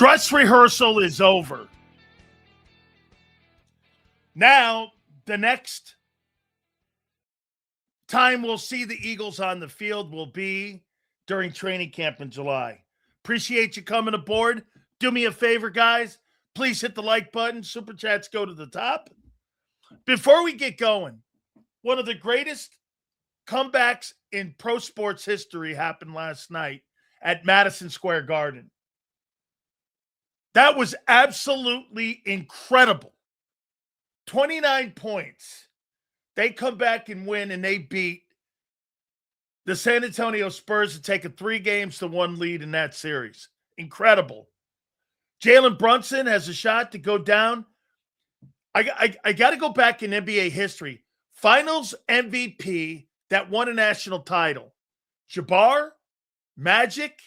Dress rehearsal is over. Now, the next time we'll see the Eagles on the field will be during training camp in July. Appreciate you coming aboard. Do me a favor, guys. Please hit the like button. Super chats go to the top. Before we get going, one of the greatest comebacks in pro sports history happened last night at Madison Square Garden. That was absolutely incredible. 29 points. They come back and win, and they beat the San Antonio Spurs to take a 3-1 lead in that series. Incredible. Jalen Brunson has a shot to go down. I got to go back in NBA history. Finals MVP that won a national title. Jabbar, Magic.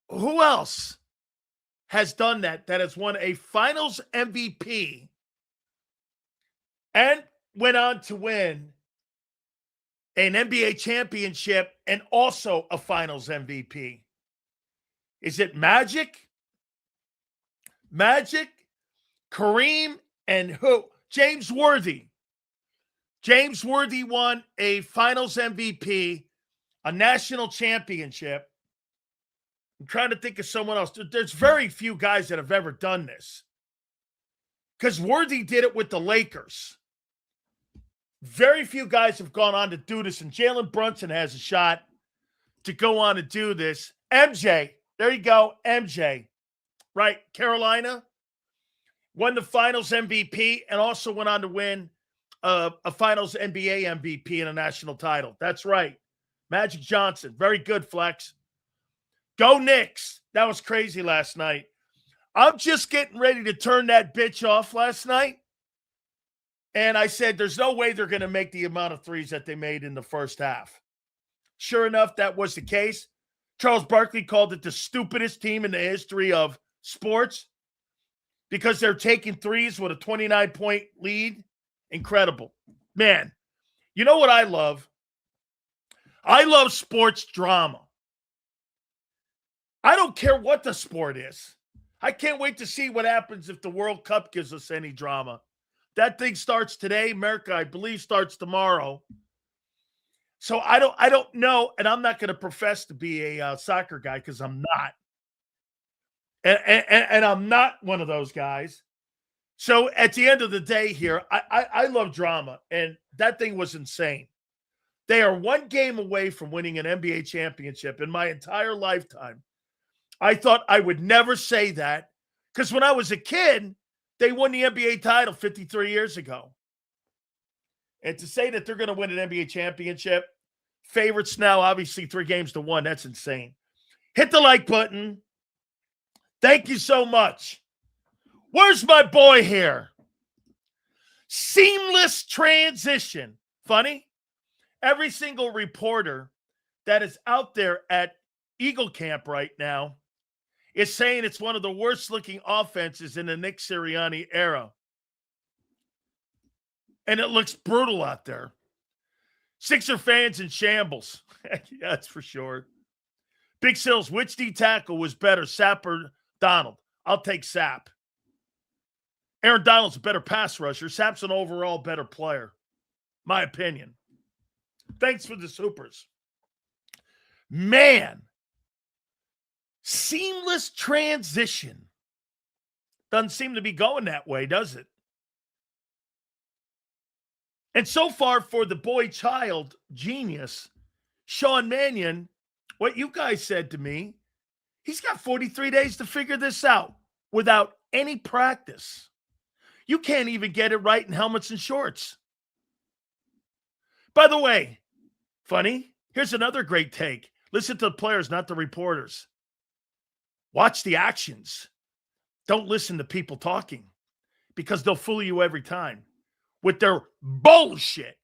Who else has done that has won a Finals MVP and went on to win an NBA championship and also a Finals MVP? Is it Magic? Kareem, and who? James Worthy. James Worthy won a Finals MVP, a national championship. I'm trying to think of someone else. There's very few guys that have ever done this. Because Worthy did it with the Lakers. Very few guys have gone on to do this, and Jalen Brunson has a shot to go on to do this. MJ, there you go, MJ. Right, Carolina won the Finals MVP and also went on to win a Finals NBA MVP and a national title. That's right. Magic Johnson. Very good, Flex. Go Knicks. That was crazy last night. I'm just getting ready to turn that bitch off last night. And I said, there's no way they're going to make the amount of threes that they made in the first half. Sure enough, that was the case. Charles Barkley called it the stupidest team in the history of sports because they're taking threes with a 29-point lead. Incredible. Man, you know what I love? I love sports drama. I don't care what the sport is. I can't wait to see what happens if the World Cup gives us any drama. That thing starts today. America, I believe, starts tomorrow. So I don't know, and I'm not going to profess to be a soccer guy because I'm not. And I'm not one of those guys. So at the end of the day here, I love drama, and that thing was insane. They are one game away from winning an NBA championship. In my entire lifetime, I thought I would never say that because when I was a kid, they won the NBA title 53 years ago. And to say that they're going to win an NBA championship, favorites now, obviously 3-1, that's insane. Hit the like button. Thank you so much. Where's my boy here? Seamless transition. Funny? Every single reporter that is out there at Eagle Camp right now is saying it's one of the worst-looking offenses in the Nick Sirianni era. And it looks brutal out there. Sixer fans in shambles. That's for sure. Big Sills, which D tackle was better, Sapp or Donald? I'll take Sapp. Aaron Donald's a better pass rusher. Sapp's an overall better player. My opinion. Thanks for the supers. Man. Seamless transition. Doesn't seem to be going that way, does it? And so far for the boy child genius, Sean Mannion, what you guys said to me, he's got 43 days to figure this out without any practice. You can't even get it right in helmets and shorts. By the way, funny, here's another great take. Listen to the players, not the reporters. Watch the actions. Don't listen to people talking because they'll fool you every time with their bullshit.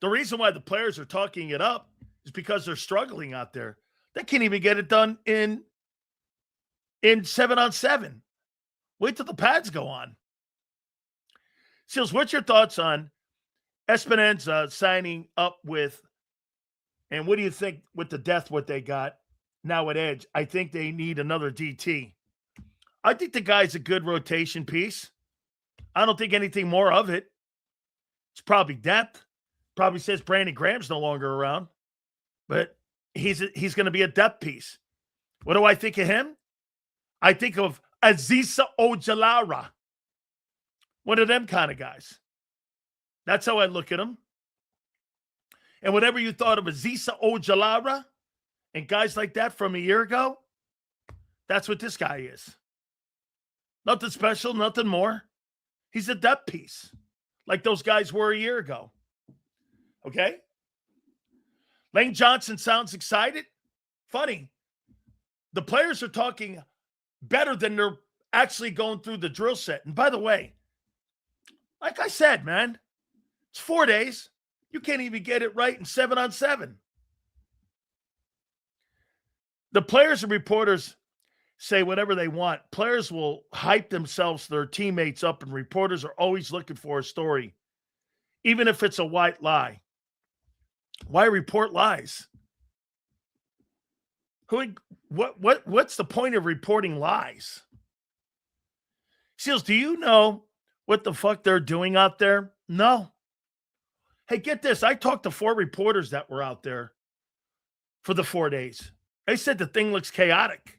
The reason why the players are talking it up is because they're struggling out there. They can't even get it done in 7-on-7. Wait till the pads go on. Seals, what's your thoughts on Espinanza signing up with And what do you think with the death, what they got now at edge? I think they need another DT. I think the guy's a good rotation piece. I don't think anything more of it. It's probably depth. Probably says Brandon Graham's no longer around. But he's going to be a depth piece. What do I think of him? I think of Aziza Ojalara. One of them kind of guys. That's how I look at him. And whatever you thought of Aziza Ojalara and guys like that from a year ago, that's what this guy is. Nothing special, nothing more. He's a depth piece, like those guys were a year ago. Okay? Lane Johnson sounds excited. Funny. The players are talking better than they're actually going through the drill set. And by the way, like I said, man, it's 4 days. You can't even get it right in 7-on-7. The players and reporters say whatever they want. Players will hype themselves, their teammates up, and reporters are always looking for a story, even if it's a white lie. Why report lies? What's the point of reporting lies? Seals, do you know what the fuck they're doing out there? No. Hey, get this. I talked to 4 reporters that were out there for the 4 days. They said the thing looks chaotic.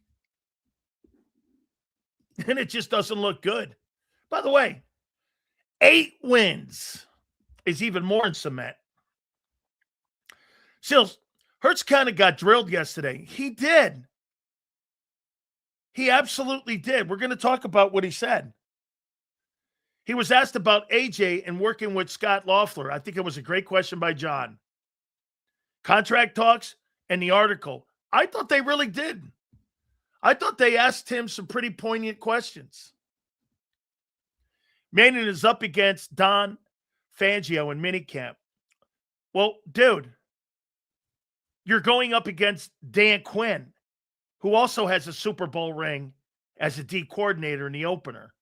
And it just doesn't look good. By the way, 8 wins is even more in cement. Seals, Hurts kind of got drilled yesterday. He did. He absolutely did. We're going to talk about what he said. He was asked about AJ and working with Scott Loeffler. I think it was a great question by John. Contract talks and the article. I thought they really did. I thought they asked him some pretty poignant questions. Mannion is up against Don Fangio in minicamp. Well, dude, you're going up against Dan Quinn, who also has a Super Bowl ring as a D coordinator in the opener.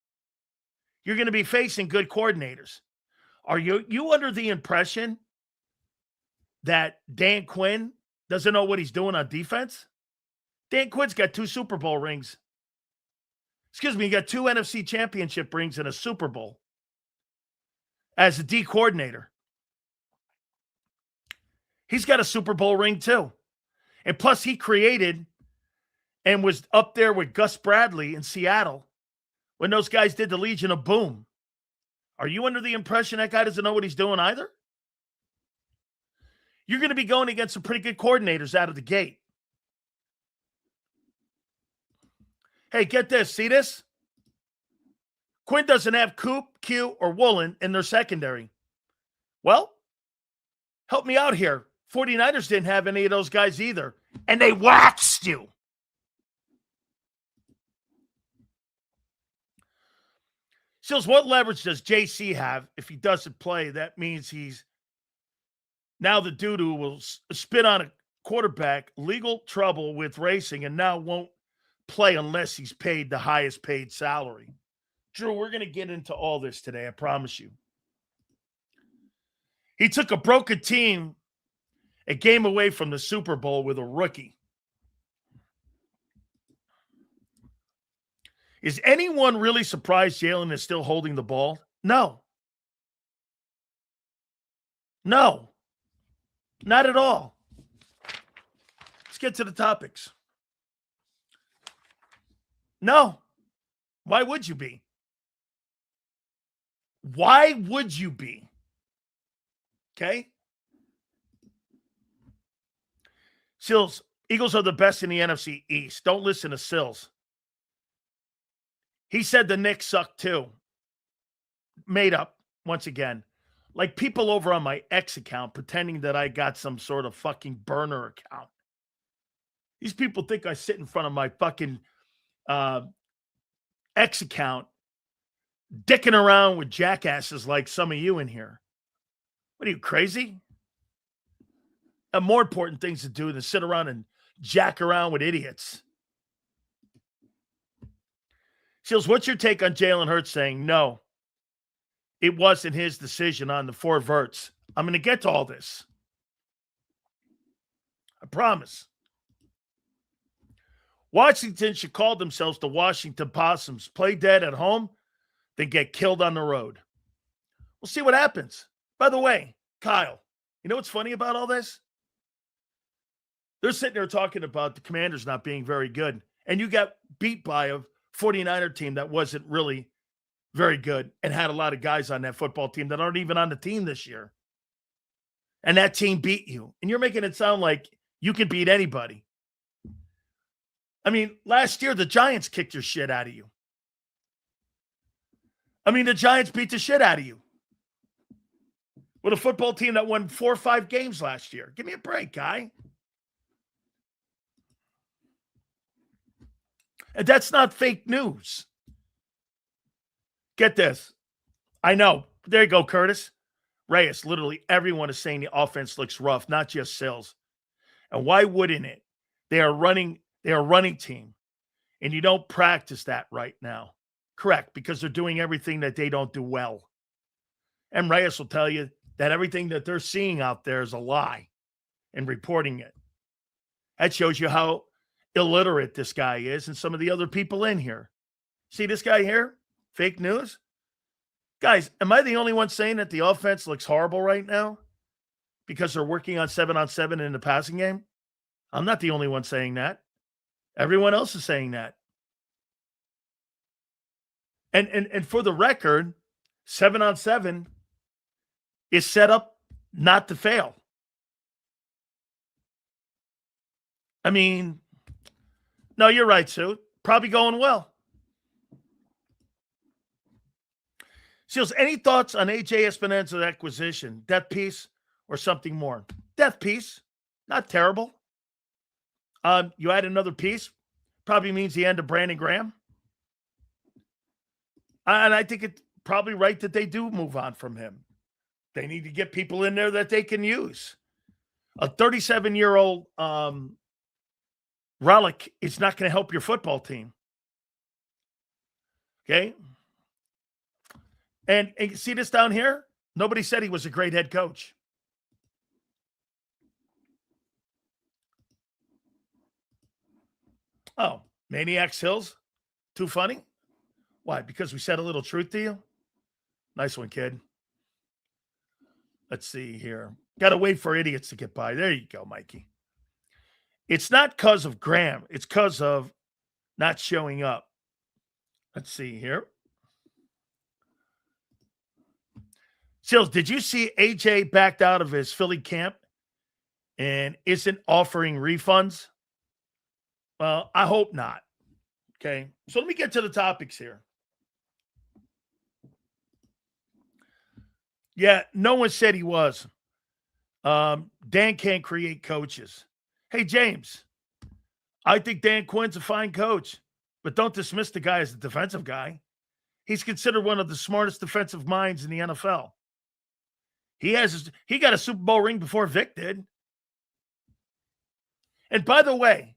You're going to be facing good coordinators. Are you under the impression that Dan Quinn doesn't know what he's doing on defense? Dan Quinn's got 2 Super Bowl rings. Excuse me, he got 2 NFC championship rings and a Super Bowl as a D coordinator. He's got a Super Bowl ring too. And plus he created and was up there with Gus Bradley in Seattle when those guys did the Legion of Boom. Are you under the impression that guy doesn't know what he's doing either? You're going to be going against some pretty good coordinators out of the gate. Hey, get this. See this? Quinn doesn't have Coop, Q, or Woolen in their secondary. Well, help me out here. 49ers didn't have any of those guys either. And they waxed you. Sills, what leverage does JC have if he doesn't play? That means he's now the dude who will spit on a quarterback, legal trouble with racing, and now won't play unless he's paid the highest paid salary. Drew, we're going to get into all this today, I promise you. He took a broken team a game away from the Super Bowl with a rookie. Is anyone really surprised Jalen is still holding the ball? No. No. Not at all. Let's get to the topics. No. Why would you be? Why would you be? Okay? Sills, Eagles are the best in the NFC East. Don't listen to Sills. He said the Knicks suck too. Made up, once again. Like people over on my X account pretending that I got some sort of fucking burner account. These people think I sit in front of my fucking X account dicking around with jackasses like some of you in here. What are you, crazy? Have more important things to do than sit around and jack around with idiots. Seals, what's your take on Jalen Hurts saying no, it wasn't his decision on the 4 verts? I'm going to get to all this. promise. Washington should call themselves the Washington Possums. Play dead at home, then get killed on the road. We'll see what happens. By the way, Kyle, you know what's funny about all this? They're sitting there talking about the Commanders not being very good, and you got beat by a 49er team that wasn't really very good and had a lot of guys on that football team that aren't even on the team this year. And that team beat you. And you're making it sound like you can beat anybody. I mean, last year, the Giants kicked your shit out of you. I mean, the Giants beat the shit out of you. With a football team that won 4 or 5 games last year. Give me a break, guy. And that's not fake news. Get this. I know. There you go, Curtis. Reyes, literally everyone is saying the offense looks rough, not just Sills. And why wouldn't it? They are a running team. And you don't practice that right now. Correct, because they're doing everything that they don't do well. And Reyes will tell you that everything that they're seeing out there is a lie and reporting it. That shows you how illiterate this guy is and some of the other people in here. See this guy here? Fake news? Guys, am I the only one saying that the offense looks horrible right now because they're working on 7-on-7 in the passing game? I'm not the only one saying that. Everyone else is saying that. And for the record, 7-on-7 is set up not to fail. I mean, no, you're right, Sue. Probably going well. Seals, any thoughts on AJ Espinosa's acquisition? Death piece or something more? Death piece. Not terrible. You add another piece. Probably means the end of Brandon Graham. And I think it's probably right that they do move on from him. They need to get people in there that they can use. A 37-year-old relic is not going to help your football team. Okay? And see this down here? Nobody said he was a great head coach. Oh, Maniacs Hills? Too funny? Why? Because we said a little truth to you? Nice one, kid. Let's see here. Got to wait for idiots to get by. There you go, Mikey. It's not because of Graham. It's because of not showing up. Let's see here. Sills, did you see AJ backed out of his Philly camp and isn't offering refunds? Well, I hope not. Okay. So let me get to the topics here. Yeah, no one said he was. Dan can't create coaches. Hey, James, I think Dan Quinn's a fine coach, but don't dismiss the guy as a defensive guy. He's considered one of the smartest defensive minds in the NFL. He got a Super Bowl ring before Vic did. And by the way,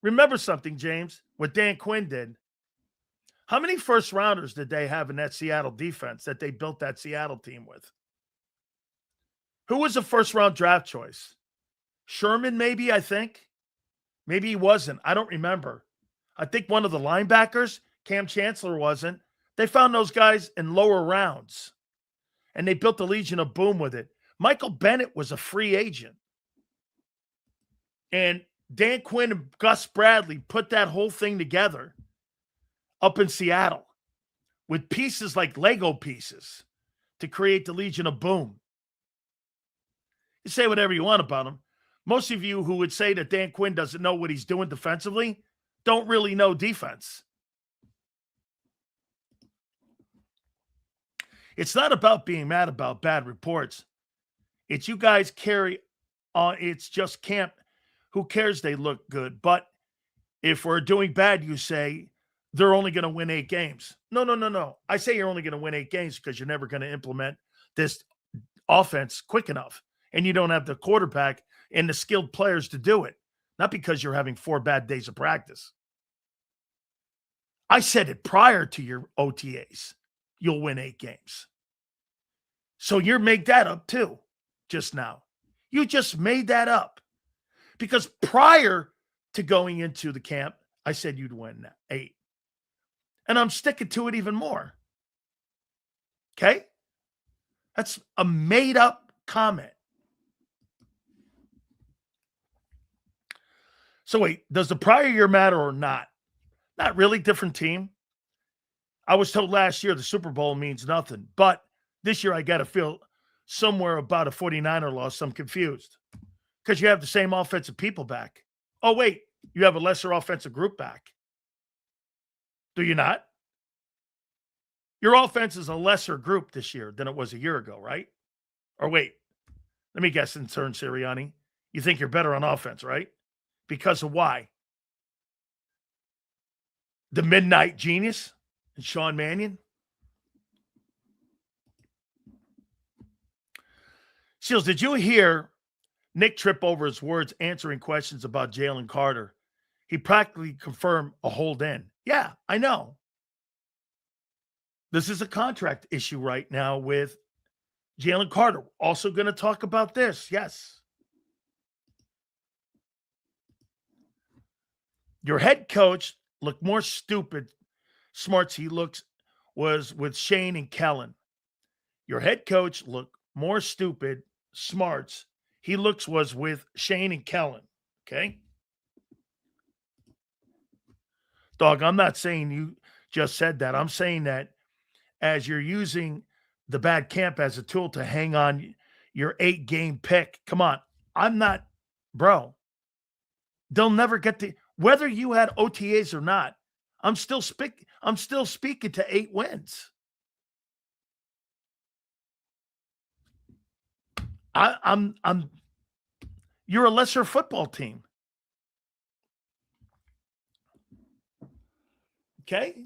remember something, James, what Dan Quinn did. How many first rounders did they have in that Seattle defense that they built that Seattle team with? Who was a first round draft choice? Sherman, maybe, I think. Maybe he wasn't. I don't remember. I think one of the linebackers, Cam Chancellor, wasn't. They found those guys in lower rounds. And they built the Legion of Boom with it. Michael Bennett was a free agent. And Dan Quinn and Gus Bradley put that whole thing together up in Seattle with pieces like Lego pieces to create the Legion of Boom. You say whatever you want about him. Most of you who would say that Dan Quinn doesn't know what he's doing defensively don't really know defense. It's not about being mad about bad reports. It's you guys carry on. It's just camp. Who cares? They look good. But if we're doing bad, you say they're only going to win 8 games. No. I say you're only going to win 8 games because you're never going to implement this offense quick enough. And you don't have the quarterback and the skilled players to do it. Not because you're having 4 bad days of practice. I said it prior to your OTAs. You'll win 8 games. So you make that up too, just now. You just made that up. Because prior to going into the camp, I said you'd win 8. And I'm sticking to it even more. Okay? That's a made-up comment. So wait, does the prior year matter or not? Not really. Different team. I was told last year the Super Bowl means nothing. But this year I got to feel somewhere about a 49er loss. I'm confused. Because you have the same offensive people back. Oh, wait. You have a lesser offensive group back. Do you not? Your offense is a lesser group this year than it was a year ago, right? Or wait, let me guess in turn, Sirianni. You think you're better on offense, right? Because of why? The Midnight Genius and Sean Mannion? Seals, did you hear Nick trip over his words answering questions about Jalen Carter? He practically confirmed a hold in. Yeah, I know. This is a contract issue right now with Jalen Carter. Also going to talk about this. Yes. Your head coach looked more stupid, smarts he looks, was with Shane and Kellen. Your head coach looked more stupid, smarts he looks was with Shane and Kellen. Okay? Dog, I'm not saying you just said that. I'm saying that as you're using the bad camp as a tool to hang on your 8-game pick. Come on. I'm not, bro. They'll never get to, whether you had OTAs or not, I'm still speaking to 8 wins. You're a lesser football team. Okay?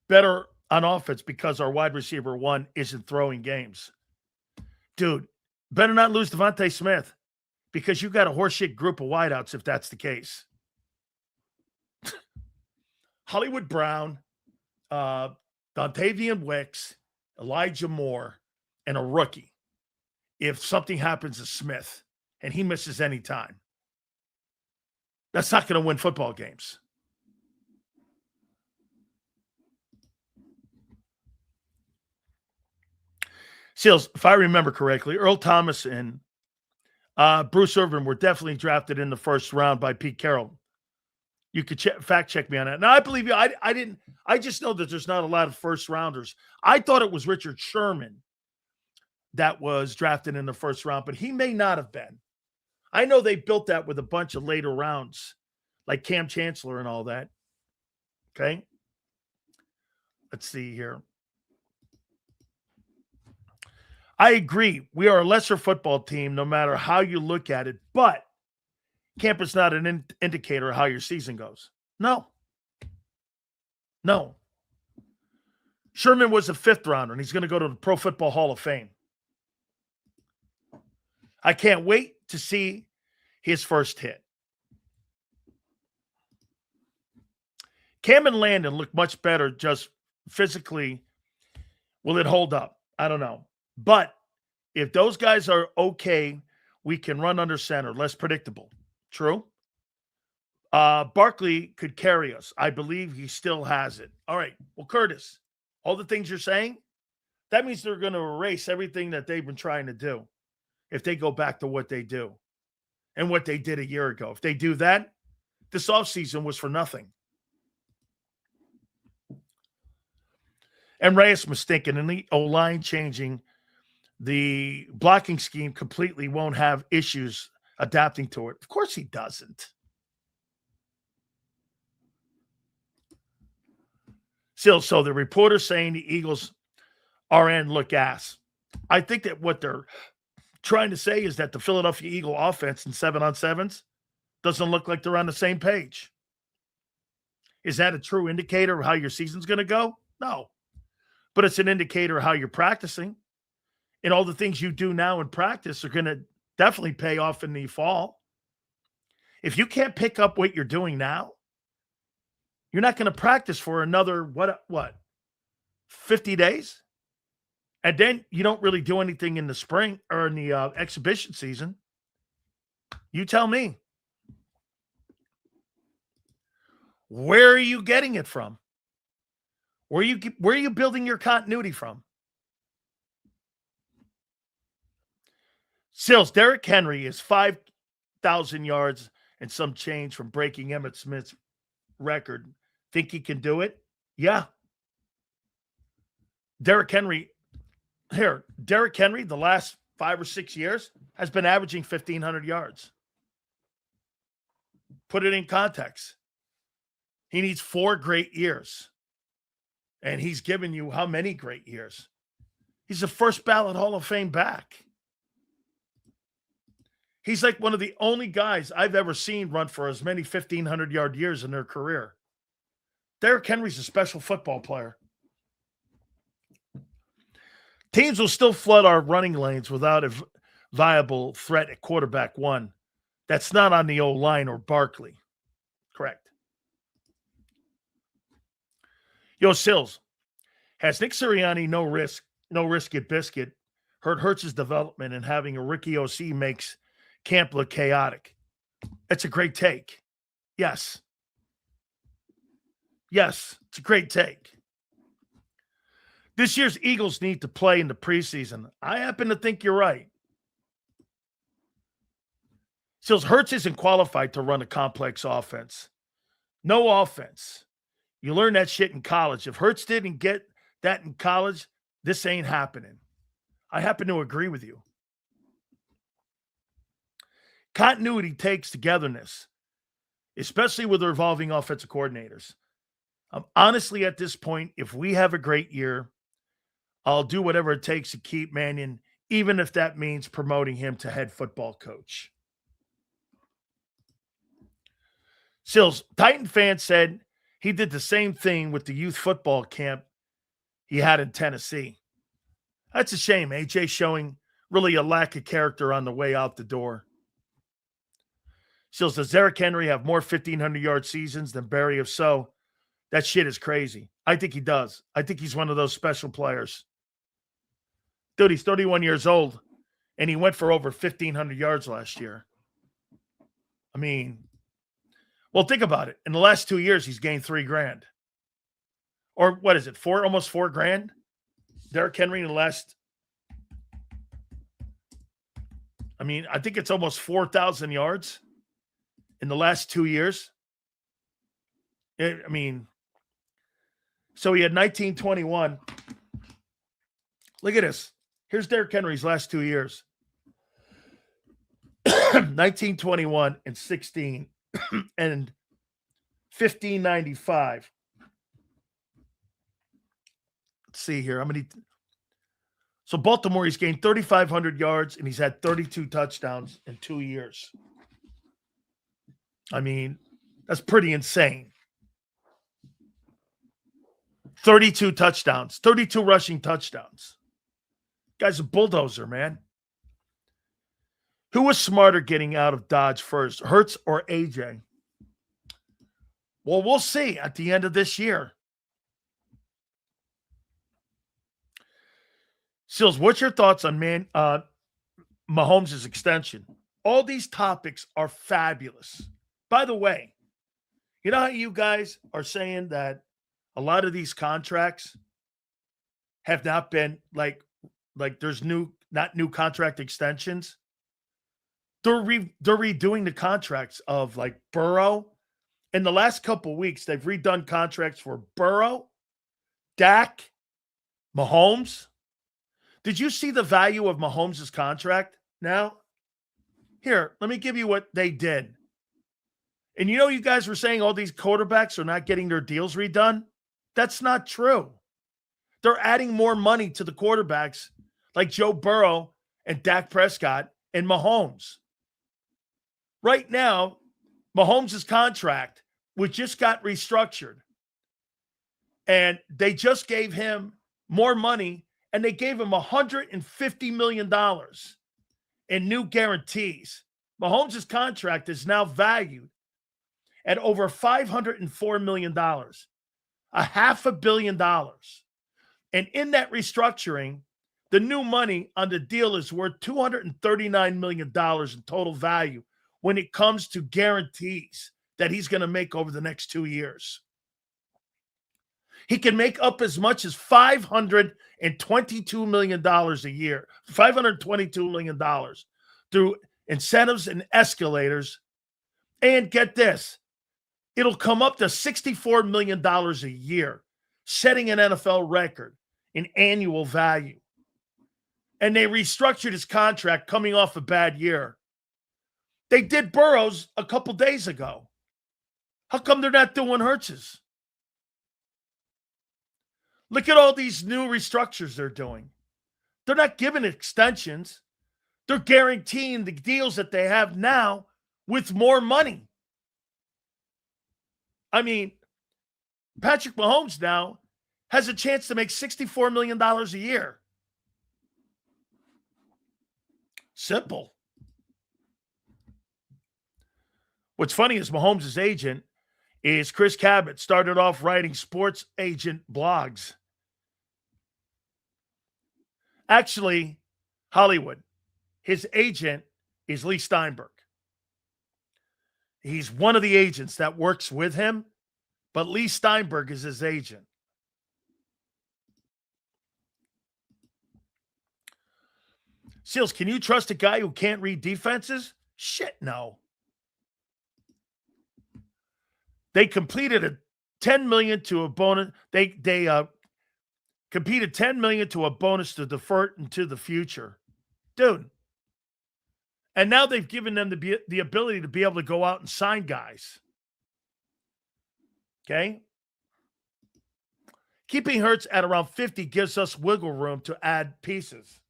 Better on offense because our wide receiver 1 isn't throwing games. Dude, better not lose Devontae Smith because you got a horseshit group of wideouts if that's the case. Hollywood Brown, Dontavian Wicks, Elijah Moore, and a rookie. If something happens to Smith and he misses any time, that's not going to win football games. Seals, if I remember correctly, Earl Thomas and Bruce Irvin were definitely drafted in the first round by Pete Carroll. You could fact check me on that. Now, I believe you. I didn't. I just know that there's not a lot of first rounders. I thought it was Richard Sherman that was drafted in the first round, but he may not have been. I know they built that with a bunch of later rounds, like Cam Chancellor and all that. Okay. Let's see here. I agree. We are a lesser football team, no matter how you look at it, but camp is not an indicator of how your season goes. No. Sherman was a 5th rounder, and he's going to go to the Pro Football Hall of Fame. I can't wait to see his first hit. Cam and Landon look much better just physically. Will it hold up? I don't know. But if those guys are okay, we can run under center, less predictable. True. Barkley could carry us. I believe he still has it. All right. Well, Curtis, all the things you're saying, that means they're going to erase everything that they've been trying to do if they go back to what they do and what they did a year ago. If they do that, this offseason was for nothing. And Reyes mistaken, and the O-line changing the blocking scheme completely won't have issues adapting to it. Of course he doesn't. Still, so the reporter saying the Eagles RN look ass. I think that what they're trying to say is that the Philadelphia Eagle offense in 7-on-7s doesn't look like they're on the same page. Is that a true indicator of how your season's going to go? No. But it's an indicator of how you're practicing. And all the things you do now in practice are going to definitely pay off in the fall. If you can't pick up what you're doing now, you're not going to practice for another, what, 50 days? And then you don't really do anything in the spring or in the exhibition season. You tell me. Where are you getting it from? Where are you building your continuity from? Sills, Derrick Henry is 5,000 yards and some change from breaking Emmitt Smith's record. Think he can do it? Yeah. Derrick Henry, the last 5 or 6 years has been averaging 1,500 yards. Put it in context. He needs 4 great years. And he's given you how many great years? He's a first ballot Hall of Fame back. He's like one of the only guys I've ever seen run for as many 1,500-yard years in their career. Derrick Henry's a special football player. Teams will still flood our running lanes without a viable threat at quarterback 1. That's not on the O-line or Barkley. Correct. Yo, Sills, has Nick Sirianni no risk at biscuit hurt Hurts' development, and having a rookie OC makes camp look chaotic? That's a great take. Yes. Yes, it's a great take. This year's Eagles need to play in the preseason. I happen to think you're right. Sills, Hurts isn't qualified to run a complex offense. No offense. You learn that shit in college. If Hurts didn't get that in college, this ain't happening. I happen to agree with you. Continuity takes togetherness, especially with revolving offensive coordinators. Honestly, at this point, if we have a great year, I'll do whatever it takes to keep Mannion, even if that means promoting him to head football coach. Sills, Titan fans said he did the same thing with the youth football camp he had in Tennessee. That's a shame. AJ showing really a lack of character on the way out the door. Sills, does Derrick Henry have more 1,500-yard seasons than Barry? If so, that shit is crazy. I think he does. I think he's one of those special players. Dude, he's 31 years old, and he went for over 1,500 yards last year. I mean, well, think about it. In the last 2 years, he's gained $3,000. Or what is it? Almost $4,000? Derrick Henry in the last, I think it's almost 4,000 yards in the last 2 years. So he had 1921. Look at this. Here's Derrick Henry's last 2 years. 1921 and 16 and 1595. Let's see here. So Baltimore, he's gained 3,500 yards and he's had 32 touchdowns in 2 years. That's pretty insane. 32 touchdowns, 32 rushing touchdowns. Guy's a bulldozer, man. Who was smarter getting out of Dodge first, Hurts or AJ? Well, we'll see at the end of this year. Sills, what's your thoughts on Mahomes' extension? All these topics are fabulous. By the way, you know how you guys are saying that a lot of these contracts have not been like there's not new contract extensions. They're redoing the contracts of like Burrow. In the last couple of weeks, they've redone contracts for Burrow, Dak, Mahomes. Did you see the value of Mahomes' contract now? Here, let me give you what they did. And you guys were saying all these quarterbacks are not getting their deals redone. That's not true. They're adding more money to the quarterbacks like Joe Burrow and Dak Prescott and Mahomes. Right now, Mahomes' contract, which just got restructured, and they just gave him more money, and they gave him $150 million in new guarantees. Mahomes' contract is now valued at over $504 million, $500 million. And in that restructuring, the new money on the deal is worth $239 million in total value, when it comes to guarantees that he's going to make over the next 2 years. He can make up as much as $522 million a year, $522 million through incentives and escalators. And get this, it'll come up to $64 million a year, setting an NFL record in annual value. And they restructured his contract coming off a bad year. They did Burrow's a couple days ago. How come they're not doing Hurts's? Look at all these new restructures they're doing. They're not giving extensions. They're guaranteeing the deals that they have now with more money. I mean, Patrick Mahomes now has a chance to make $64 million a year. Simple. What's funny is Mahomes' agent is Chris Cabot, started off writing sports agent blogs. Actually, Hollywood, his agent is Lee Steinberg. He's one of the agents that works with him, but Lee Steinberg is his agent. Seals, can you trust a guy who can't read defenses? Shit, no. They completed a $10 million to a bonus. They competed $10 million to a bonus to defer it into the future. Dude. And now they've given them the ability to be able to go out and sign guys. Okay? Keeping Hurts at around 50 gives us wiggle room to add pieces.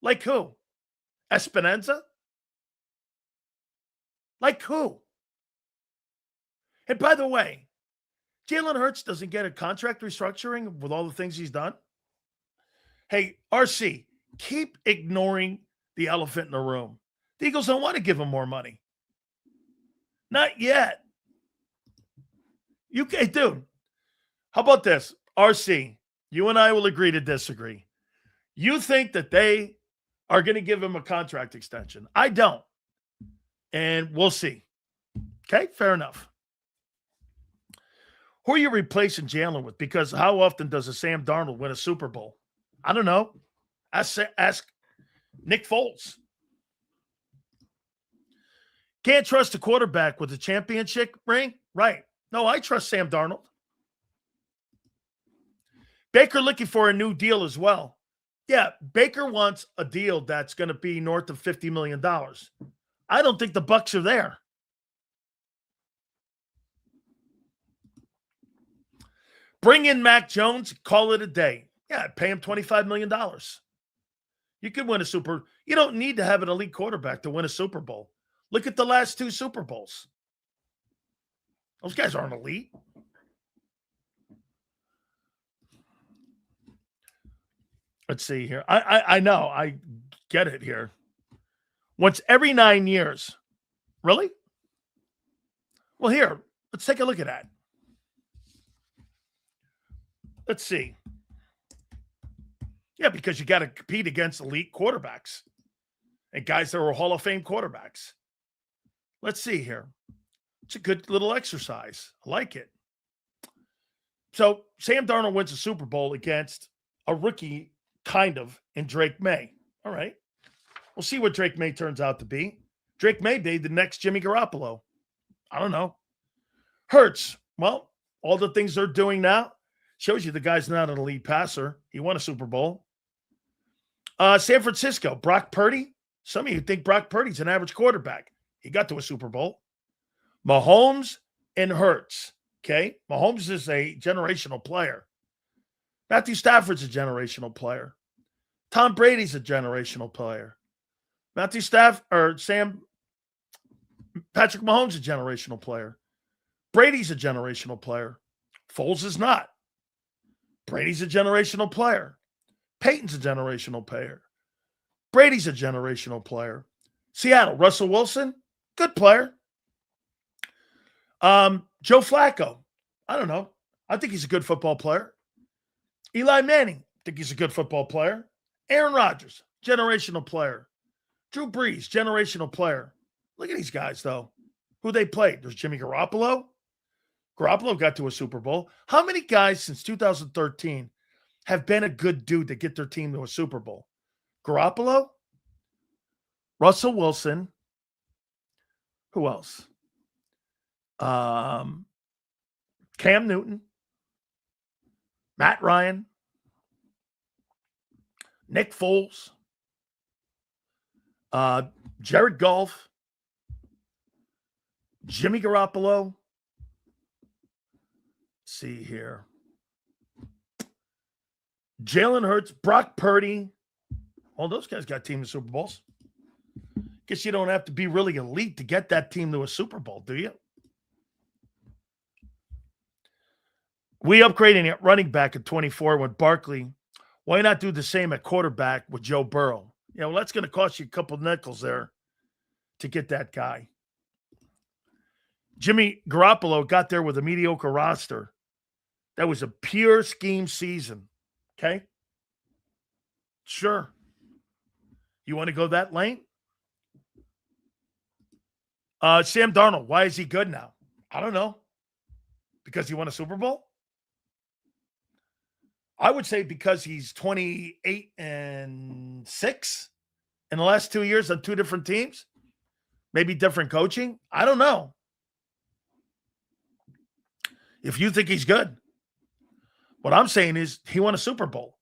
Like who? Espinoza? Like who? And by the way, Jalen Hurts doesn't get a contract restructuring with all the things he's done. Hey, RC, keep ignoring the elephant in the room. The Eagles don't want to give him more money. Not yet. Hey, dude, how about this? RC, you and I will agree to disagree. You think that they are going to give him a contract extension. I don't. And we'll see. Okay, fair enough. Who are you replacing Jalen with? Because how often does a Sam Darnold win a Super Bowl? I don't know. Ask Nick Foles. Can't trust a quarterback with a championship ring? Right. No, I trust Sam Darnold. Baker looking for a new deal as well. Yeah, Baker wants a deal that's going to be north of $50 million. I don't think the Bucs are there. Bring in Mac Jones, call it a day. Yeah, pay him $25 million. You could win a Super. You don't need to have an elite quarterback to win a Super Bowl. Look at the last two Super Bowls. Those guys aren't elite. Let's see here. I know. I get it here. Once every 9 years. Really? Well, here, let's take a look at that. Let's see. Yeah, because you got to compete against elite quarterbacks and guys that are Hall of Fame quarterbacks. Let's see here. It's a good little exercise. I like it. So Sam Darnold wins a Super Bowl against a rookie, kind of, in Drake May. All right. We'll see what Drake May turns out to be. Drake May be the next Jimmy Garoppolo. I don't know. Hurts. Well, all the things they're doing now shows you the guy's not an elite passer. He won a Super Bowl. San Francisco, Brock Purdy. Some of you think Brock Purdy's an average quarterback. He got to a Super Bowl. Mahomes and Hurts. Okay? Mahomes is a generational player. Matthew Stafford's a generational player. Tom Brady's a generational player. Patrick Mahomes is a generational player. Brady's a generational player. Foles is not. Brady's a generational player. Peyton's a generational player. Brady's a generational player. Seattle, Russell Wilson, good player. Joe Flacco, I don't know. I think he's a good football player. Eli Manning, I think he's a good football player. Aaron Rodgers, generational player. Drew Brees, generational player. Look at these guys, though. Who they played? There's Jimmy Garoppolo. Garoppolo got to a Super Bowl. How many guys since 2013 have been a good dude to get their team to a Super Bowl? Garoppolo, Russell Wilson. Who else? Cam Newton, Matt Ryan, Nick Foles, Jared Goff, Jimmy Garoppolo. Let's see here. Jalen Hurts, Brock Purdy. All those guys got teams in Super Bowls. Guess you don't have to be really elite to get that team to a Super Bowl, do you? We upgrading at running back at 24 with Barkley. Why not do the same at quarterback with Joe Burrow? Yeah, well, that's going to cost you a couple nickels there to get that guy. Jimmy Garoppolo got there with a mediocre roster. That was a pure scheme season. Okay? Sure. You want to go that lane? Sam Darnold, why is he good now? I don't know. Because he won a Super Bowl? I would say because he's 28-6 in the last 2 years on two different teams. Maybe different coaching. I don't know. If you think he's good. What I'm saying is he won a Super Bowl.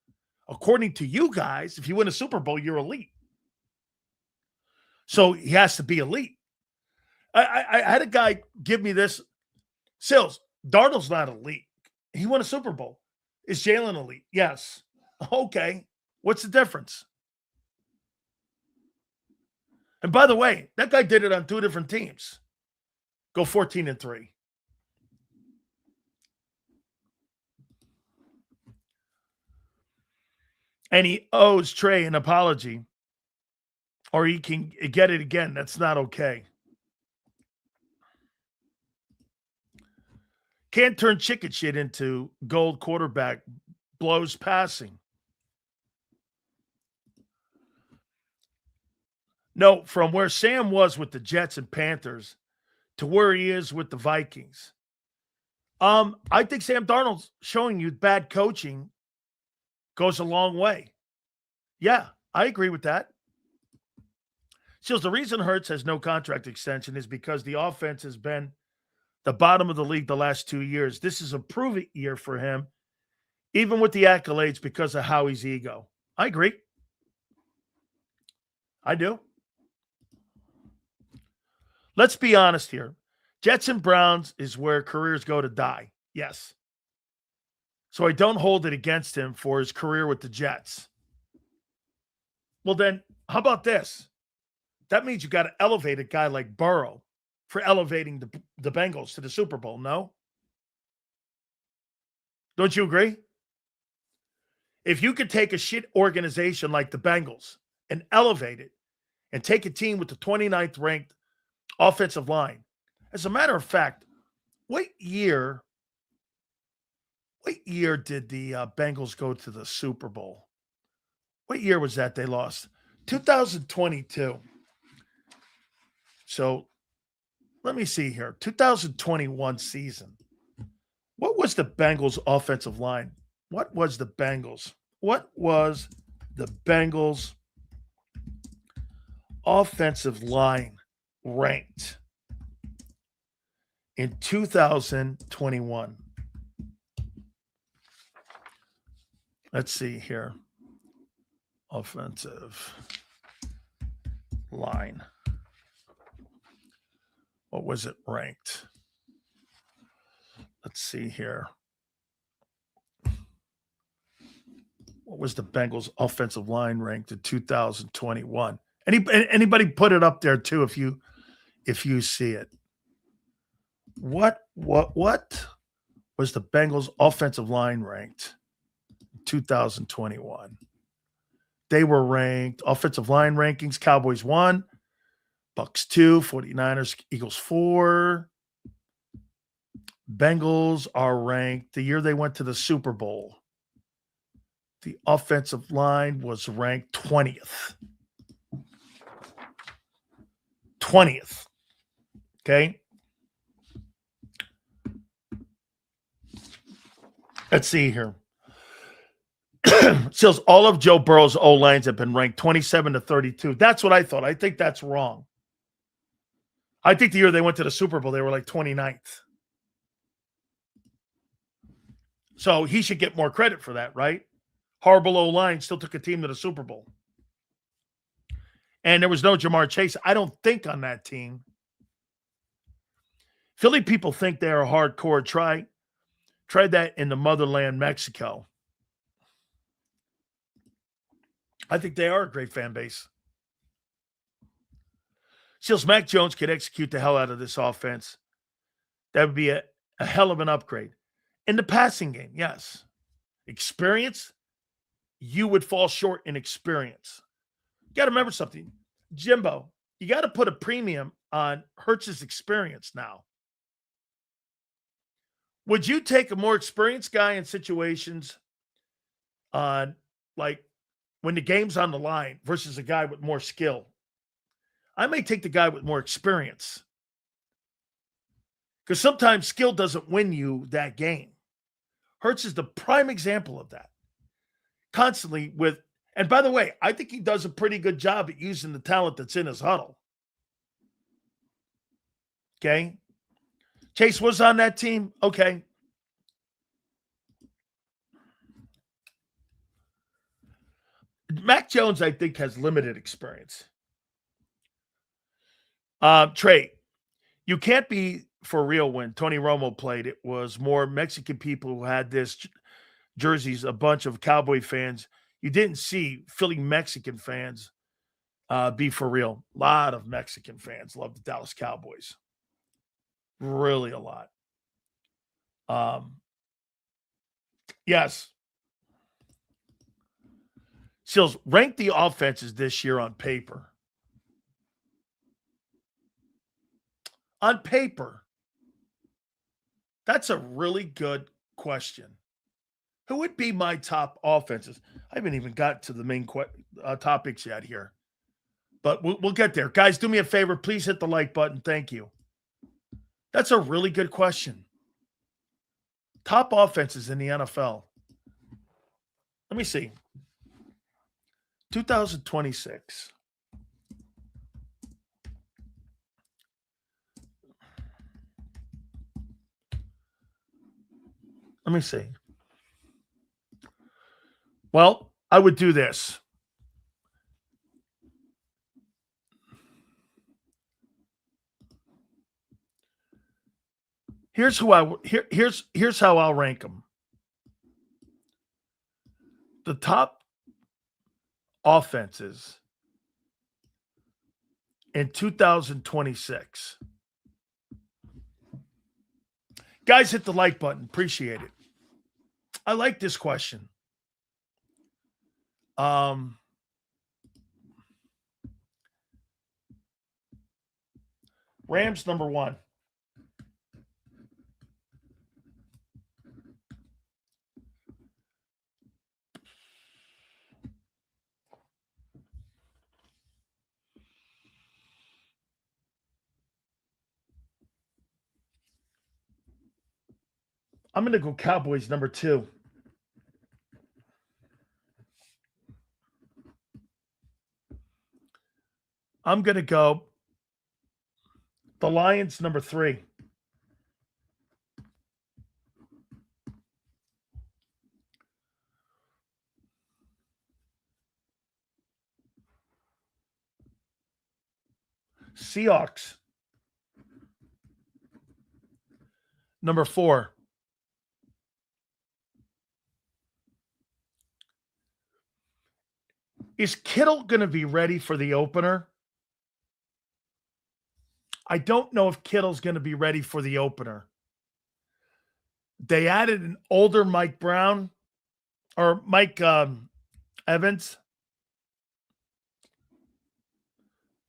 According to you guys, if you win a Super Bowl, you're elite. So he has to be elite. I had a guy give me this. Sills, Darnold's not elite. He won a Super Bowl. Is Jalen elite? Yes. Okay. What's the difference? And by the way, that guy did it on two different teams. Go 14-3. And he owes Trey an apology. Or he can get it again. That's not okay. Can't turn chicken shit into gold quarterback. Blows passing. No, from where Sam was with the Jets and Panthers to where he is with the Vikings. I think Sam Darnold's showing you bad coaching goes a long way. Yeah, I agree with that. So the reason Hurts has no contract extension is because the offense has been the bottom of the league the last 2 years. This is a prove-it year for him, even with the accolades because of Howie's ego. I agree. I do. Let's be honest here. Jets and Browns is where careers go to die. Yes. So I don't hold it against him for his career with the Jets. Well, then, how about this? That means you got to elevate a guy like Burrow for elevating the Bengals to the Super Bowl, no? Don't you agree? If you could take a shit organization like the Bengals and elevate it and take a team with the 29th ranked offensive line. As a matter of fact, what year did the Bengals go to the Super Bowl? What year was that they lost? 2022. So let me see here. 2021 season. What was the Bengals offensive line? What was the Bengals offensive line ranked in 2021? Let's see here. Offensive line. What was it ranked? Let's see here. What was the Bengals offensive line ranked in 2021? Anybody put it up there too if you see it. What was the Bengals offensive line ranked in 2021? They were ranked offensive line rankings. Cowboys 1, Bucks 2, 49ers, Eagles 4. Bengals are ranked the year they went to the Super Bowl. The offensive line was ranked 20th. 20th. Okay. Let's see here. Seals, all of Joe Burrow's O-lines have been ranked 27 to 32. That's what I thought. I think that's wrong. I think the year they went to the Super Bowl, they were like 29th. So he should get more credit for that, right? Horrible O-line still took a team to the Super Bowl. And there was no Jamar Chase, I don't think, on that team. Philly people think they are hardcore. Try that in the motherland, Mexico. I think they are a great fan base. Seals, Mac Jones could execute the hell out of this offense. That would be a hell of an upgrade. In the passing game, yes. Experience, you would fall short in experience. You got to remember something. Jimbo, you got to put a premium on Hurts's experience now. Would you take a more experienced guy in situations on, like, when the game's on the line versus a guy with more skill? I may take the guy with more experience. Because sometimes skill doesn't win you that game. Hurts is the prime example of that. Constantly with, and by the way, I think he does a pretty good job at using the talent that's in his huddle. Okay? Chase was on that team. Okay. Mac Jones, I think, has limited experience. Trey, you can't be for real when Tony Romo played. It was more Mexican people who had this jerseys, a bunch of Cowboy fans. You didn't see Philly Mexican fans be for real. A lot of Mexican fans love the Dallas Cowboys. Really a lot. Yes. Seals, rank the offenses this year on paper. On paper. That's a really good question. Who would be my top offenses? I haven't even got to the main topics yet here. But we'll get there. Guys, do me a favor. Please hit the like button. Thank you. That's a really good question. Top offenses in the NFL. Let me see. 2026. Let me see. Well, I would do this. Here's how I'll rank them. The top offenses in 2026. Guys, hit the like button. Appreciate it. I like this question. Rams number 1. I'm going to go Cowboys number 2. I'm going to go the Lions number 3. Seahawks number 4. Is Kittle going to be ready for the opener? I don't know if Kittle's going to be ready for the opener. They added an older Mike Brown or Mike Evans.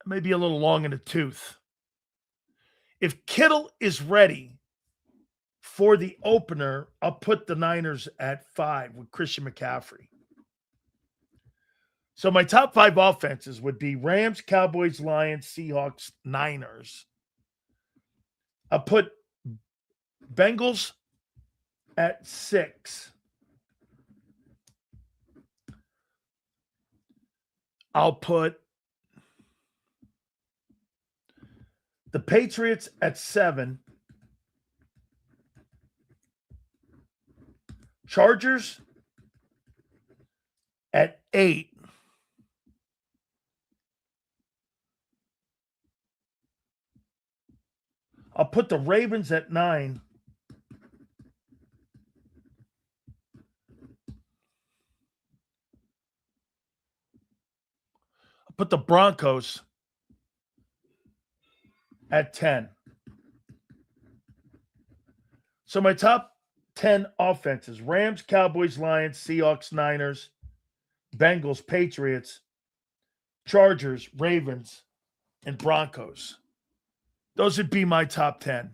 Maybe a little long in the tooth. If Kittle is ready for the opener, I'll put the Niners at 5 with Christian McCaffrey. So my top 5 offenses would be Rams, Cowboys, Lions, Seahawks, Niners. I'll put Bengals at 6. I'll put the Patriots at 7. Chargers at 8. I'll put the Ravens at 9. I'll put the Broncos at 10. So my top 10 offenses: Rams, Cowboys, Lions, Seahawks, Niners, Bengals, Patriots, Chargers, Ravens, and Broncos. Those would be my top 10.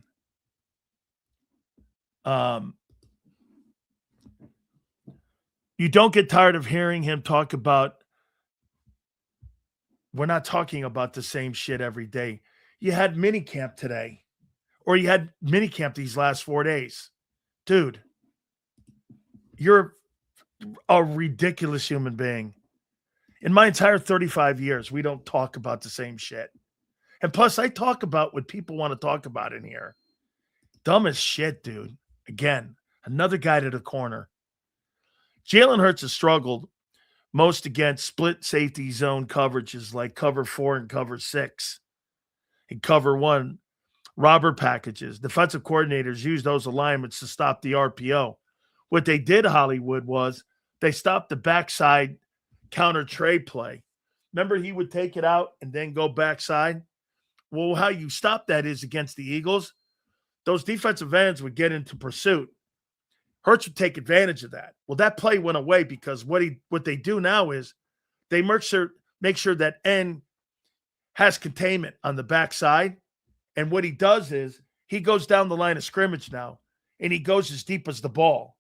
You don't get tired of hearing him talk about, we're not talking about the same shit every day. You had minicamp today, or you had minicamp these last 4 days. Dude, you're a ridiculous human being. In my entire 35 years, we don't talk about the same shit. And plus, I talk about what people want to talk about in here. Dumb as shit, dude. Again, another guy to the corner. Jalen Hurts has struggled most against split safety zone coverages like cover 4 and cover 6. And cover 1, robber packages. Defensive coordinators use those alignments to stop the RPO. What they did, Hollywood, was they stopped the backside counter tray play. Remember, he would take it out and then go backside? Well, how you stop that is against the Eagles. Those defensive ends would get into pursuit. Hurts would take advantage of that. Well, that play went away because what they do now is they make sure that end has containment on the backside. And what he does is he goes down the line of scrimmage now, and he goes as deep as the ball.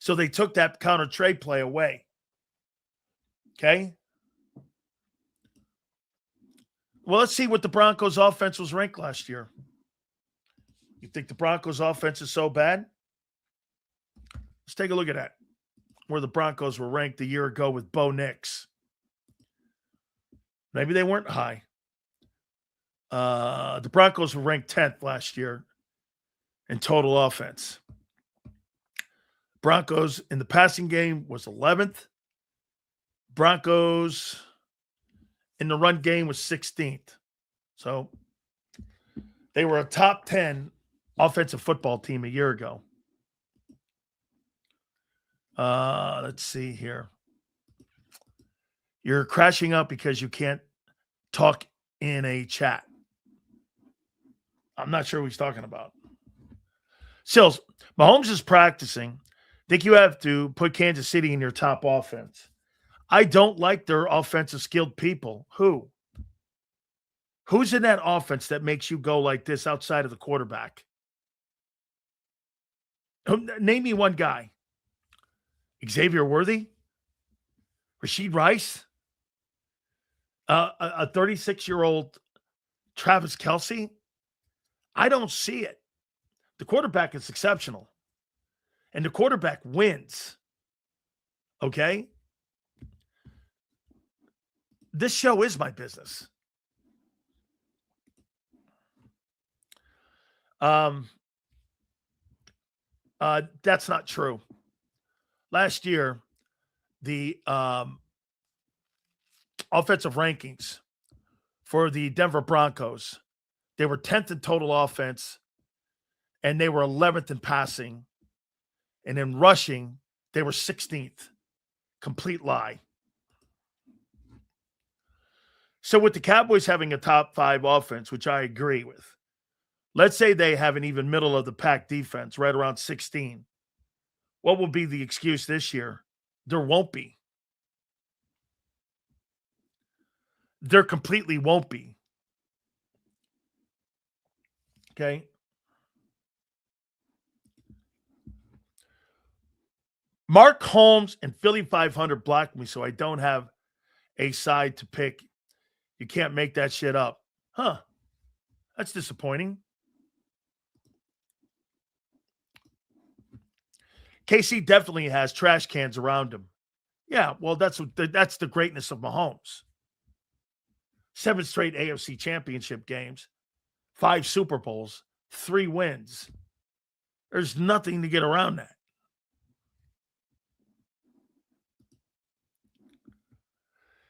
So they took that counter trade play away. Okay? Well, let's see what the Broncos offense was ranked last year. You think the Broncos offense is so bad? Let's take a look at that. Where the Broncos were ranked a year ago with Bo Nix. Maybe they weren't high. The Broncos were ranked 10th last year in total offense. Broncos in the passing game was 11th. Broncos in the run game was 16th. So they were a top 10 offensive football team a year ago. Let's see here. You're crashing up because you can't talk in a chat. I'm not sure what he's talking about. Sills, Mahomes is practicing. Think you have to put Kansas City in your top offense. I don't like their offensive skilled people. Who? Who's in that offense that makes you go like this outside of the quarterback? Name me one guy. Xavier Worthy? Rashid Rice? A 36-year-old Travis Kelce? I don't see it. The quarterback is exceptional. And the quarterback wins. Okay? This show is my business. That's not true. Last year, the offensive rankings for the Denver Broncos, they were 10th in total offense, and they were 11th in passing. And in rushing, they were 16th. Complete lie. So with the Cowboys having a top 5 offense, which I agree with, let's say they have an even middle of the pack defense, right around 16. What will be the excuse this year? There won't be. There completely won't be. Okay? Mark Holmes and Philly 500 blocked me, so I don't have a side to pick. You can't make that shit up. Huh. That's disappointing. KC definitely has trash cans around him. Yeah, well, that's the greatness of Mahomes. 7 straight AFC championship games, 5 Super Bowls, 3 wins. There's nothing to get around that.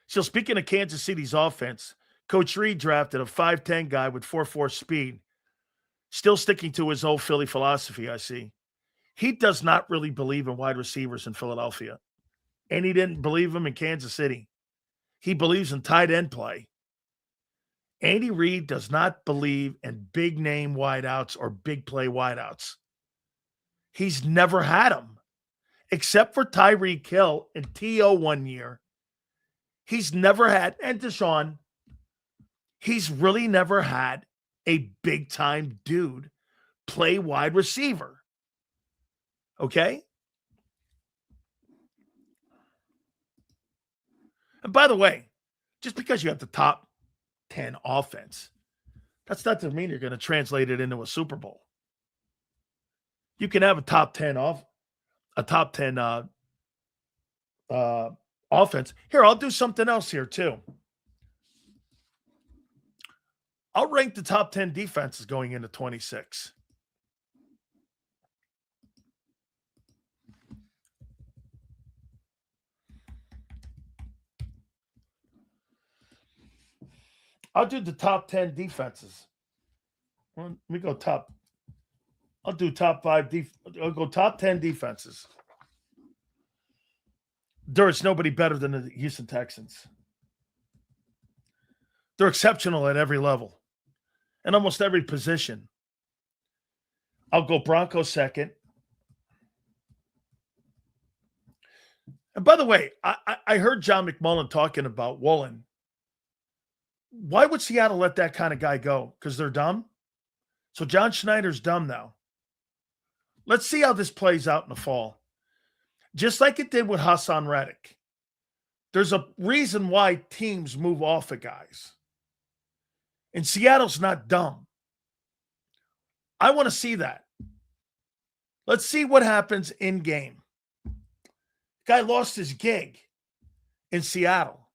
So speaking of Kansas City's offense, Coach Reed drafted a 5'10 guy with 4.4 speed, still sticking to his old Philly philosophy, I see. He does not really believe in wide receivers in Philadelphia, and he didn't believe them in Kansas City. He believes in tight end play. Andy Reid does not believe in big name wideouts or big play wideouts. He's never had them, except for Tyreek Hill and T.O. one year. He's never had, and Deshaun, he's really never had a big time dude play wide receiver. Okay? And by the way, just because you have the top 10 offense, that's not to mean you're going to translate it into a Super Bowl. You can have a top 10 offense. Here, I'll do something else here too. I'll rank the top 10 defenses going into 26. I'll do the top 10 defenses. Let me go top. I'll do top 5. I'll go top 10 defenses. There's nobody better than the Houston Texans. They're exceptional at every level and almost every position. I'll go Broncos second. And by the way, I heard John McMullen talking about Woolen. Why would Seattle let that kind of guy go? Because they're dumb? So John Schneider's dumb now. Let's see how this plays out in the fall. Just like it did with Hassan Reddick. There's a reason why teams move off of guys. And Seattle's not dumb. I want to see that. Let's see what happens in game. Guy lost his gig in Seattle.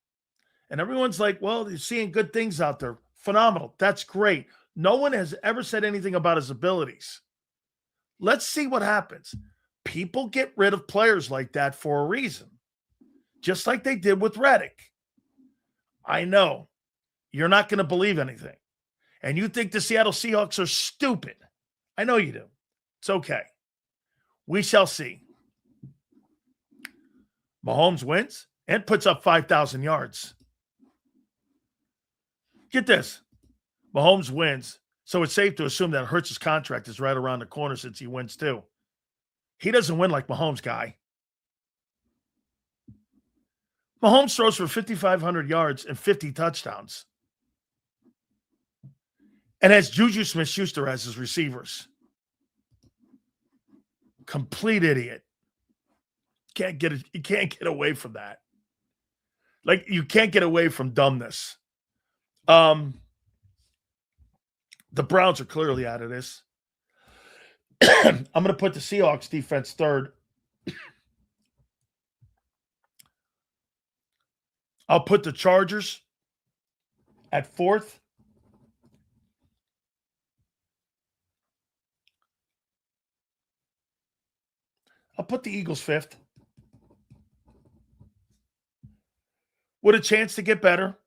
And everyone's like, well, you're seeing good things out there. Phenomenal. That's great. No one has ever said anything about his abilities. Let's see what happens. People get rid of players like that for a reason, just like they did with Reddick. I know you're not going to believe anything, and you think the Seattle Seahawks are stupid. I know you do. It's okay. We shall see. Mahomes wins and puts up 5,000 yards. Get this. Mahomes wins, so it's safe to assume that Hurts' contract is right around the corner since he wins too. He doesn't win like Mahomes guy. Mahomes throws for 5,500 yards and 50 touchdowns. And has Juju Smith-Schuster as his receivers. Complete idiot. You can't get away from that. Like, you can't get away from dumbness. The Browns are clearly out of this. I'm going to put the Seahawks defense third. I'll put the Chargers at fourth. I'll put the Eagles fifth. With a chance to get better.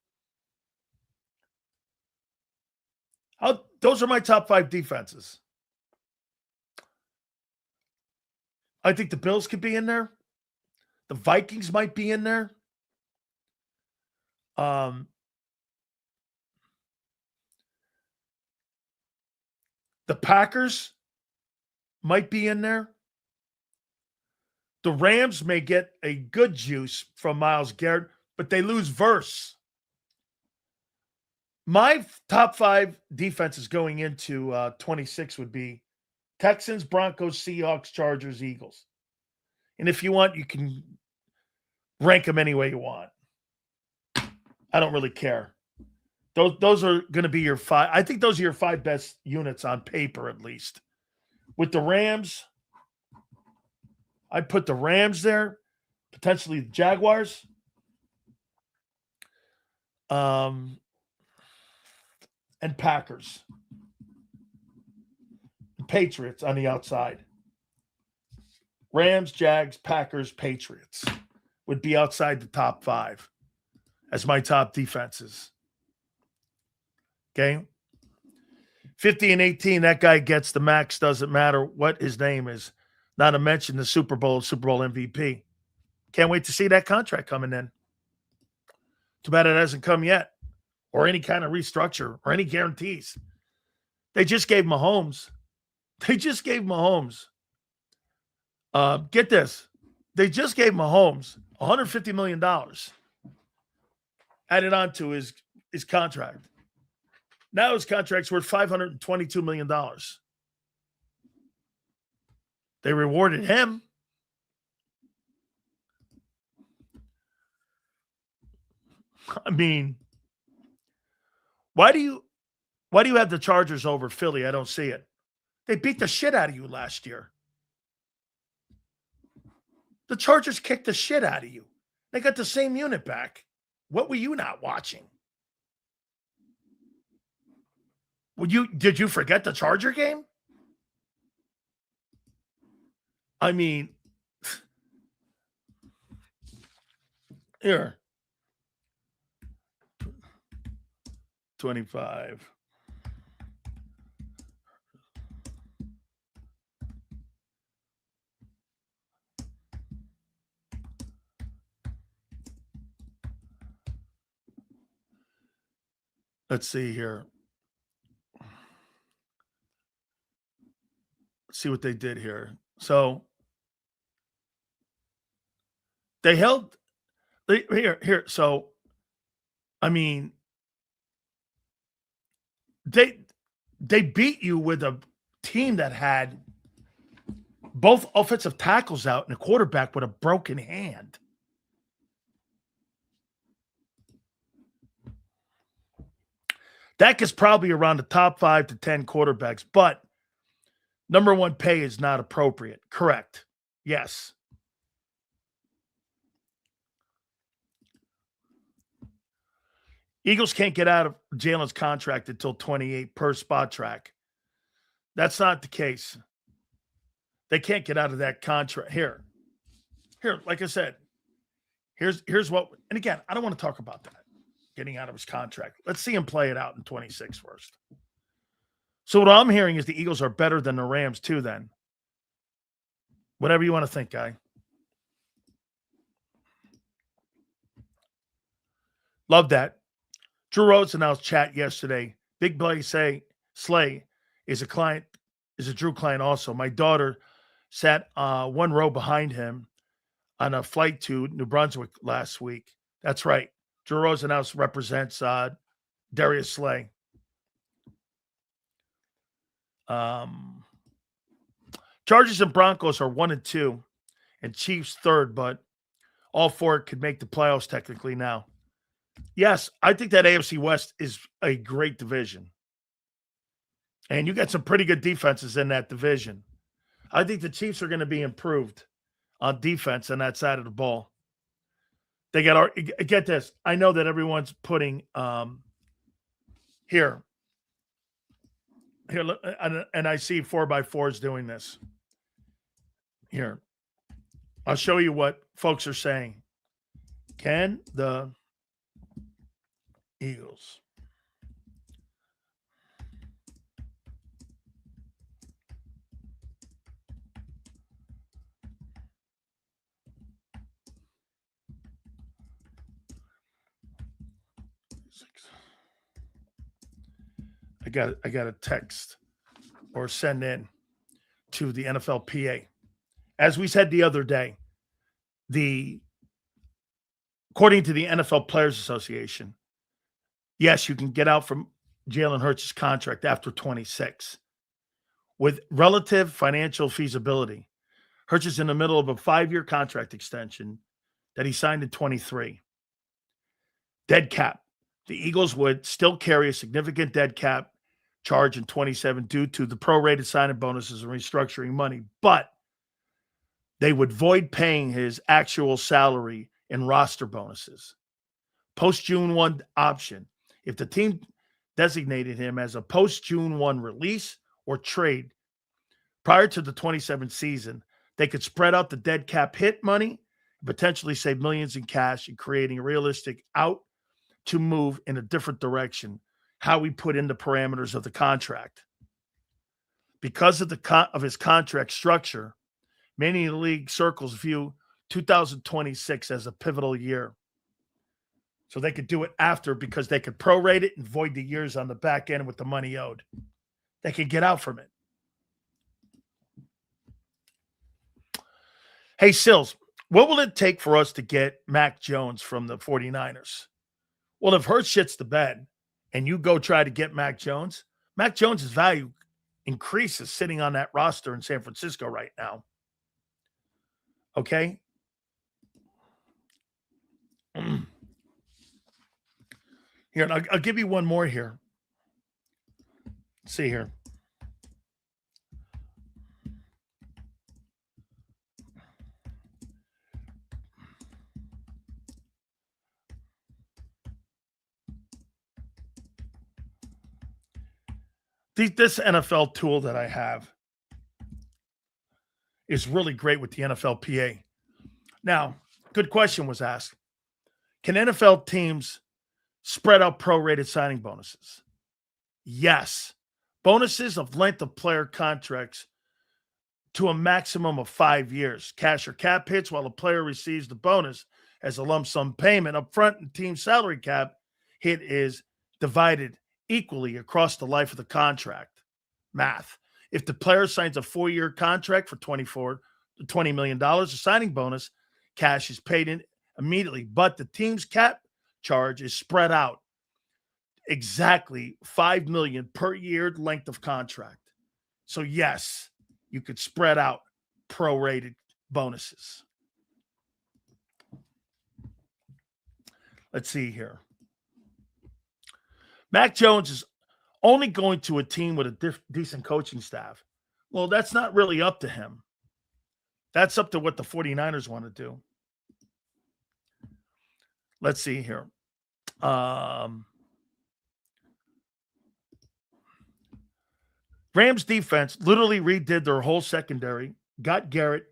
Those are my top 5 defenses. I think the Bills could be in there. The Vikings might be in there. The Packers might be in there. The Rams may get a good juice from Myles Garrett, but they lose Verse. My top 5 defenses going into 26 would be Texans, Broncos, Seahawks, Chargers, Eagles. And if you want, you can rank them any way you want. I don't really care. Those are going to be your 5. I think those are your 5 best units on paper, at least. With the Rams, I'd put the Rams there, potentially the Jaguars. And Packers. Patriots on the outside. Rams, Jags, Packers, Patriots would be outside the top 5 as my top defenses. Okay. 50 and 18, that guy gets the max, doesn't matter what his name is. Not to mention the Super Bowl MVP. Can't wait to see that contract coming in. Too bad it hasn't come yet, or any kind of restructure or any guarantees. They just gave Mahomes. Get this. They just gave Mahomes $150 million added on to his contract. Now his contract's worth $522 million. They rewarded him. I mean, why do you have the Chargers over Philly? I don't see it. They beat the shit out of you last year. The Chargers kicked the shit out of you. They got the same unit back. What were you not watching? Did you forget the Charger game? I mean, here. 25. Let's see here. Let's see what they did here. So they held here. So, I mean, they beat you with a team that had both offensive tackles out and a quarterback with a broken hand. Dak is probably around the top 5 to 10 quarterbacks, but number 1 pay is not appropriate. Correct. Yes. Eagles can't get out of Jalen's contract until 28 per spot track. That's not the case. They can't get out of that contract. Here, like I said, here's what, and again, I don't want to talk about that, getting out of his contract. Let's see him play it out in 26 first. So what I'm hearing is the Eagles are better than the Rams too then. Whatever you want to think, guy. Love that. Drew Rhodes announced chat yesterday. Big Blay Slay is a Drew client also. My daughter sat 1 row behind him on a flight to New Brunswick last week. That's right. Drew Rhodes announced represents Darius Slay. Chargers and Broncos are 1 and 2, and Chiefs 3rd, but all 4 could make the playoffs technically now. Yes, I think that AFC West is a great division. And you got some pretty good defenses in that division. I think the Chiefs are going to be improved on defense on that side of the ball. They got get this. I know that everyone's putting here, and I see 4x4s doing this. Here, I'll show you what folks are saying. Can the Eagles I got a text or send in to the NFLPA. As we said the other day, according to the NFL Players Association, yes, you can get out from Jalen Hurts' contract after 26 with relative financial feasibility. Hurts is in the middle of a 5-year contract extension that he signed in 23. Dead cap. The Eagles would still carry a significant dead cap charge in 27 due to the prorated signing bonuses and restructuring money, but they would void paying his actual salary and roster bonuses. Post-June 1 option. If the team designated him as a post-June 1 release or trade prior to the 27 season, they could spread out the dead cap hit money and potentially save millions in cash and creating a realistic out to move in a different direction, how we put in the parameters of the contract. Because of his contract structure, many in the league circles view 2026 as a pivotal year. So they could do it after because they could prorate it and void the years on the back end with the money owed. They could get out from it. Hey, Sills, what will it take for us to get Mac Jones from the 49ers? Well, if Hurts shits the bed and you go try to get Mac Jones' value increases sitting on that roster in San Francisco right now. Okay? Here, I'll give you one more here. Let's see here. This NFL tool that I have is really great with the NFLPA. Now, good question was asked. Can NFL teams spread out prorated signing bonuses? Yes. Bonuses of length of player contracts to a maximum of 5 years. Cash or cap hits while a player receives the bonus as a lump sum payment up front, and team salary cap hit is divided equally across the life of the contract. Math. If the player signs a 4-year contract for $20 million, the signing bonus cash is paid in immediately, but the team's cap charge is spread out exactly $5 million per year length of contract. So yes, you could spread out prorated bonuses. Let's see here. Mac Jones is only going to a team with a decent coaching staff. Well, that's not really up to him. That's up to what the 49ers want to do. Let's see here. Rams defense literally redid their whole secondary, got Garrett.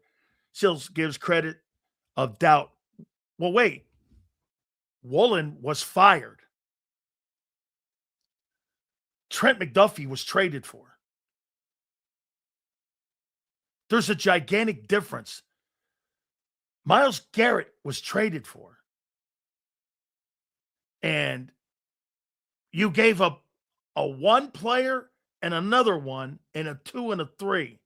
Sills gives credit of doubt. Well, wait. Woolen was fired. Trent McDuffie was traded for. There's a gigantic difference. Myles Garrett was traded for. And you gave up a 1 player and another 1 and a 2 and a 3.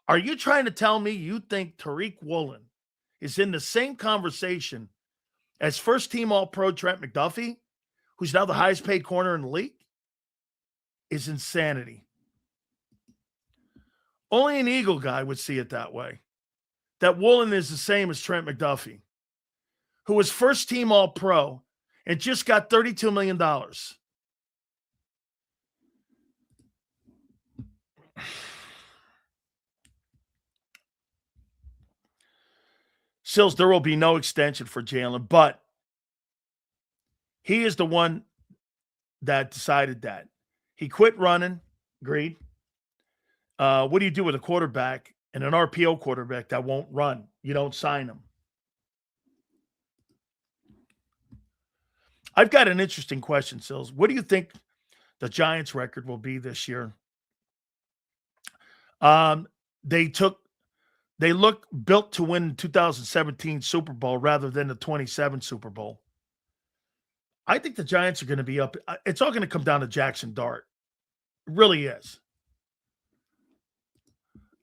Are you trying to tell me you think Tariq Woolen is in the same conversation as first-team All-Pro Trent McDuffie, who's now the highest-paid corner in the league? Is insanity. Only an Eagle guy would see it that way. That Woolen is the same as Trent McDuffie, who was first-team All-Pro and just got $32 million. Sills, there will be no extension for Jalen, but he is the one that decided that. He quit running, agreed. What do you do with a quarterback and an RPO quarterback that won't run? You don't sign him. I've got an interesting question, Sills. What do you think the Giants' record will be this year? They look built to win 2017 Super Bowl rather than the 27 Super Bowl. I think the Giants are going to be up. It's all going to come down to Jackson Dart. It really is.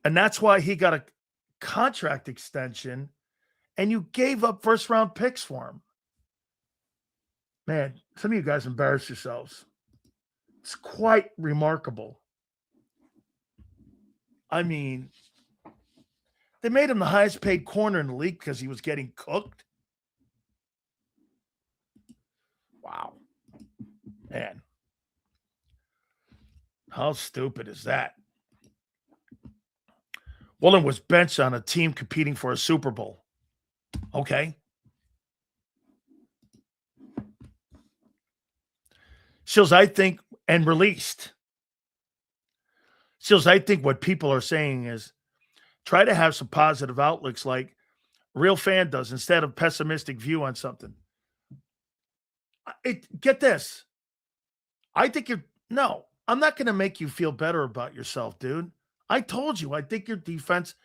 And that's why he got a contract extension and you gave up first-round picks for him. Man, some of you guys embarrass yourselves. It's quite remarkable. I mean, They made him the highest paid corner in the league because he was getting cooked. Wow. Man. How stupid is that? Woolen was benched on a team competing for a Super Bowl. Okay. Sills, I think, and released. Sills, I think what people are saying is try to have some positive outlooks like a real fan does instead of pessimistic view on something. Get this. I think no, I'm not going to make you feel better about yourself, dude. I told you, I think your defense,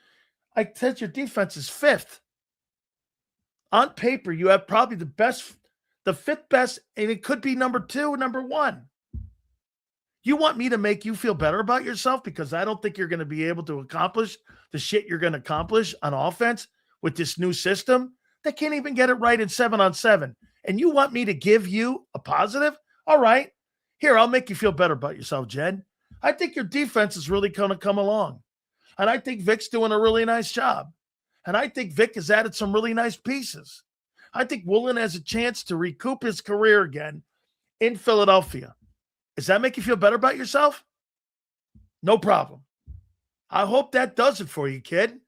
I said your defense is fifth. On paper, you have probably the fifth best, and it could be number two, number one. You want me to make you feel better about yourself because I don't think you're going to be able to accomplish the shit you're going to accomplish on offense with this new system? They can't even get it right in 7-on-7. And you want me to give you a positive? All right. Here, I'll make you feel better about yourself, Jed. I think your defense is really going to come along. And I think Vic's doing a really nice job. And I think Vic has added some really nice pieces. I think Woolen has a chance to recoup his career again in Philadelphia. Does that make you feel better about yourself? No problem. I hope that does it for you, kid.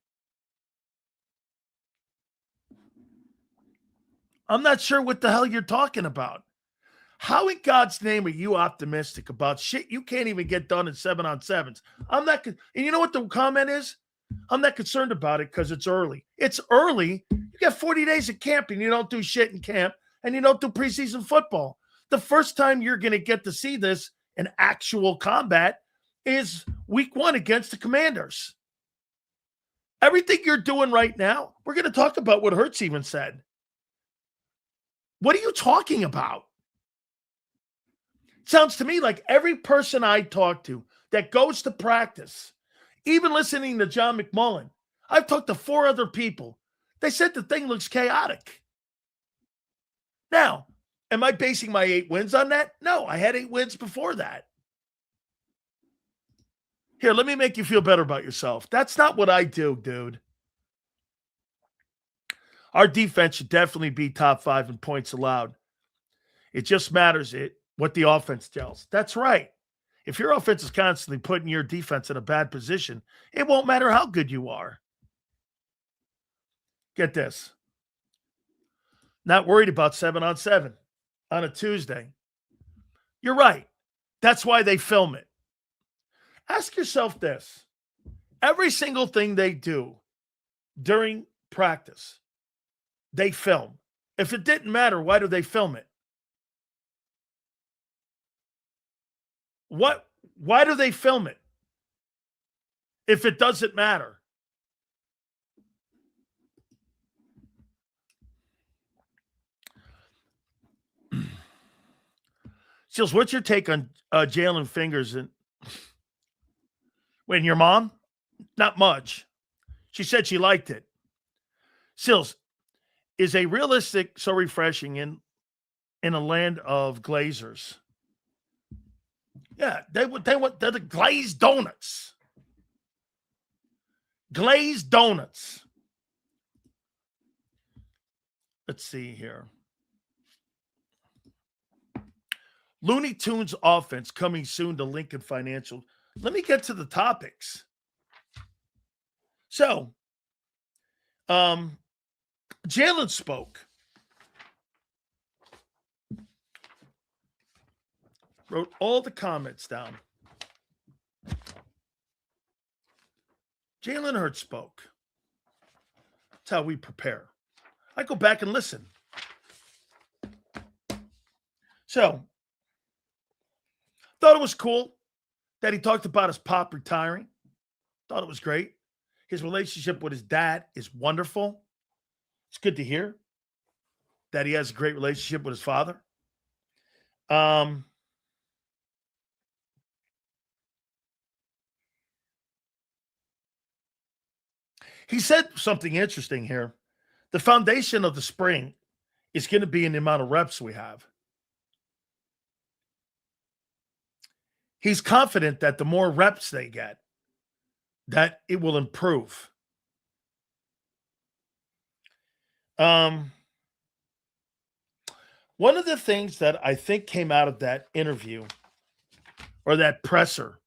I'm not sure what the hell you're talking about. How in God's name are you optimistic about shit you can't even get done in 7-on-7s? I'm not, and you know what the comment is? I'm not concerned about it because it's early. It's early. You got 40 days of camp and you don't do shit in camp and you don't do preseason football. The first time you're going to get to see this in actual combat is week 1 against the Commanders. Everything you're doing right now, we're going to talk about what Hurts even said. What are you talking about? Sounds to me like every person I talk to that goes to practice, even listening to John McMullen, I've talked to 4 other people. They said the thing looks chaotic. Now, am I basing my 8 wins on that? No, I had 8 wins before that. Here, let me make you feel better about yourself. That's not what I do, dude. Our defense should definitely be top 5 in points allowed. It just matters what the offense tells. That's right. If your offense is constantly putting your defense in a bad position, it won't matter how good you are. Get this. Not worried about 7-on-7 on a Tuesday. You're right. That's why they film it. Ask yourself this. Every single thing they do during practice, they film. If it didn't matter, why do they film it? Why do they film it if it doesn't matter? Seals, what's your take on Jalen Fingers? When your mom? Not much. She said she liked it. Seals, is a realistic so refreshing in a land of glazers? Yeah, they're the glazed donuts. Glazed donuts. Let's see here. Looney Tunes offense coming soon to Lincoln Financial. Let me get to the topics. So, Jalen spoke. Wrote all the comments down. Jalen Hurts spoke. That's how we prepare. I go back and listen. So, thought it was cool that he talked about his pop retiring. Thought it was great. His relationship with his dad is wonderful. It's good to hear that he has a great relationship with his father. He said something interesting here. The foundation of the spring is going to be in the amount of reps we have. He's confident that the more reps they get, that it will improve. Um, one of the things that I think came out of that interview or that presser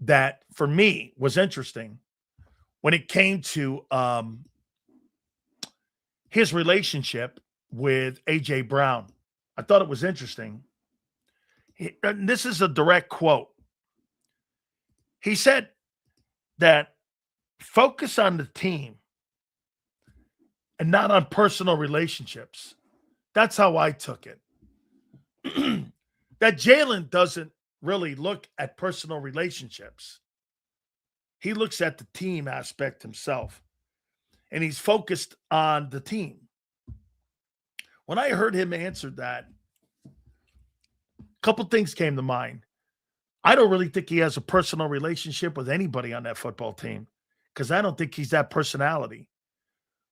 that for me was interesting when it came to his relationship with AJ Brown. I thought it was interesting. And this is a direct quote. He said that focus on the team and not on personal relationships. That's how I took it. That Jalen doesn't really look at personal relationships. He looks at the team aspect himself, and he's focused on the team. When I heard him answer that, a couple things came to mind. I don't really think he has a personal relationship with anybody on that football team because I don't think he's that personality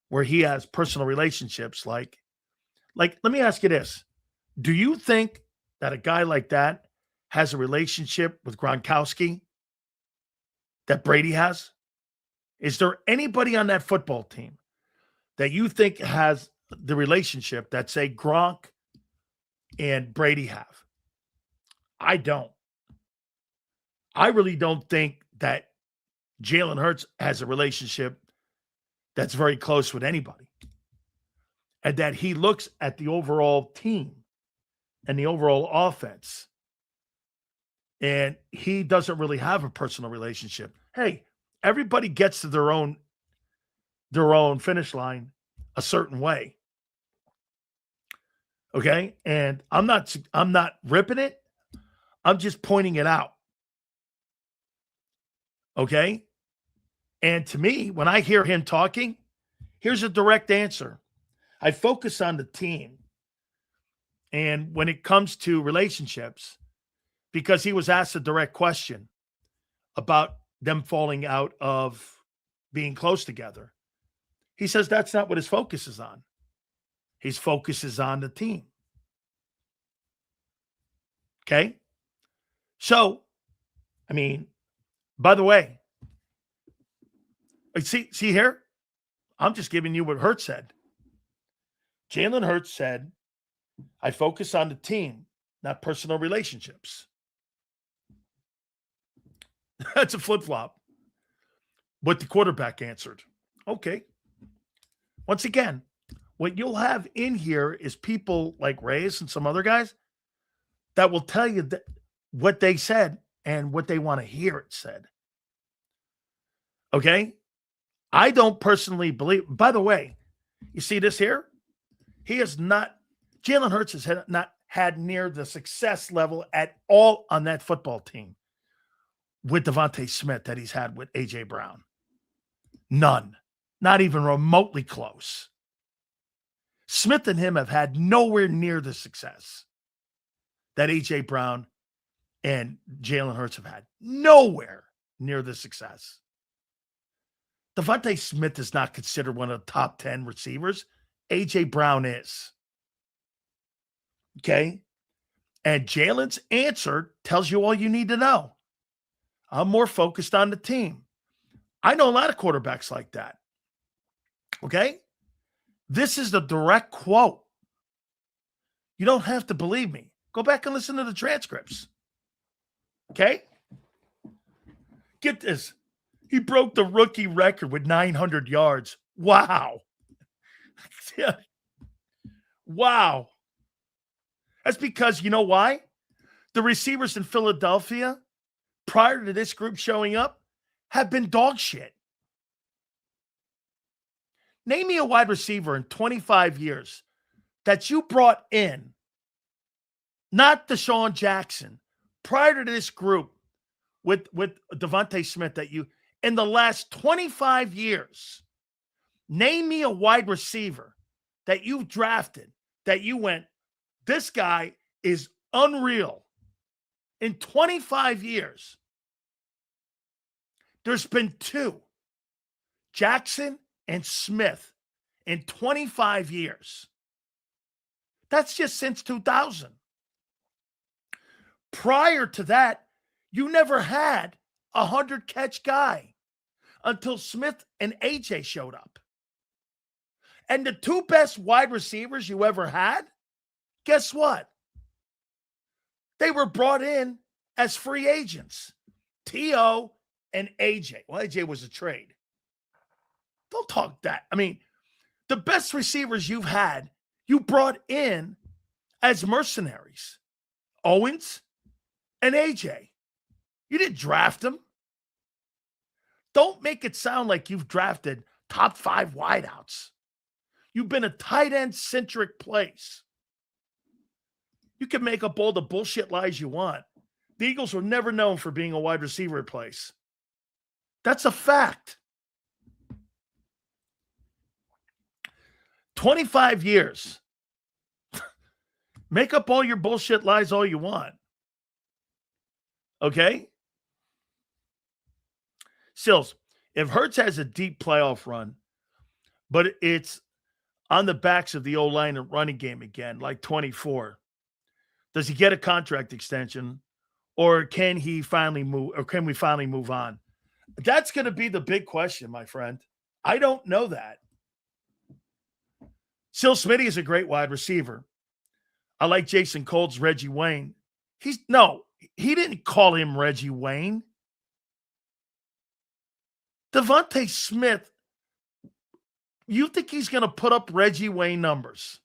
where he has personal relationships. Like, let me ask you this. Do you think that a guy like that has a relationship with Gronkowski that Brady has? Is there anybody on that football team that you think has the relationship that, say, Gronk and Brady have? I don't. I really don't think that Jalen Hurts has a relationship that's very close with anybody. And that he looks at the overall team and the overall offense. And he doesn't really have a personal relationship. Hey, everybody gets to their own finish line a certain way. Okay? And I'm not ripping it. I'm just pointing it out. Okay? And to me, when I hear him talking, here's a direct answer. I focus on the team. And when it comes to relationships, because he was asked a direct question about them falling out of being close together, he says that's not what his focus is on. His focus is on the team. Okay? So, I mean, by the way, see here? I'm just giving you what Hurts said. Jalen Hurts said, I focus on the team, not personal relationships. That's a flip-flop. What the quarterback answered. Okay. Once again, what you'll have in here is people like Reyes and some other guys that will tell you that what they said and what they want to hear it said. Okay? I don't personally believe. By the way, you see this here? Jalen Hurts has not had near the success level at all on that football team with Devontae Smith that he's had with A.J. Brown. None. Not even remotely close. Smith and him have had nowhere near the success that A.J. Brown and Jalen Hurts have had. Nowhere near the success. Devontae Smith is not considered one of the top 10 receivers. A.J. Brown is. Okay? And Jalen's answer tells you all you need to know. I'm more focused on the team. I know a lot of quarterbacks like that. Okay? This is the direct quote. You don't have to believe me. Go back and listen to the transcripts. Okay? Get this. He broke the rookie record with 900 yards. Wow. Wow. That's because, you know why? The receivers in Philadelphia, prior to this group showing up, have been dog shit. Name me a wide receiver in 25 years that you brought in, not Deshaun Jackson, prior to this group with Devontae Smith that you, in the last 25 years, name me a wide receiver that you've drafted that you went, this guy is unreal. In 25 years, there's been two, Jackson and Smith, in 25 years. That's just since 2000. Prior to that, you never had a 100-catch guy until Smith and AJ showed up. And the two best wide receivers you ever had, guess what? They were brought in as free agents. T.O. and A.J. Well, A.J. was a trade. Don't talk that. I mean, the best receivers you've had, you brought in as mercenaries. Owens and A.J. You didn't draft them. Don't make it sound like you've drafted top 5 wideouts. You've been a tight end-centric place. You can make up all the bullshit lies you want. The Eagles were never known for being a wide receiver place. That's a fact. 25 years. Make up all your bullshit lies all you want. Okay? Sills, if Hurts has a deep playoff run, but it's on the backs of the O-line and running game again, like 24, does he get a contract extension, or can he finally move, or can we finally move on? That's going to be the big question, my friend. I don't know that. Sil Smitty is a great wide receiver. I like Jason Colt's Reggie Wayne. He didn't call him Reggie Wayne. Devontae Smith, you think he's going to put up Reggie Wayne numbers?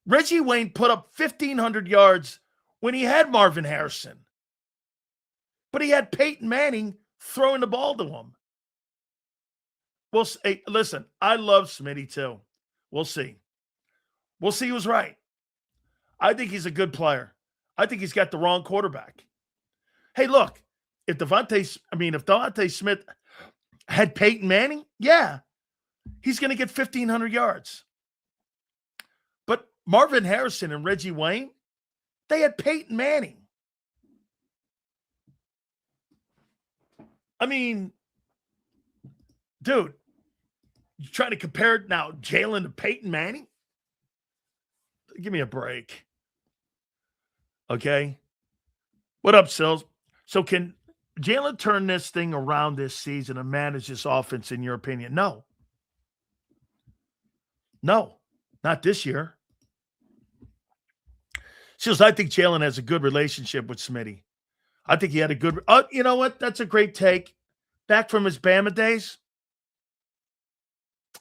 Reggie Wayne put up 1,500 yards when he had Marvin Harrison. But he had Peyton Manning throwing the ball to him. Well, hey, listen, I love Smitty too. We'll see. We'll see who's right. I think he's a good player. I think he's got the wrong quarterback. Hey, look, if Devontae Smith had Peyton Manning, yeah, he's going to get 1,500 yards. But Marvin Harrison and Reggie Wayne, they had Peyton Manning. I mean, dude, you trying to compare now Jalen to Peyton Manning? Give me a break. Okay? What up, Sills? So can Jalen turn this thing around this season and manage this offense, in your opinion? No. No, not this year. Sills, I think Jalen has a good relationship with Smitty. I think he had a good you know what? That's a great take. Back from his Bama days.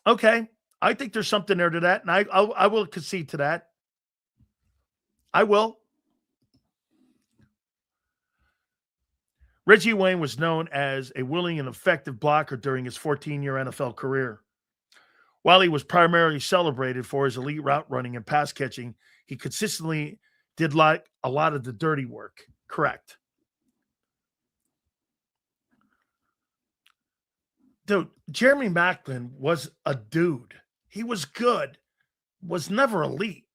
Okay. I think there's something there to that, and I will concede to that. I will. Reggie Wayne was known as a willing and effective blocker during his 14-year NFL career. While he was primarily celebrated for his elite route running and pass catching, he consistently did like a lot of the dirty work. Correct. Dude, Jeremy Maclin was a dude. He was good, was never elite.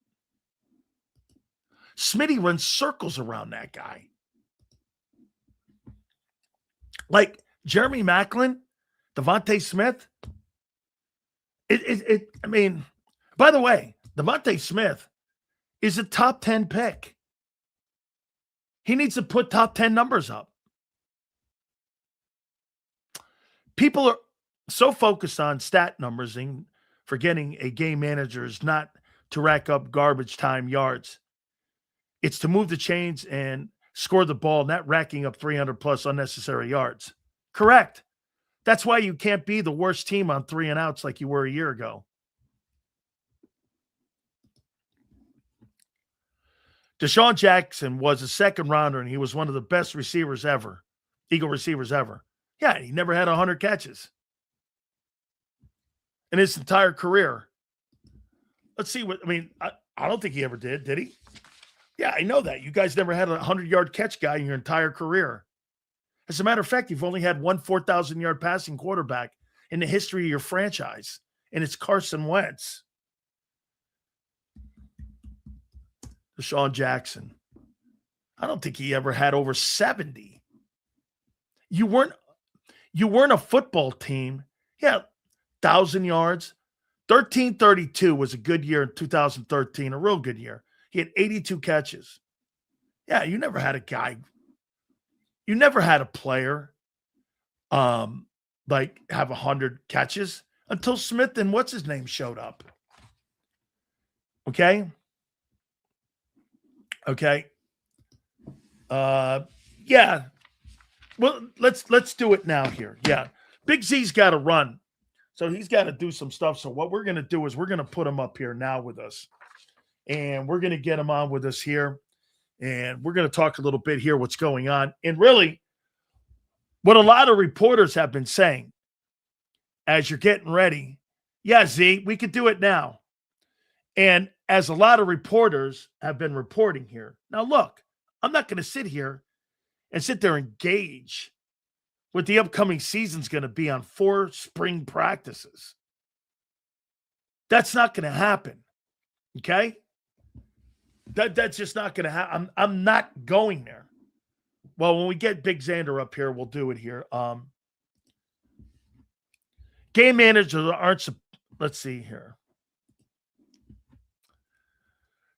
Smitty runs circles around that guy. Like Jeremy Maclin, Devontae Smith. I mean, by the way, Devontae Smith is a top 10 pick. He needs to put top 10 numbers up. People are so focused on stat numbers and forgetting a game manager is not to rack up garbage time yards. It's to move the chains and score the ball, not racking up 300 plus unnecessary yards. Correct. That's why you can't be the worst team on 3 and outs like you were a year ago. Deshaun Jackson was a second rounder, and he was one of the best receivers ever, Eagle receivers ever. Yeah, he never had 100 catches in his entire career. Let's see what, I don't think he ever did he? Yeah, I know that. You guys never had a 100-yard catch guy in your entire career. As a matter of fact, you've only had one 4,000-yard passing quarterback in the history of your franchise, and it's Carson Wentz. Deshaun Jackson. I don't think he ever had over 70. You weren't a football team. Yeah, 1,000 yards. 1332 was a good year in 2013, a real good year. He had 82 catches. Yeah, you never had a guy. You never had a player like have 100 catches. until Smith and what's his name showed up. Okay. Yeah. Well, let's do it now here. Yeah. Big Z's got to run. So he's got to do some stuff. So what we're going to do is we're going to put him up here now with us. And we're going to get him on with us here. And we're going to talk a little bit here what's going on. And really, what a lot of reporters have been saying as you're getting ready, yeah, Z, we could do it now. And as a lot of reporters have been reporting here. Now, look, I'm not going to sit here and sit there and gauge what the upcoming season's going to be on 4 spring practices. That's not going to happen. Okay? That's just not going to happen. I'm not going there. Well, when we get Big Zander up here, we'll do it here. Game managers aren't. Let's see here.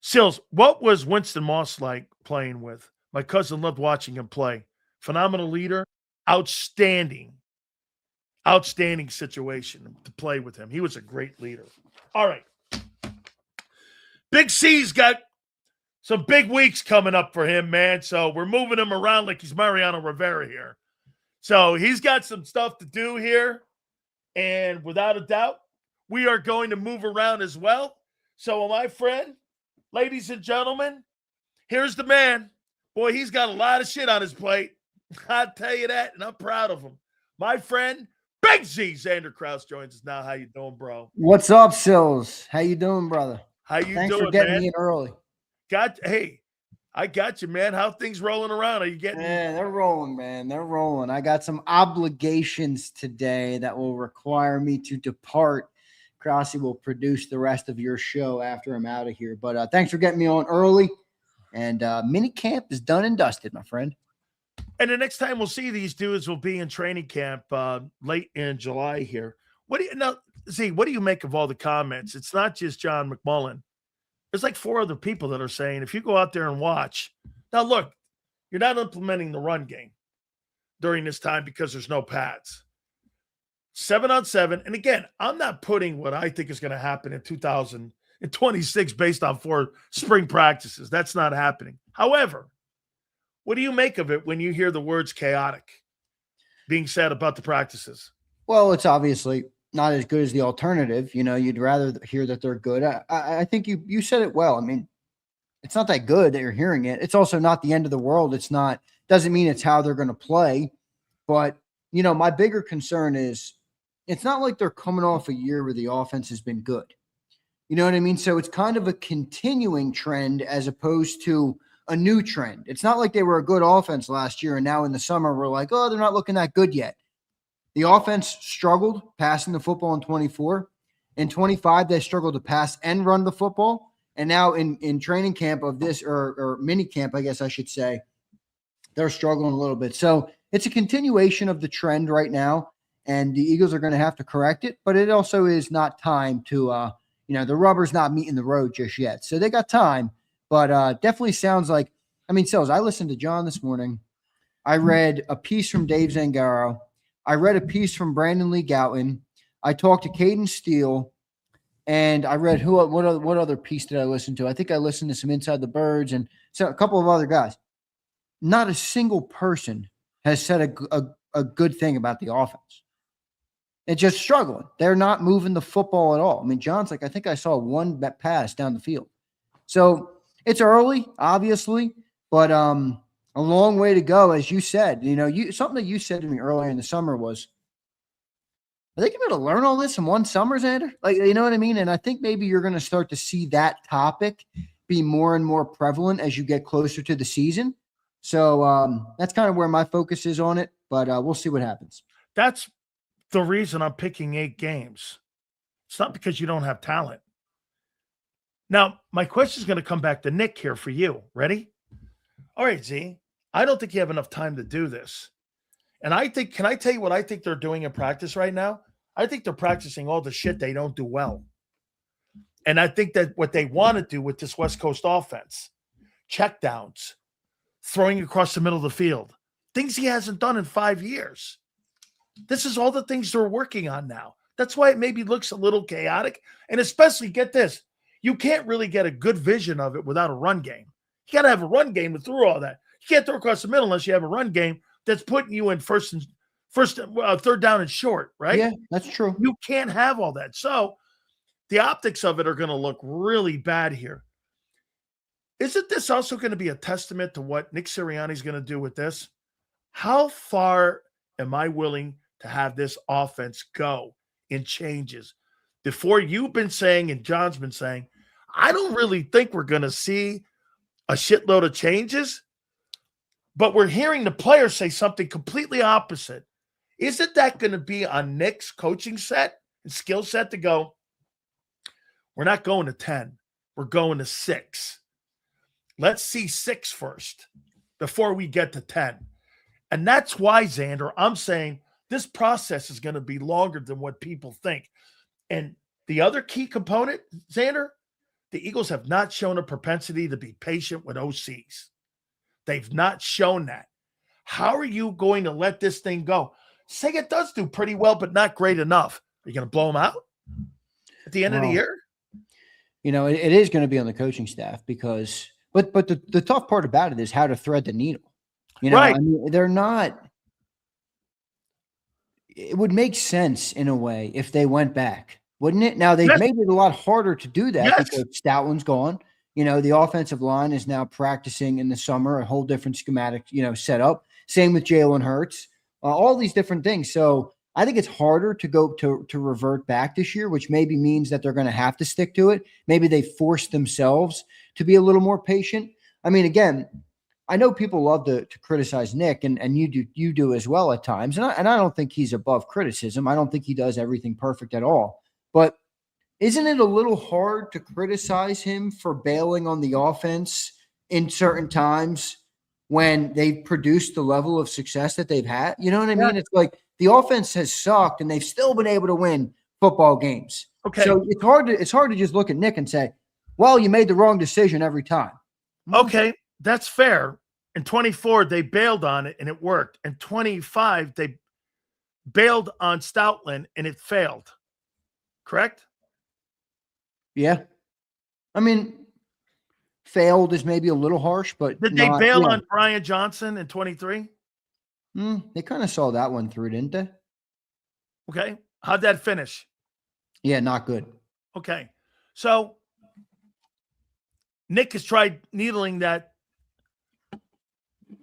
Sills, what was Winston Moss like playing with? My cousin loved watching him play. Phenomenal leader. Outstanding situation to play with him. He was a great leader. All right. Big C's got some big weeks coming up for him, man. So we're moving him around like he's Mariano Rivera here. So he's got some stuff to do here. And without a doubt, we are going to move around as well. So my friend, ladies and gentlemen, here's the man. Boy, he's got a lot of shit on his plate. I'll tell you that, and I'm proud of him. My friend, Big Z, Zander Krause joins us now. How you doing, bro? What's up, Sills? How you doing, brother? How you Thanks doing, for getting man? me in early. Hey, I got you, man. How things rolling around? Are you getting? Yeah, they're rolling, man. They're rolling. I got some obligations today that will require me to depart. Krause will produce the rest of your show after I'm out of here. But thanks for getting me on early. And minicamp is done and dusted, my friend. And the next time we'll see these dudes will be in training camp late in July here. What do you make of all the comments? It's not just John McMullen. There's like 4 other people that are saying, if you go out there and watch. Now, look, you're not implementing the run game during this time because there's no pads. 7-on-7. And again, I'm not putting what I think is going to happen in 2026 based on 4 spring practices. That's not happening. However, what do you make of it when you hear the words chaotic being said about the practices? Well, it's obviously not as good as the alternative. You know, you'd rather hear that they're good. I think you said it well. I mean, it's not that good that you're hearing it. It's also not the end of the world. Doesn't mean it's how they're going to play. But, you know, my bigger concern is it's not like they're coming off a year where the offense has been good. You know what I mean? So it's kind of a continuing trend as opposed to a new trend. It's not like they were a good offense last year and now in the summer we're like, oh, they're not looking that good yet. The offense struggled passing the football in 24. In 25, they struggled to pass and run the football. And now in training camp of this, or mini camp, I guess I should say, they're struggling a little bit. So it's a continuation of the trend right now. And the Eagles are going to have to correct it. But it also is not time to, the rubber's not meeting the road just yet. So they got time. But definitely sounds like, Sills, I listened to John this morning. I read a piece from Dave Zangaro. I read a piece from Brandon Lee Gouton. I talked to Caden Steele. And I read what other piece did I listen to? I think I listened to some Inside the Birds and a couple of other guys. Not a single person has said a good thing about the offense. It's just struggling. They're not moving the football at all. John's like, I think I saw one pass down the field. So it's early, obviously, but a long way to go, as you said. Something that you said to me earlier in the summer was, are they going to learn all this in one summer, Zander? Like, you know what I mean? And I think maybe you're going to start to see that topic be more and more prevalent as you get closer to the season. So that's kind of where my focus is on it, but we'll see what happens. That's the reason I'm picking 8 games. It's not because you don't have talent. Now, my question is going to come back to Nick here for you. Ready? All right, Z. I don't think you have enough time to do this. And can I tell you what I think they're doing in practice right now? I think they're practicing all the shit they don't do well. And I think that what they want to do with this West Coast offense, checkdowns, throwing across the middle of the field, things he hasn't done in 5 years. This is all the things they're working on now. That's why it maybe looks a little chaotic. And especially, get this, you can't really get a good vision of it without a run game. You got to have a run game to throw all that. You can't throw across the middle unless you have a run game that's putting you in third down and short, right? Yeah, that's true. You can't have all that. So the optics of it are going to look really bad here. Isn't this also going to be a testament to what Nick Sirianni is going to do with this? How far am I willing to have this offense go in changes? Before, you've been saying and John's been saying, I don't really think we're going to see a shitload of changes, but we're hearing the players say something completely opposite. Isn't that going to be on Nick's coaching set and skill set to go, we're not going to 10, we're going to 6. Let's see 6 first before we get to 10. And that's why, Zander, I'm saying this process is going to be longer than what people think. And the other key component, Zander, the Eagles have not shown a propensity to be patient with OCs. They've not shown that. How are you going to let this thing go? Say it does do pretty well, but not great enough. Are you going to blow them out at the end of the year? You know, it is going to be on the coaching staff because, but the tough part about it is how to thread the needle. You know, right. I mean, they're not. It would make sense in a way if they went back, wouldn't it? Now they've made it a lot harder to do that because Stoutland's gone. You know, the offensive line is now practicing in the summer, a whole different schematic, setup. Same with Jalen Hurts, all these different things. So I think it's harder to go to revert back this year, which maybe means that they're going to have to stick to it. Maybe they force themselves to be a little more patient. I mean, again, I know people love to criticize Nick, and you do as well at times. And I don't think he's above criticism. I don't think he does everything perfect at all. But isn't it a little hard to criticize him for bailing on the offense in certain times when they've produced the level of success that they've had? You know what I mean? It's like the offense has sucked, and they've still been able to win football games. Okay. So it's hard to just look at Nick and say, well, you made the wrong decision every time. Okay, that's fair. In 24, they bailed on it, and it worked. In 25, they bailed on Stoutland, and it failed. Correct? Yeah. I mean, failed is maybe a little harsh, but did they bail on Brian Johnson in 23? They kind of saw that one through, didn't they? Okay. How'd that finish? Yeah, not good. Okay. So Nick has tried needling that.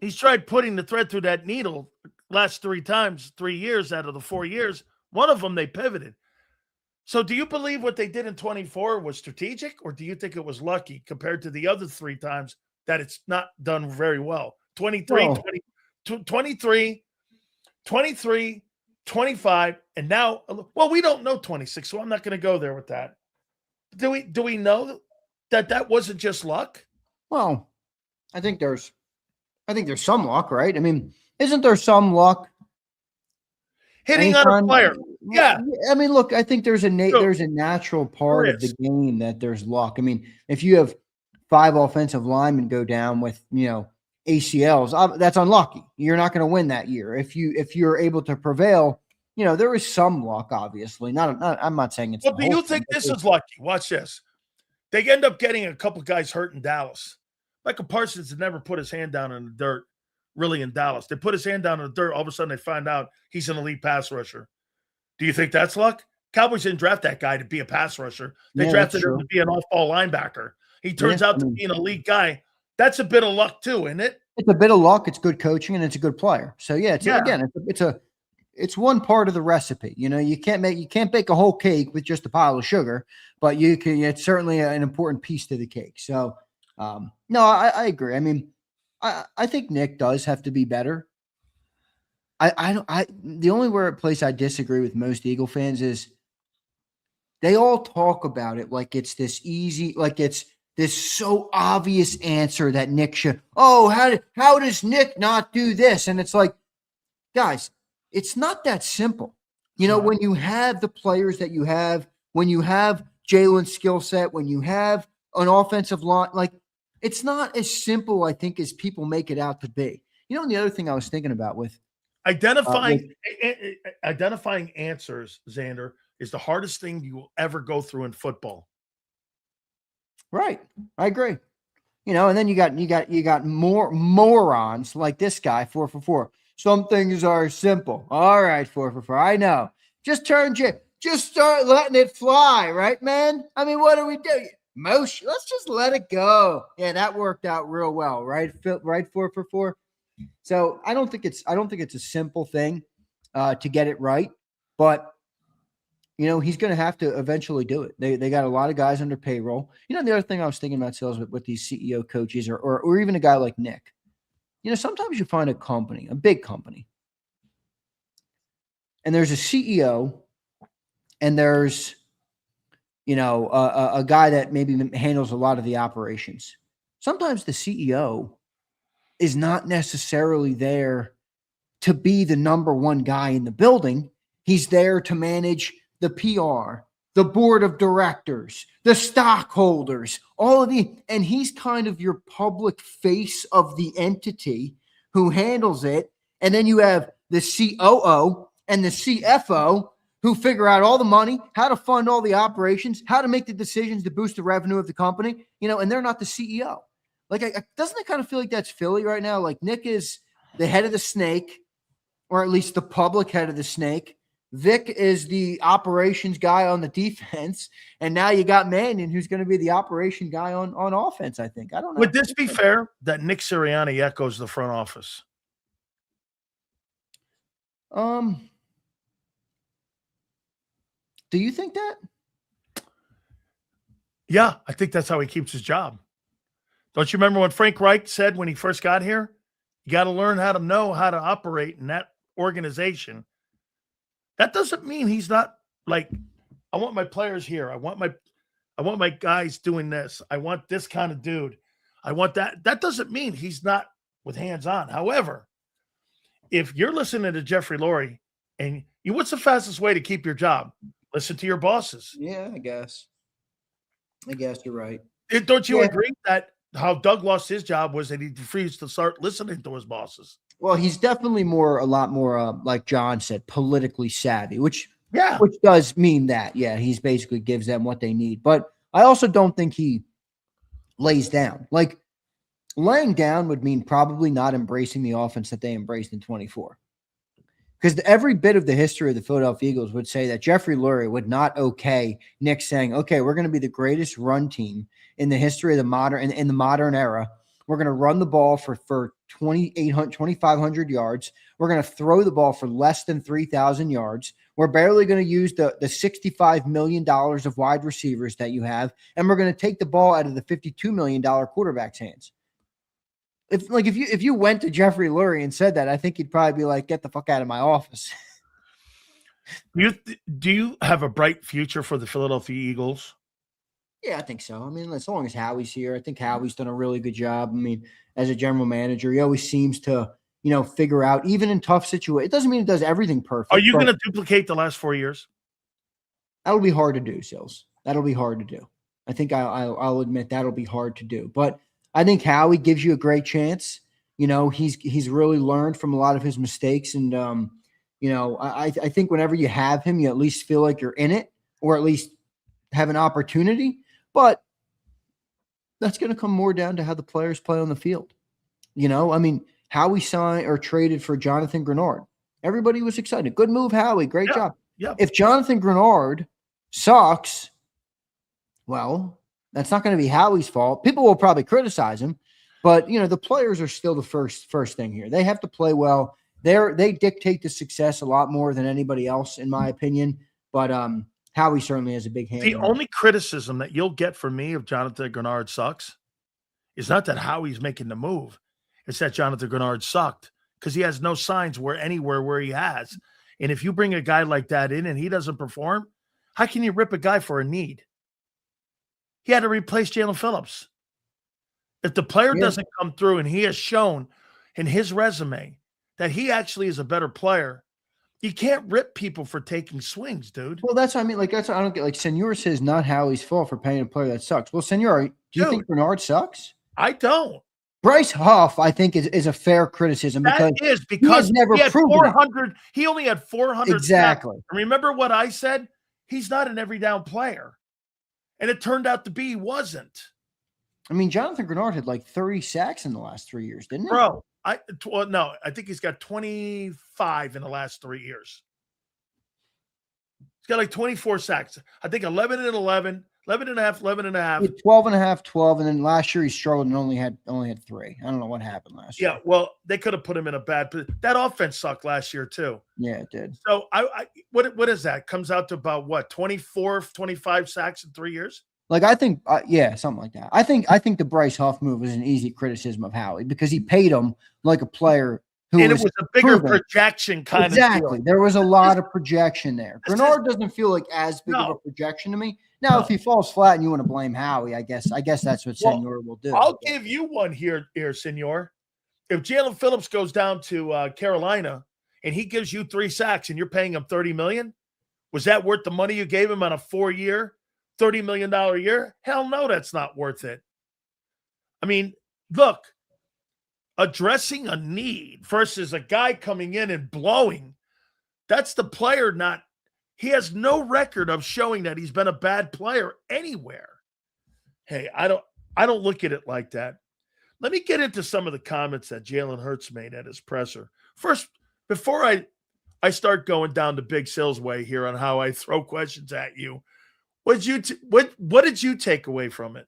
He's tried putting the thread through that needle last 3 times, 3 years out of the 4 years. One of them, they pivoted. So do you believe what they did in 24 was strategic, or do you think it was lucky compared to the other 3 times that it's not done very well? 23, 23, 23, 25, and now, well, we don't know 26, so I'm not going to go there with that. Do we know that wasn't just luck? Well, I think there's some luck, right? I mean, isn't there some luck hitting on a player? Yeah. I mean, look, I think there's a natural part of the game that there's luck. I mean, if you have 5 offensive linemen go down with, ACLs, that's unlucky. You're not going to win that year. If you're able to prevail, there is some luck, obviously. I'm not saying it's. But do you think this is lucky? Watch this. They end up getting a couple guys hurt in Dallas. Michael Parsons had never put his hand down in the dirt, really, in Dallas. They put his hand down in the dirt. All of a sudden, they find out he's an elite pass rusher. Do you think that's luck? Cowboys didn't draft that guy to be a pass rusher. They drafted him to be an off-ball linebacker. He turns out to be an elite guy. That's a bit of luck too, isn't it? It's a bit of luck. It's good coaching, and it's a good player. So again, it's one part of the recipe. You can't bake a whole cake with just a pile of sugar, but you can. It's certainly an important piece to the cake. So, no, I agree. I mean, I think Nick does have to be better. The only place I disagree with most Eagle fans is they all talk about it like it's this easy, like it's this so obvious answer that Nick should. Oh, how does Nick not do this? And it's like, guys, it's not that simple. When you have the players that you have, when you have Jalen's skill set, when you have an offensive line, like it's not as simple, I think, as people make it out to be. And the other thing I was thinking about with identifying answers, Zander, is the hardest thing you will ever go through in football. Right. I agree. And then you got more morons like this guy, 444. Some things are simple. All right, 444. I know. Just start letting it fly, right, man? I mean, what do we do? Motion. Let's just let it go. Yeah, that worked out real well, right? Right, 444. So I don't think it's a simple thing to get it right, but he's going to have to eventually do it. They got a lot of guys under payroll. The other thing I was thinking about, sales with these CEO coaches or even a guy like Nick, sometimes you find a big company, and there's a CEO and there's, a guy that maybe handles a lot of the operations. Sometimes the CEO is not necessarily there to be the number one guy in the building. He's there to manage the PR, the board of directors, the stockholders, and he's kind of your public face of the entity who handles it. And then you have the COO and the CFO who figure out all the money, how to fund all the operations, how to make the decisions to boost the revenue of the company, and they're not the CEO. Like, doesn't it kind of feel like that's Philly right now? Like, Nick is the head of the snake, or at least the public head of the snake. Vic is the operations guy on the defense, and now you got Mannion, who's going to be the operation guy on offense, I think. I don't know. Would this be fair that Nick Sirianni echoes the front office? Do you think that? Yeah, I think that's how he keeps his job. Don't you remember what Frank Reich said when he first got here? You got to learn how to know how to operate in that organization. That doesn't mean he's not like, I want my players here. I want my guys doing this. I want this kind of dude. I want that. That doesn't mean he's not with hands on. However, if you're listening to Jeffrey Lurie and what's the fastest way to keep your job? Listen to your bosses. Yeah, I guess you're right. Don't you agree that how Doug lost his job was that he refused to start listening to his bosses? Well, he's definitely a lot more, like John said, politically savvy, which does mean that, he's basically gives them what they need. But I also don't think he lays down. Like, laying down would mean probably not embracing the offense that they embraced in 24. Because every bit of the history of the Philadelphia Eagles would say that Jeffrey Lurie would not okay Nick saying, okay, we're going to be the greatest run team in the history of the modern in the modern era. We're going to run the ball for 2,500 yards. We're going to throw the ball for less than 3,000 yards. We're barely going to use the $65 million of wide receivers that you have, and we're going to take the ball out of the $52 million quarterback's hands. If you went to Jeffrey Lurie and said that, I think he'd probably be like, get the fuck out of my office. Do you have a bright future for the Philadelphia Eagles? Yeah, I think so. I mean, as long as Howie's here, I think Howie's done a really good job. I mean, as a general manager, he always seems to, figure out, even in tough situations. It doesn't mean he does everything perfect. Are you going to duplicate the last 4 years? That'll be hard to do, Sills. That'll be hard to do. I think I'll admit that'll be hard to do. But I think Howie gives you a great chance. He's really learned from a lot of his mistakes. And, I think whenever you have him, you at least feel like you're in it, or at least have an opportunity. But that's going to come more down to how the players play on the field. I mean, Howie signed or traded for Jonathan Grenard. Everybody was excited. Good move, Howie. Great job. Yeah. If Jonathan Grenard sucks, well, that's not going to be Howie's fault. People will probably criticize him, but the players are still the first thing here. They have to play well. They dictate the success a lot more than anybody else, in my opinion. But Howie certainly has a big hand. The only criticism that you'll get from me if Jonathan Grenard sucks is not that Howie's making the move. It's that Jonathan Grenard sucked because he has no signs anywhere where he has. And if you bring a guy like that in and he doesn't perform, how can you rip a guy for a need? He had to replace Jalen Phillips. If the player doesn't come through and he has shown in his resume that he actually is a better player, you can't rip people for taking swings, dude. Well, that's what I mean. Like, that's what I don't get. Like, Senor says not Howie's fault for paying a player that sucks. Well, Senor, do you think Bernard sucks? I don't. Bryce Huff, I think, is a fair criticism because he has never proven 400. He only had 400. Exactly. Remember what I said? he's not an every down player. And it turned out to be he wasn't. I mean, Jonathan Grenard had like 30 sacks in the last 3 years, didn't he? Bro, no, I think he's got 25 in the last 3 years. He's got like 24 sacks. I think 11 and 11, 11 and a half, 11 and a half. 12 and a half, 12, and then last year he struggled and only had 3. I don't know what happened last year. Yeah, well, they could have put him in a bad position. That offense sucked last year too. Yeah, it did. So what is that? Comes out to about what, 24, 25 sacks in 3 years? Like, I think, yeah, something like that. I think the Bryce Huff move was an easy criticism of Howie because he paid him like a player who and it was a bigger proven. Projection kind of Exactly. deal. There was a lot of projection there. Grenard doesn't feel like as big of a projection to me. Now, if he falls flat and you want to blame Howie, I guess that's what Senor will do. I'll give you one here, Senor. If Jalen Phillips goes down to Carolina and he gives you 3 sacks and you're paying him $30 million, was that worth the money you gave him on a 4-year, $30 million a year? Hell no, that's not worth it. I mean, look, addressing a need versus a guy coming in and blowing, that's the player not. He has no record of showing that he's been a bad player anywhere. Hey, I don't look at it like that. Let me get into some of the comments that Jalen Hurts made at his presser. First, before I start going down the Big Sills way here on how I throw questions at you, what did you take away from it?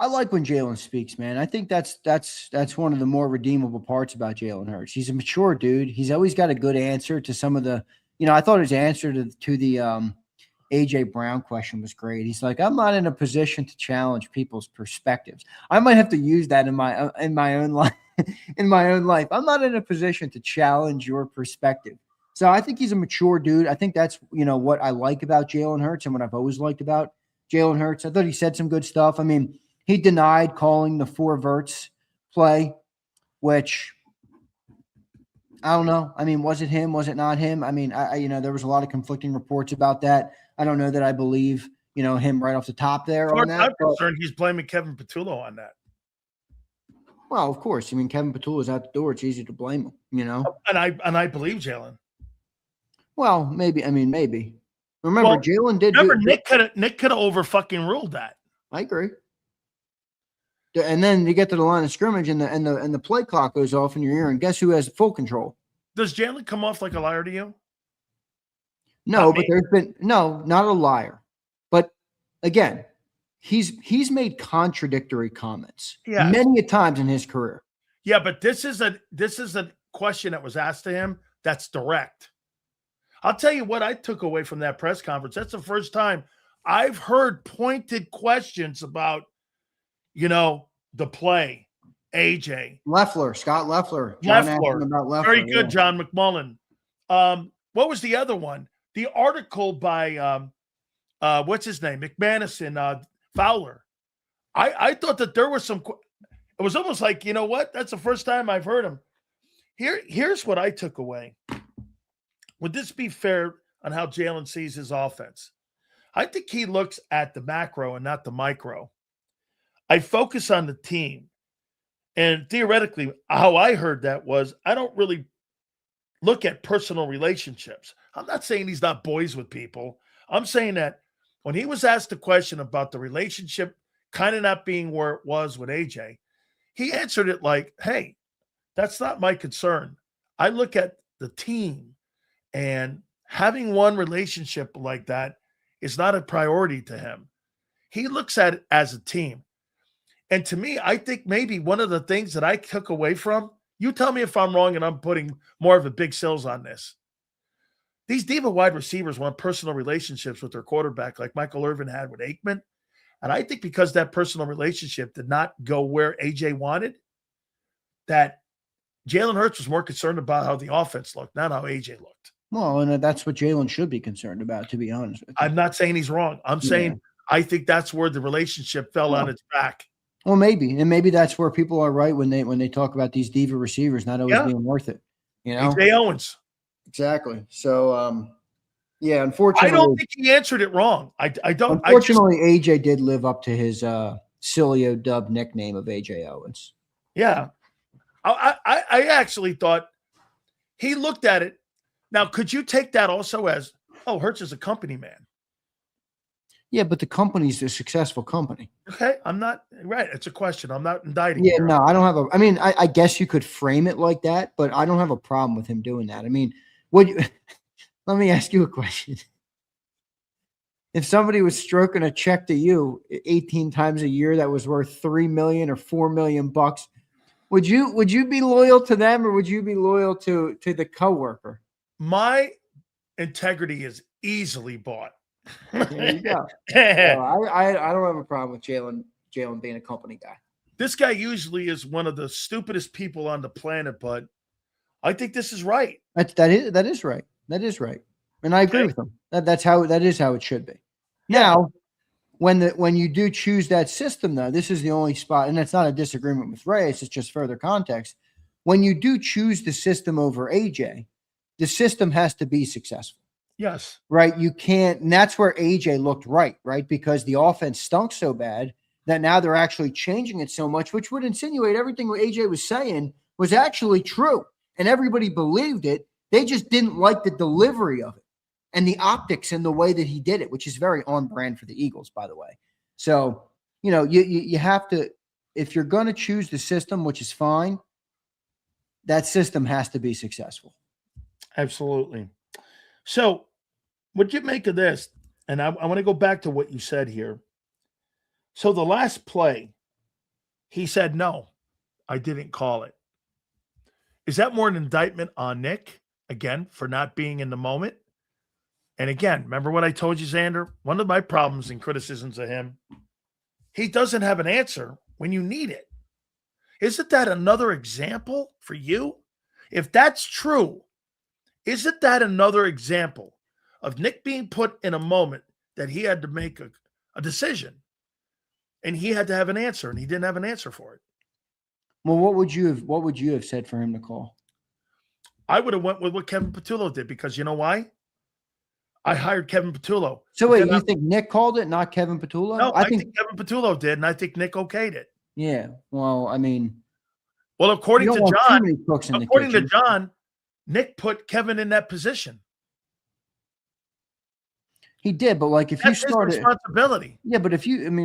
I like when Jalen speaks, man. I think that's one of the more redeemable parts about Jalen Hurts. He's a mature dude. He's always got a good answer to some of the, I thought his answer to the AJ Brown question was great. He's like, I'm not in a position to challenge people's perspectives. I might have to use that in my own life. In my own life, I'm not in a position to challenge your perspective. So I think he's a mature dude. I think that's what I like about Jalen Hurts and what I've always liked about Jalen Hurts. I thought he said some good stuff. I mean, he denied calling the 4 verts play, which I don't know. I mean, was it him? Was it not him? I mean, there was a lot of conflicting reports about that. I don't know that I believe, him right off the top there. On that, I'm concerned he's blaming Kevin Patullo on that. Well, of course. I mean, Kevin Patullo is out the door. It's easy to blame him, And I believe Jalen. Well, maybe. I mean, maybe. Remember, Jalen did. Remember, Nick could have over fucking ruled that. I agree. And then you get to the line of scrimmage, and the play clock goes off in your ear, and guess who has full control? Does Jalen come off like a liar to you? No, but there's been not a liar. But again, he's made contradictory comments many a times in his career. Yeah, but this is a question that was asked to him that's direct. I'll tell you what I took away from that press conference. That's the first time I've heard pointed questions about, the play. AJ. Scott Leffler. Leffler. Very good, John McMullen. What was the other one? The article by, what's his name? McManus and Fowler. I thought that there was some, it was almost like, you know what? That's the first time I've heard him. Here's what I took away. Would this be fair on how Jalen sees his offense? I think he looks at the macro and not the micro. I focus on the team. And theoretically, how I heard that was I don't really look at personal relationships. I'm not saying he's not boys with people. I'm saying that when he was asked the question about the relationship kind of not being where it was with AJ, he answered it like, hey, that's not my concern. I look at the team, and having one relationship like that is not a priority to him. He looks at it as a team. And to me, I think maybe one of the things that I took away from, you tell me if I'm wrong and I'm putting more of a Big Sills on this. These diva wide receivers want personal relationships with their quarterback like Michael Irvin had with Aikman. And I think because that personal relationship did not go where AJ wanted, that Jalen Hurts was more concerned about how the offense looked, not how AJ looked. Well, and that's what Jalen should be concerned about, to be honest with you. I'm not saying he's wrong. I'm saying I think that's where the relationship fell on its back. Well, maybe. And maybe that's where people are right when they talk about these diva receivers not always being worth it. AJ Owens. Exactly. So, unfortunately. I don't think he answered it wrong. I don't. Unfortunately, AJ did live up to his Sileo dub nickname of AJ Owens. Yeah. I actually thought he looked at it. Now, could you take that also as, Hurts is a company man? Yeah, but the company's a successful company. Okay, I'm not right. It's a question. I'm not indicting Yeah, here. no, I don't have a. I mean, I guess you could frame it like that, but I don't have a problem with him doing that. I mean, would you? Let me ask you a question. If somebody was stroking a check to you 18 times a year that was worth 3 million or 4 million bucks, would you be loyal to them or would you be loyal to the coworker? My integrity is easily bought. There you go. So I don't have a problem with Jalen being a company guy. This guy usually is one of the stupidest people on the planet, but I think this is right. That is right. That is right. And I agree Okay. with him. That is how it should be. Yeah. Now, when you do choose that system, though, this is the only spot, and it's not a disagreement with Reyes, it's just further context. When you do choose the system over AJ, the system has to be successful. Yes. Right? You can't, and that's where AJ looked right? Because the offense stunk so bad that now they're actually changing it so much, which would insinuate everything what AJ was saying was actually true. And everybody believed it. They just didn't like the delivery of it and the optics and the way that he did it, which is very on brand for the Eagles, by the way. So, you have to, if you're going to choose the system, which is fine, that system has to be successful. Absolutely. So, what'd you make of this? And I want to go back to what you said here. So, the last play, he said, no, I didn't call it. Is that more an indictment on Nick, again, for not being in the moment? And again, remember what I told you, Zander? One of my problems and criticisms of him, he doesn't have an answer when you need it. Isn't that another example for you? If that's true, isn't that another example of Nick being put in a moment that he had to make a decision and he had to have an answer and he didn't have an answer for it? Well, what would you have said for him to call? I would have went with what Kevin Patullo did because you know why? I hired Kevin Patullo. So wait, you think Nick called it, not Kevin Patullo? No, I think Kevin Patullo did, and I think Nick okayed it. Yeah. Well, I mean, according to John, Nick put Kevin in that position. He did, but like if That's you start his responsibility. Yeah, but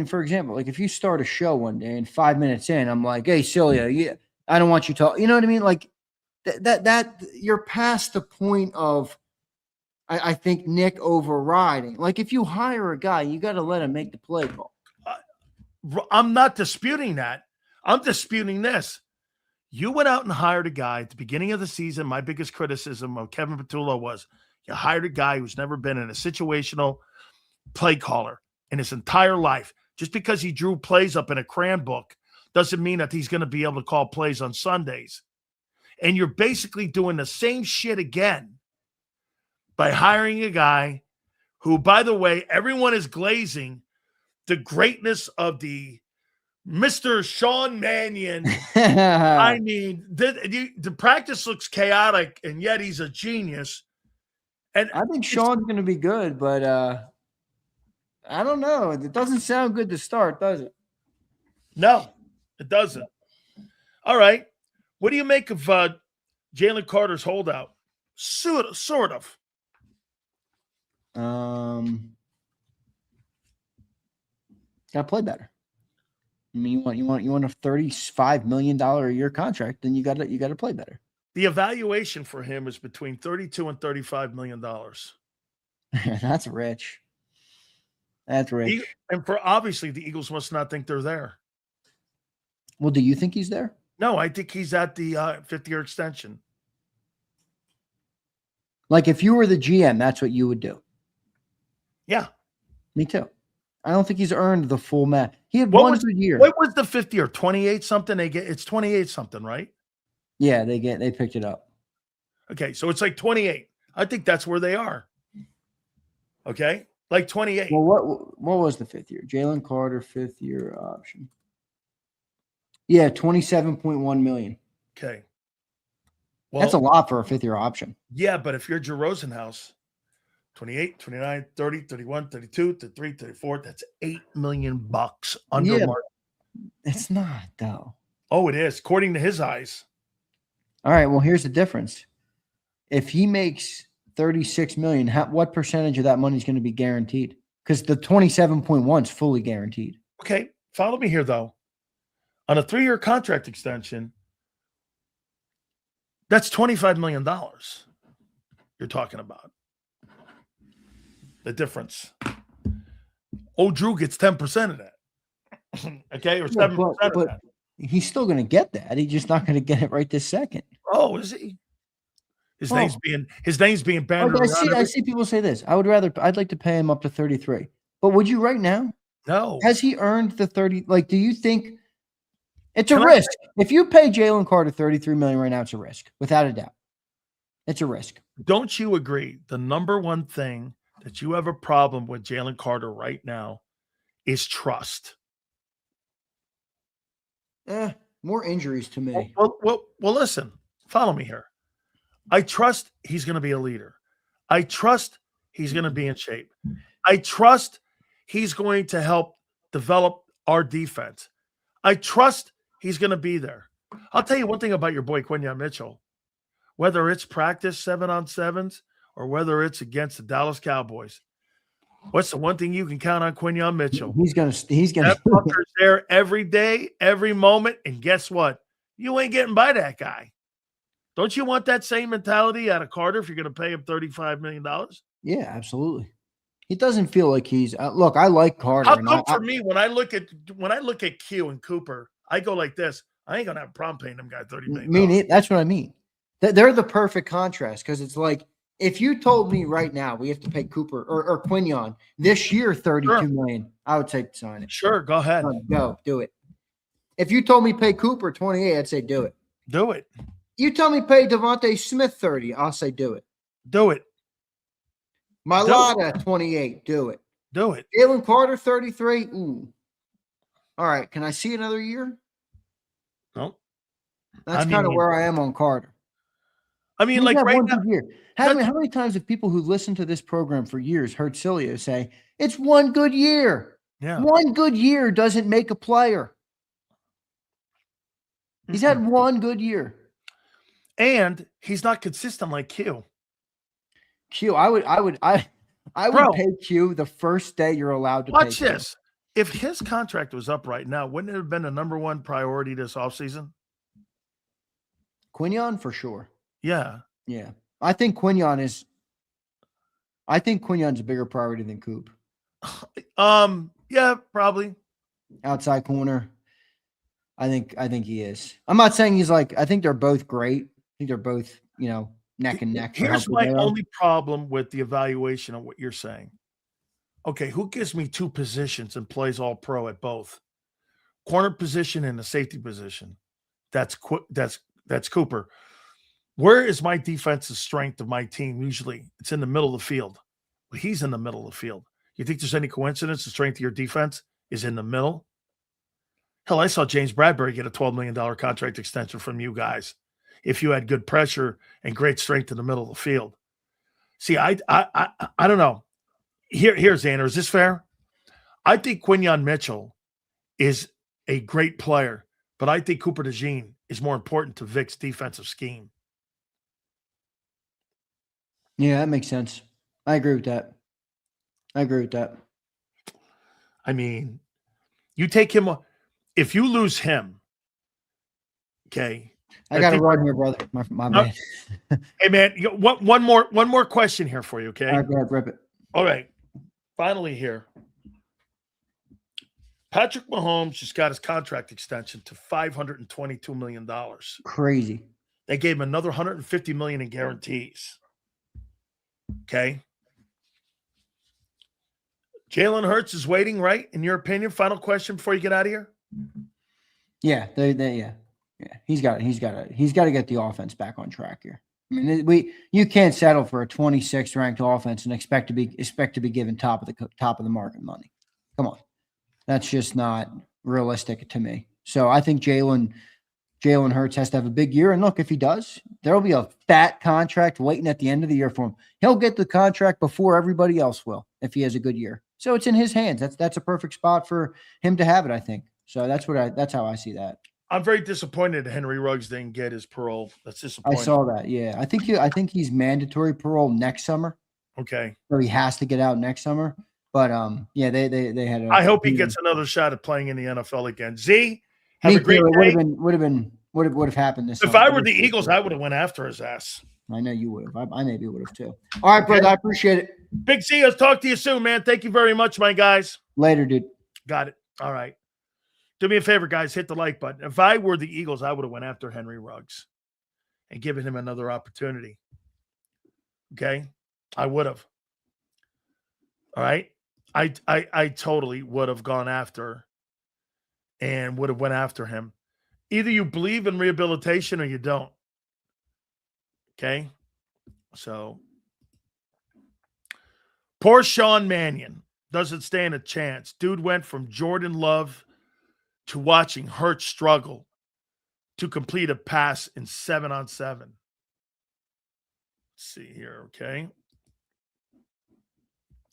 for example, like if you start a show one day and 5 minutes in, I'm like, hey, Sileo, yeah, I don't want you to talk. You know what I mean? Like that you're past the point of I think Nick overriding. Like if you hire a guy, you got to let him make the play call. I'm not disputing that. I'm disputing this. You went out and hired a guy at the beginning of the season. My biggest criticism of Kevin Patullo was you hired a guy who's never been in a situational play caller in his entire life. Just because he drew plays up in a crayon book doesn't mean that he's going to be able to call plays on Sundays. And you're basically doing the same shit again by hiring a guy who, by the way, everyone is glazing the greatness of the Mr. Sean Mannion. I mean, the practice looks chaotic, and yet he's a genius. And I think Sean's going to be good, but I don't know. It doesn't sound good to start, does it? No, it doesn't. All right. What do you make of Jalen Carter's holdout? Sort of. Got to play better. I mean, you want a $35 million a year contract, then you got to play better. The evaluation for him is between $32 and $35 million. That's rich. That's rich. And for obviously the Eagles must not think they're there. Well, do you think he's there? No, I think he's at the 5th-year extension. Like if you were the GM, that's what you would do. Yeah. Me too. I don't think he's earned the full match. He had one good year. What was the 5th year? 28 something? It's 28 something, right? Yeah, they picked it up. Okay, so it's like 28. I think that's where they are. Okay? Like 28. Well, what was the 5th year? Jalen Carter 5th year option. Yeah, $27.1 million. Okay. Well, that's a lot for a 5th year option. Yeah, but if you're Drew Rosenhaus, 28, 29, 30, 31, 32, 33, 34, that's $8 million under market. It's not, though. Oh, it is, according to his eyes. All right, well, here's the difference. If he makes $36 million, what percentage of that money is going to be guaranteed? because the 27.1 is fully guaranteed. Okay, follow me here, though. On a 3-year contract extension, that's $25 million you're talking about. The difference. Drew gets 10% of that. Okay, or 7% of that. He's still going to get that. He's just not going to get it right this second. Oh, is he? His name's being bannered around. I see people say this. I'd like to pay him up to 33. But would you right now? No. Has he earned the 30? Like, do you think it's a risk? If you pay Jalen Carter $33 million right now, it's a risk, without a doubt. It's a risk. Don't you agree? The number one thing that you have a problem with Jalen Carter right now is trust. More injuries to me. Well, listen, follow me here. I trust he's going to be a leader. I trust he's going to be in shape. I trust he's going to help develop our defense. I trust he's going to be there. I'll tell you one thing about your boy Quinyon Mitchell. Whether it's practice 7-on-7s or whether it's against the Dallas Cowboys, what's the one thing you can count on Quinyon Mitchell? He's gonna that fucker's there every day, every moment, and guess what? You ain't getting by that guy. Don't you want that same mentality out of Carter if you're going to pay him $35 million? Yeah, absolutely. He doesn't feel like he's look. I like Carter. How come for me when I look at Q and Cooper, I go like this. I ain't gonna have a problem paying them guy $30 million. That's what I mean. They're the perfect contrast because it's like if you told me right now we have to pay Cooper or Quinyon this year $32 million, I would say sign it. Sure, go ahead. Go do it. If you told me pay Cooper 28, I'd say do it. Do it. You tell me pay Devontae Smith 30, I'll say do it. Do it. Mailata 28, do it. Do it. Jalen Carter 33, ooh. All right, can I see another year? No. That's kind of where I am on Carter. I mean, like right now. How many times have people who listen to this program for years heard Sileo say, it's one good year? Yeah. One good year doesn't make a player. He's had one good year. And he's not consistent like Q. I would pay Q the first day you're allowed to pay. Watch this. If his contract was up right now, wouldn't it have been the number one priority this offseason? Quinyon for sure. Yeah. Yeah. I think Quinyon's a bigger priority than Coop. Yeah, probably. Outside corner. I think he is. I'm not saying he's like, I think they're both great. I think they're both, neck and neck. Here's my only problem with the evaluation of what you're saying. Okay, who gives me two positions and plays all pro at both? Corner position and the safety position. That's Cooper. Where is my defensive strength of my team? Usually it's in the middle of the field. Well, he's in the middle of the field. You think there's any coincidence the strength of your defense is in the middle? Hell, I saw James Bradbury get a $12 million contract extension from you guys if you had good pressure and great strength in the middle of the field. See, I don't know. Here's Zander. Is this fair? I think Quinyon Mitchell is a great player, but I think Cooper DeJean is more important to Vic's defensive scheme. Yeah, that makes sense. I agree with that. I mean, you take him – if you lose him, okay. I got to run here, brother. My man. Hey, man, one more question here for you, okay? All right, go ahead, rip it. All right. Finally here. Patrick Mahomes just got his contract extension to $522 million. Crazy. They gave him another $150 million in guarantees. Okay. Jalen Hurts is waiting, right? In your opinion, final question before you get out of here. Yeah, yeah. He's got to get the offense back on track here. I mean, you can't settle for a 26th ranked offense and expect to be given top of the market money. Come on, that's just not realistic to me. So I think Jalen Hurts has to have a big year, and look, if he does, there will be a fat contract waiting at the end of the year for him. He'll get the contract before everybody else will if he has a good year. So it's in his hands. That's a perfect spot for him to have it, I think. So that's how I see that. I'm very disappointed Henry Ruggs didn't get his parole. That's disappointing. I saw that. Yeah, I think he's mandatory parole next summer. Okay. Or he has to get out next summer. But yeah, they had a. I hope he gets another shot at playing in the NFL again. Z, have Me a great too. It day. would have happened this If summer. I were the Eagles, I would have went after his ass. I know you would have. I maybe would have too. All right, brother. I appreciate it. Big Z, I'll talk to you soon, man. Thank you very much, my guys. Later, dude. Got it. All right. Do me a favor, guys. Hit the like button. If I were the Eagles, I would have went after Henry Ruggs and given him another opportunity. Okay? I would have. All right? I totally would have gone after and would have went after him. Either you believe in rehabilitation or you don't. Okay? So, poor Sean Mannion doesn't stand a chance. Dude went from Jordan Love to watching Hurts struggle to complete a pass in 7-on-7. Let's see here, okay?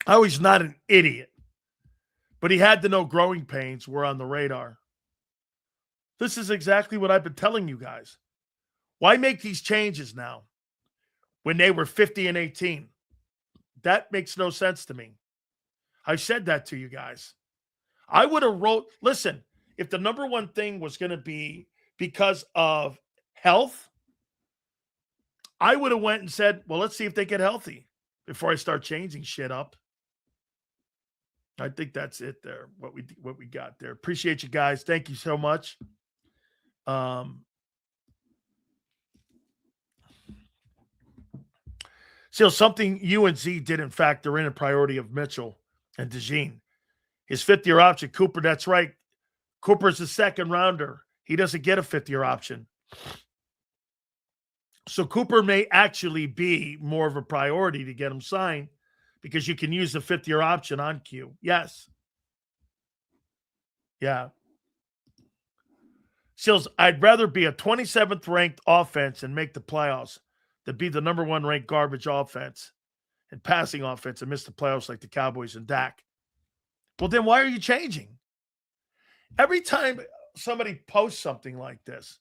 Oh, he's not an idiot, but he had to know growing pains were on the radar. This is exactly what I've been telling you guys. Why make these changes now when they were 50-18? That makes no sense to me. I said that to you guys. I would have listen, if the number one thing was going to be because of health, I would have went and said, well, let's see if they get healthy before I start changing shit up. I think that's it there, what we got there. Appreciate you guys. Thank you so much. So something UNC didn't factor in a priority of Mitchell and DeJean. His fifth-year option, Cooper, that's right. Cooper's a second rounder. He doesn't get a fifth-year option. So Cooper may actually be more of a priority to get him signed because you can use the fifth-year option on Q. Yes. Yeah. Sills, I'd rather be a 27th ranked offense and make the playoffs than be the number one ranked garbage offense and passing offense and miss the playoffs like the Cowboys and Dak. Well, then why are you changing? Every time somebody posts something like this,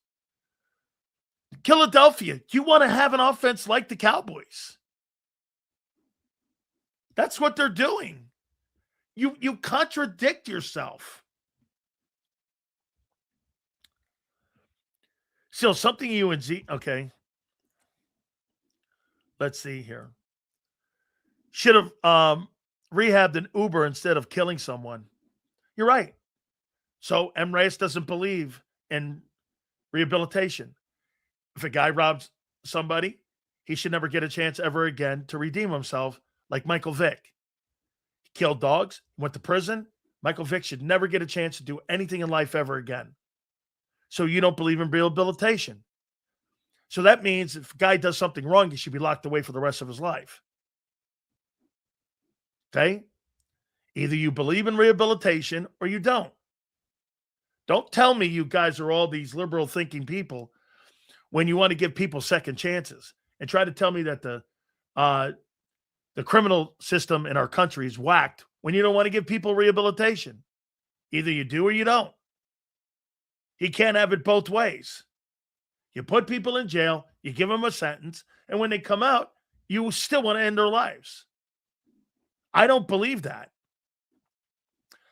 Philadelphia, you want to have an offense like the Cowboys. That's what they're doing. You contradict yourself. Still, something you and Z, okay. Let's see here. Should have rehabbed an Uber instead of killing someone. You're right. So M. Reyes doesn't believe in rehabilitation. If a guy robs somebody, he should never get a chance ever again to redeem himself like Michael Vick. He killed dogs, went to prison. Michael Vick should never get a chance to do anything in life ever again. So you don't believe in rehabilitation. So that means if a guy does something wrong, he should be locked away for the rest of his life. Okay? Either you believe in rehabilitation or you don't. Don't tell me you guys are all these liberal thinking people when you want to give people second chances and try to tell me that the criminal system in our country is whacked when you don't want to give people rehabilitation. Either you do or you don't. You can't have it both ways. You put people in jail, you give them a sentence, and when they come out, you still want to end their lives. I don't believe that.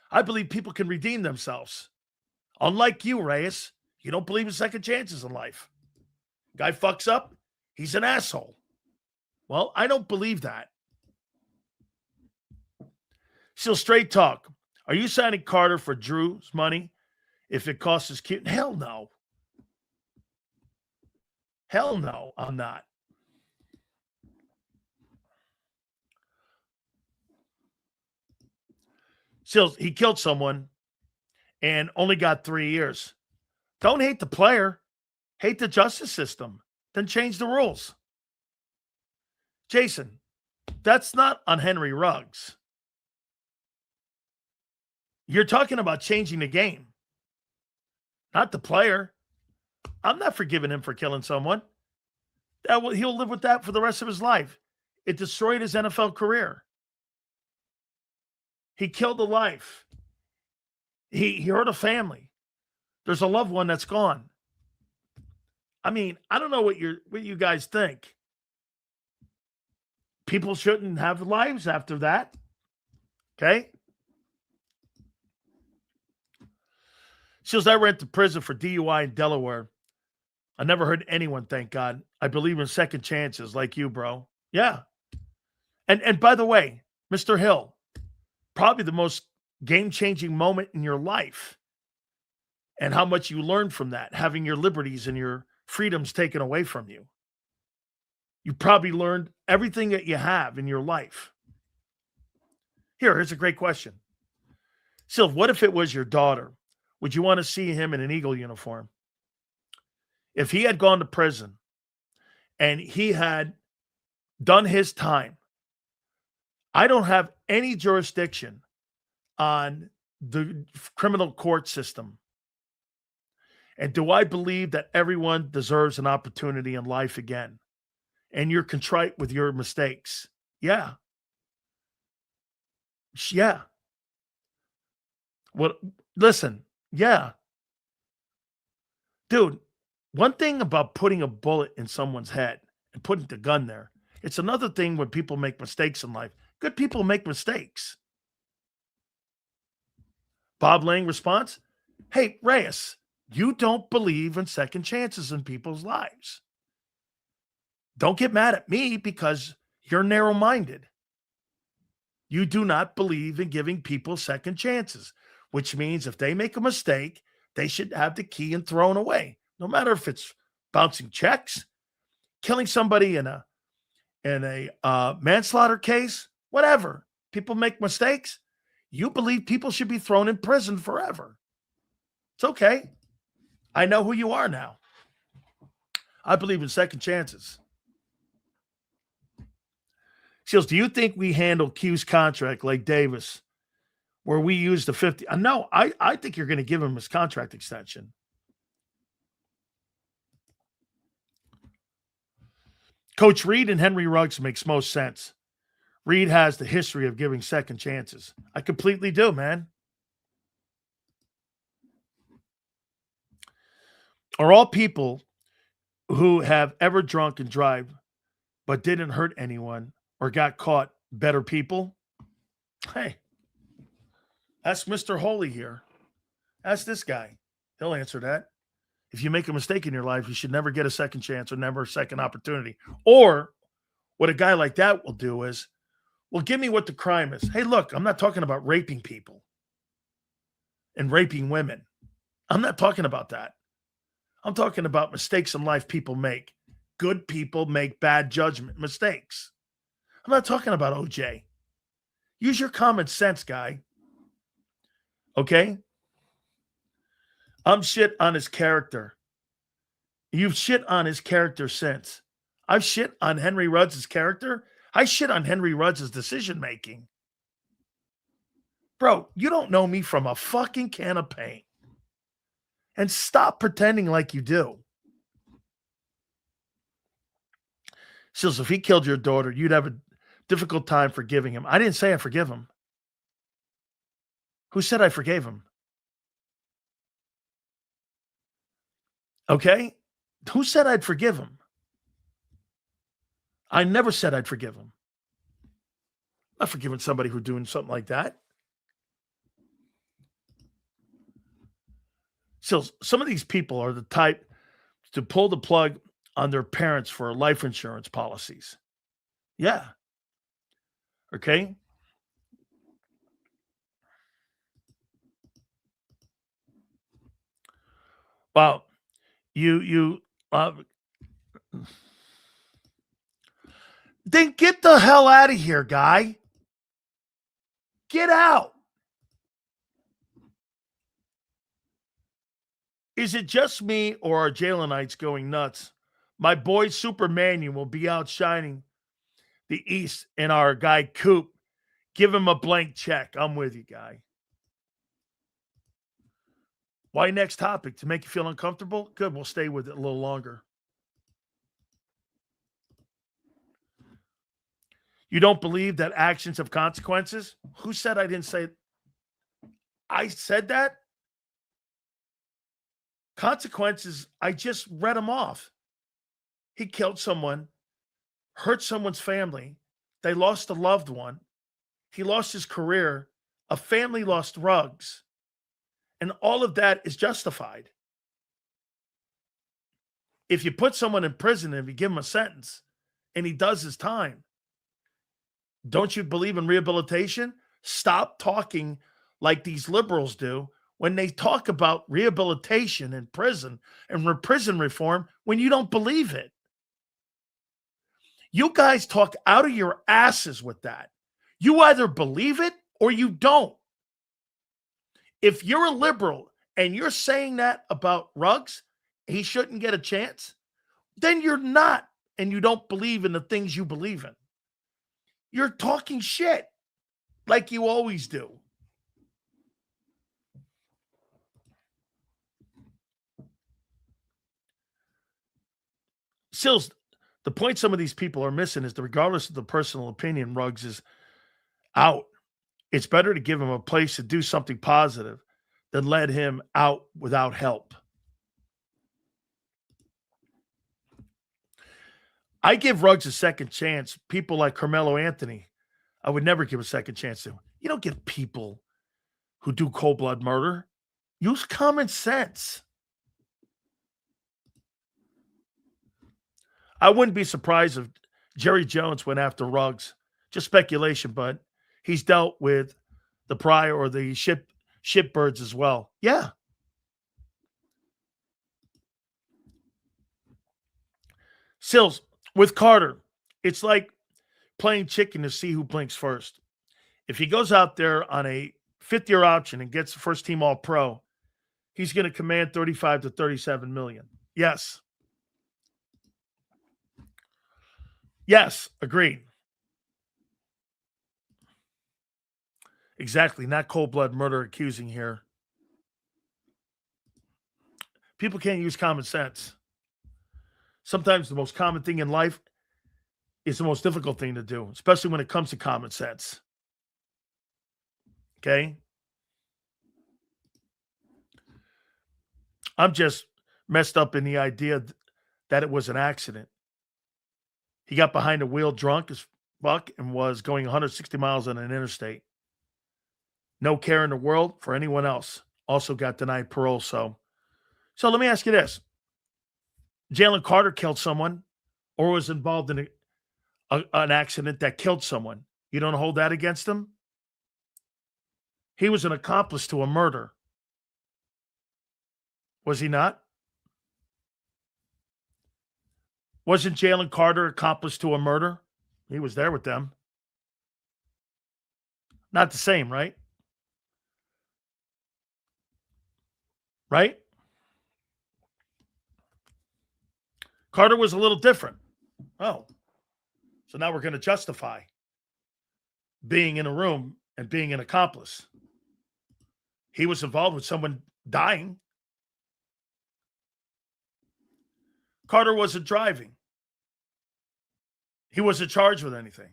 I believe people can redeem themselves. Unlike you, Reyes, you don't believe in second chances in life. Guy fucks up, he's an asshole. Well, I don't believe that. Still, straight talk. Are you signing Carter for Drew's money if it costs his kid? Hell no. Hell no, I'm not. Still, he killed someone and only got 3 years. Don't hate the player. Hate the justice system. Then change the rules. Jason, that's not on Henry Ruggs. You're talking about changing the game, not the player. I'm not forgiving him for killing someone. He'll live with that for the rest of his life. It destroyed his NFL career. He killed a life. He hurt a family. There's a loved one that's gone. I mean, I don't know what you guys think. People shouldn't have lives after that. Okay? Seals, I went to prison for DUI in Delaware. I never heard anyone, thank God. I believe in second chances like you, bro. Yeah. And by the way, Mr. Hill, probably the most game-changing moment in your life and how much you learned from that, having your liberties and your freedoms taken away from you. You probably learned everything that you have in your life. Here's a great question. Sylv, what if it was your daughter? Would you want to see him in an Eagle uniform? If he had gone to prison and he had done his time, I don't have any jurisdiction on the criminal court system. And do I believe that everyone deserves an opportunity in life again? And you're contrite with your mistakes? Yeah. Yeah. What? Listen, yeah. Dude, one thing about putting a bullet in someone's head and putting the gun there, it's another thing when people make mistakes in life. Good people make mistakes. Bob Lang response, hey, Reyes, you don't believe in second chances in people's lives. Don't get mad at me because you're narrow-minded. You do not believe in giving people second chances, which means if they make a mistake, they should have the key and thrown away. No matter if it's bouncing checks, killing somebody in a manslaughter case, whatever. People make mistakes. You believe people should be thrown in prison forever. It's okay. I know who you are now. I believe in second chances. Seals, do you think we handle Q's contract like Davis, where we use the 50? No, I think you're going to give him his contract extension. Coach Reed and Henry Ruggs makes most sense. Reed has the history of giving second chances. I completely do, man. Are all people who have ever drunk and drive but didn't hurt anyone or got caught better people? Hey, that's Mr. Holy here. Ask this guy. He'll answer that. If you make a mistake in your life, you should never get a second chance or never a second opportunity. Or what a guy like that will do is, well, give me what the crime is. Hey, look, I'm not talking about raping people and raping women. I'm not talking about that. I'm talking about mistakes in life people make. Good people make bad judgment mistakes. I'm not talking about OJ. Use your common sense, guy. Okay? I'm shit on his character. You've shit on his character since. I've shit on Henry Ruggs' character. I shit on Henry Ruggs' decision-making. Bro, you don't know me from a fucking can of paint. And stop pretending like you do. Sills, if he killed your daughter, you'd have a difficult time forgiving him. I didn't say I forgive him. Who said I forgave him? Okay? Who said I'd forgive him? I never said I'd forgive him. I'm not forgiving somebody who's doing something like that. So some of these people are the type to pull the plug on their parents for life insurance policies. Yeah. Okay. Well, then get the hell out of here, guy. Get out. Is it just me or are Jalenites going nuts? My boy Super Mannion will be outshining the East and our guy Coop. Give him a blank check. I'm with you, guy. Why next topic? To make you feel uncomfortable? Good, we'll stay with it a little longer. You don't believe that actions have consequences? Who said I didn't say it? I said that? Consequences, I just read them off. He killed someone, hurt someone's family. They lost a loved one. He lost his career. A family lost Ruggs. And all of that is justified. If you put someone in prison and if you give him a sentence and he does his time, don't you believe in rehabilitation? Stop talking like these liberals do when they talk about rehabilitation in prison and prison reform when you don't believe it. You guys talk out of your asses with that. You either believe it or you don't. If you're a liberal and you're saying that about Ruggs, he shouldn't get a chance, then you're not, and you don't believe in the things you believe in. You're talking shit like you always do. Sills, the point some of these people are missing is that regardless of the personal opinion, Ruggs is out. It's better to give him a place to do something positive than let him out without help. I give Ruggs a second chance. People like Carmelo Anthony, I would never give a second chance to. You don't give people who do cold blood murder. Use common sense. I wouldn't be surprised if Jerry Jones went after Ruggs. Just speculation, but he's dealt with the prior or the shitbirds as well. Yeah. Sills, with Carter, it's like playing chicken to see who blinks first. If he goes out there on a fifth-year option and gets first team All-Pro, he's going to command 35 to 37 million. Yes. Yes, agreed. Exactly, not cold blood murder accusing here. People can't use common sense. Sometimes the most common thing in life is the most difficult thing to do, especially when it comes to common sense. Okay? I'm just messed up in the idea that it was an accident. He got behind the wheel drunk as fuck and was going 160 miles on an interstate. No care in the world for anyone else. Also got denied parole. So let me ask you this. Jalen Carter killed someone or was involved in an accident that killed someone. You don't hold that against him? He was an accomplice to a murder. Was he not? Wasn't Jalen Carter accomplice to a murder? He was there with them. Not the same, right? Right? Carter was a little different. Oh. So now we're going to justify being in a room and being an accomplice. He was involved with someone dying. Carter wasn't driving. He wasn't charged with anything.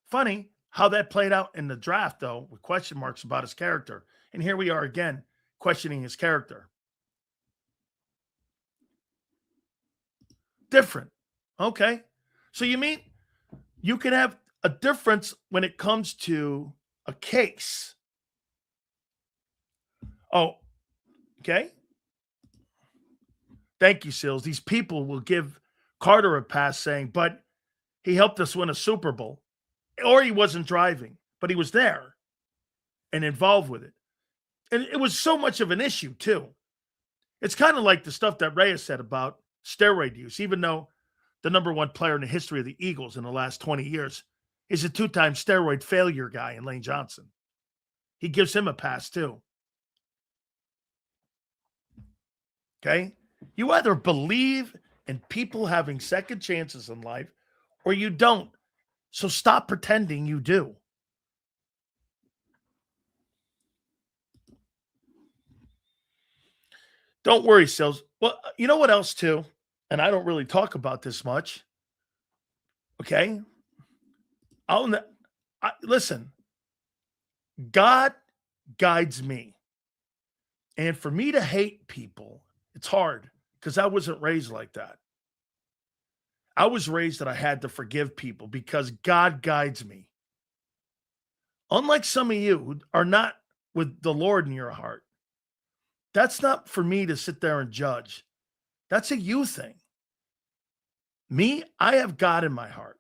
Funny how that played out in the draft, though, with question marks about his character. And here we are again, questioning his character. Different. Okay. So you mean you can have a difference when it comes to a case. Oh, okay. Thank you, Sills. These people will give Carter a pass saying, but he helped us win a Super Bowl. Or he wasn't driving, but he was there and involved with it. And it was so much of an issue, too. It's kind of like the stuff that Reyes said about steroid use, even though the number one player in the history of the Eagles in the last 20 years is a two-time steroid failure guy in Lane Johnson. He gives him a pass, too. Okay? You either believe in people having second chances in life or you don't. So stop pretending you do. Don't worry, Sills. Well, you know what else, too? And I don't really talk about this much. Okay? Listen, God guides me. And for me to hate people, it's hard because I wasn't raised like that. I was raised that I had to forgive people because God guides me. Unlike some of you who are not with the Lord in your heart, that's not for me to sit there and judge. That's a you thing. Me, I have God in my heart.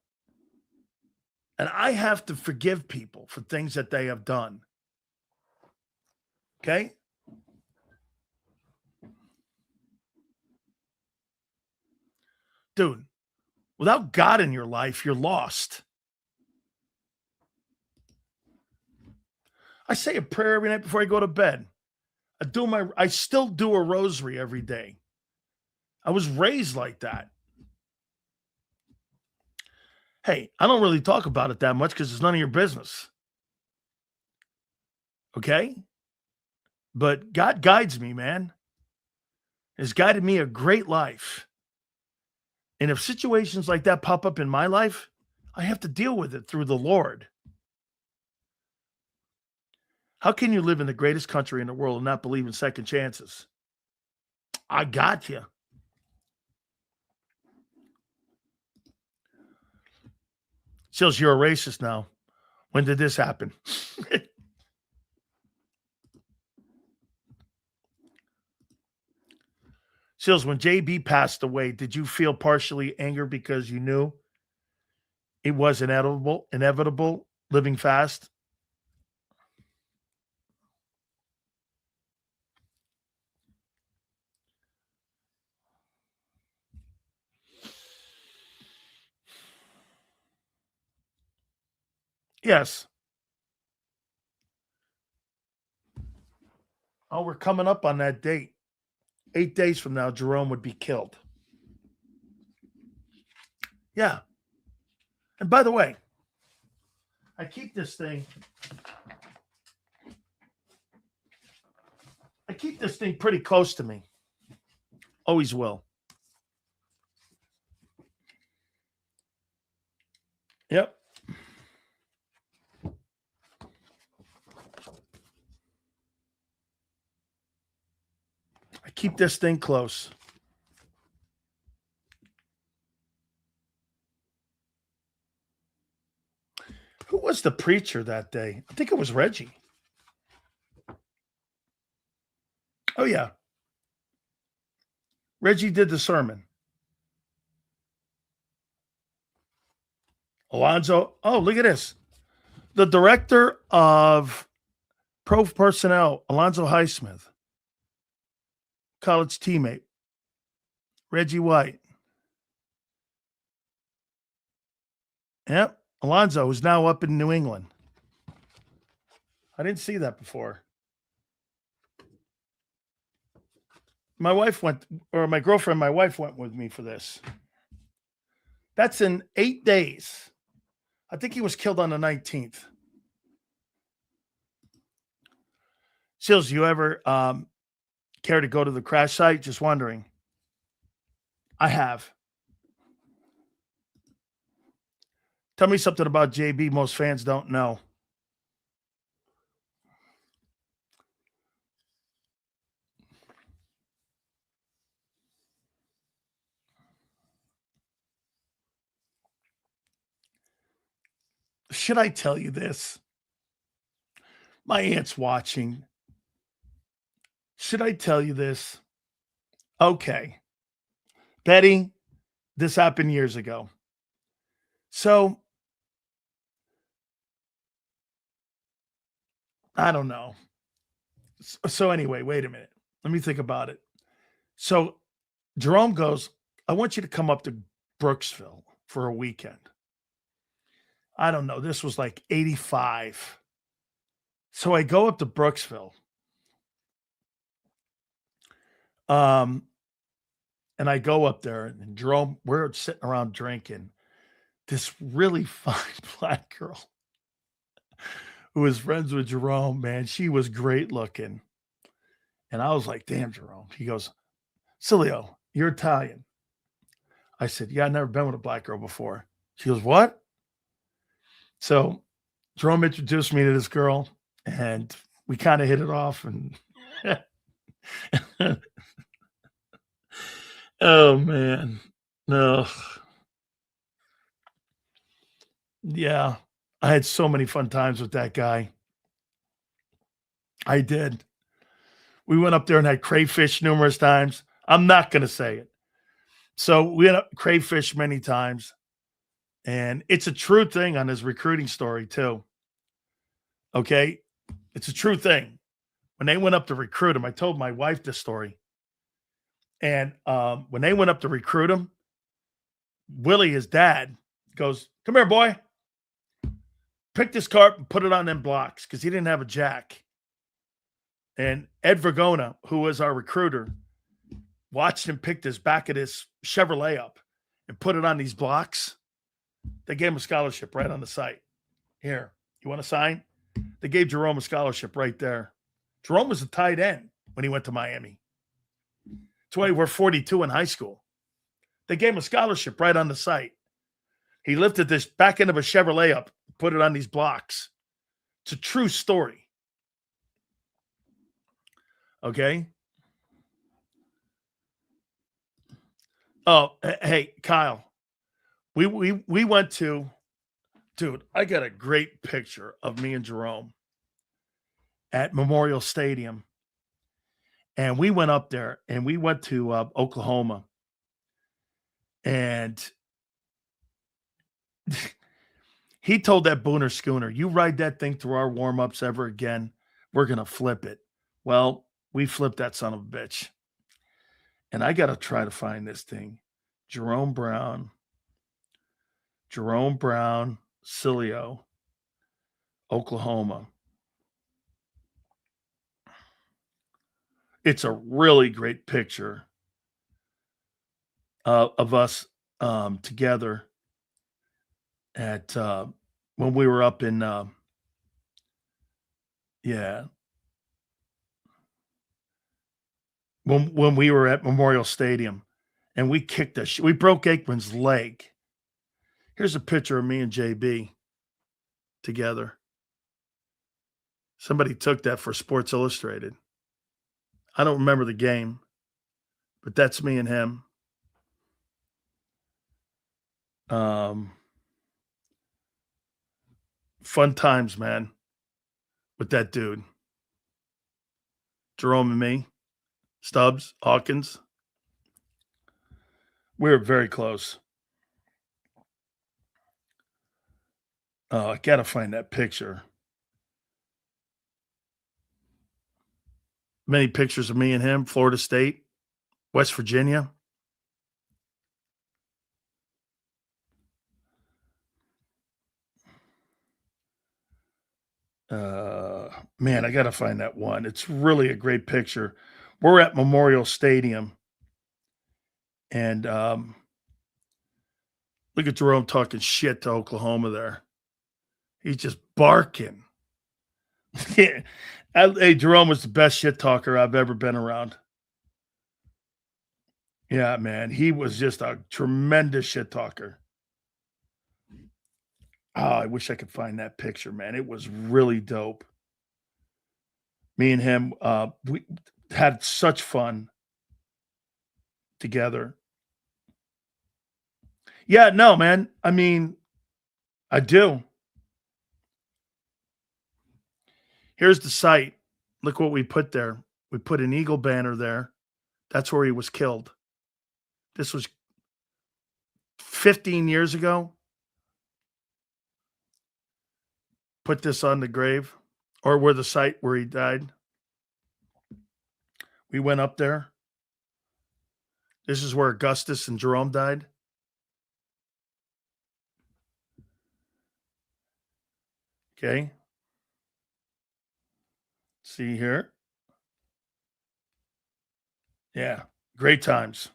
And I have to forgive people for things that they have done. Okay? Dude, without God in your life, you're lost. I say a prayer every night before I go to bed. I still do a rosary every day. I was raised like that. Hey, I don't really talk about it that much because it's none of your business. Okay? But God guides me, man. Has guided me a great life. And if situations like that pop up in my life, I have to deal with it through the Lord. How can you live in the greatest country in the world and not believe in second chances? I got you. Sills, you're a racist now. When did this happen? Sills, when JB passed away, did you feel partially anger because you knew it was inevitable, living fast? Yes. Oh, we're coming up on that date. 8 days from now, Jerome would be killed. Yeah. And by the way, I keep this thing pretty close to me. Always will. Yep. I keep this thing close. Who was the preacher that day? I think it was Reggie. Oh, yeah. Reggie did the sermon. Alonzo. Oh, look at this. The director of pro personnel, Alonzo Highsmith. College teammate, Reggie White. Yep. Alonzo is now up in New England. I didn't see that before. My wife went, or my girlfriend, my wife went with me for this. That's in 8 days. I think he was killed on the 19th. Sills, you ever care to go to the crash site? Just wondering. I have. Tell me something about JB most fans don't know. Should I tell you this? My aunt's watching. Should I tell you this? Okay. Betty, this happened years ago. So, I don't know. So anyway, wait a minute. Let me think about it. So Jerome goes, I want you to come up to Brooksville for a weekend. I don't know. This was like 85. So I go up to Brooksville. And I go up there and Jerome, we're sitting around drinking. This really fine black girl who was friends with Jerome, man, she was great looking. And I was like, damn, Jerome. He goes, Sileo, you're Italian. I said, yeah, I've never been with a black girl before. She goes, what? So Jerome introduced me to this girl and we kind of hit it off. And oh, man. No. Yeah. I had so many fun times with that guy. I did. We went up there and had crayfish numerous times. I'm not going to say it. So we had crayfish many times. And it's a true thing on his recruiting story, too. Okay? It's a true thing. When they went up to recruit him, I told my wife this story. And when they went up to recruit him, Willie, his dad, goes, "Come here, boy. Pick this car up and put it on them blocks," because he didn't have a jack. And Ed Vergona, who was our recruiter, watched him pick this back of this Chevrolet up and put it on these blocks. They gave him a scholarship right on the site. "Here, you want to sign?" They gave Jerome a scholarship right there. Jerome was a tight end when he went to Miami. That's why he wore 42 in high school. They gave him a scholarship right on the site. He lifted this back end of a Chevrolet up, put it on these blocks. It's a true story. Okay? Oh, hey, Kyle. We went to, dude, I got a great picture of me and Jerome at Memorial Stadium. And we went up there and we went to Oklahoma. And he told that Booner Schooner, "You ride that thing through our warm-ups ever again, we're going to flip it." Well, we flipped that son of a bitch. And I got to try to find this thing. Jerome Brown, Sileo, Oklahoma. It's a really great picture of us together at when we were up in when we were at Memorial Stadium, and we kicked we broke Aikman's leg. Here's a picture of me and JB together. Somebody took that for Sports Illustrated. I don't remember the game, but that's me and him. Fun times, man, with that dude. Jerome and me, Stubbs, Hawkins. We were very close. Oh, I got to find that picture. Many pictures of me and him, Florida State, West Virginia. Man, I got to find that one. It's really a great picture. We're at Memorial Stadium. And look at Jerome talking shit to Oklahoma there. He's just barking. Hey, Jerome was the best shit talker I've ever been around. Yeah, man. He was just a tremendous shit talker. Oh, I wish I could find that picture, man. It was really dope. Me and him, we had such fun together. Yeah, no, man. I mean, I do. Here's the site. Look what we put there. We put an eagle banner there. That's where he was killed. This was 15 years ago. Put this on the grave, or where the site where he died. We went up there. This is where Augustus and Jerome died. Okay. See here. Yeah, great times.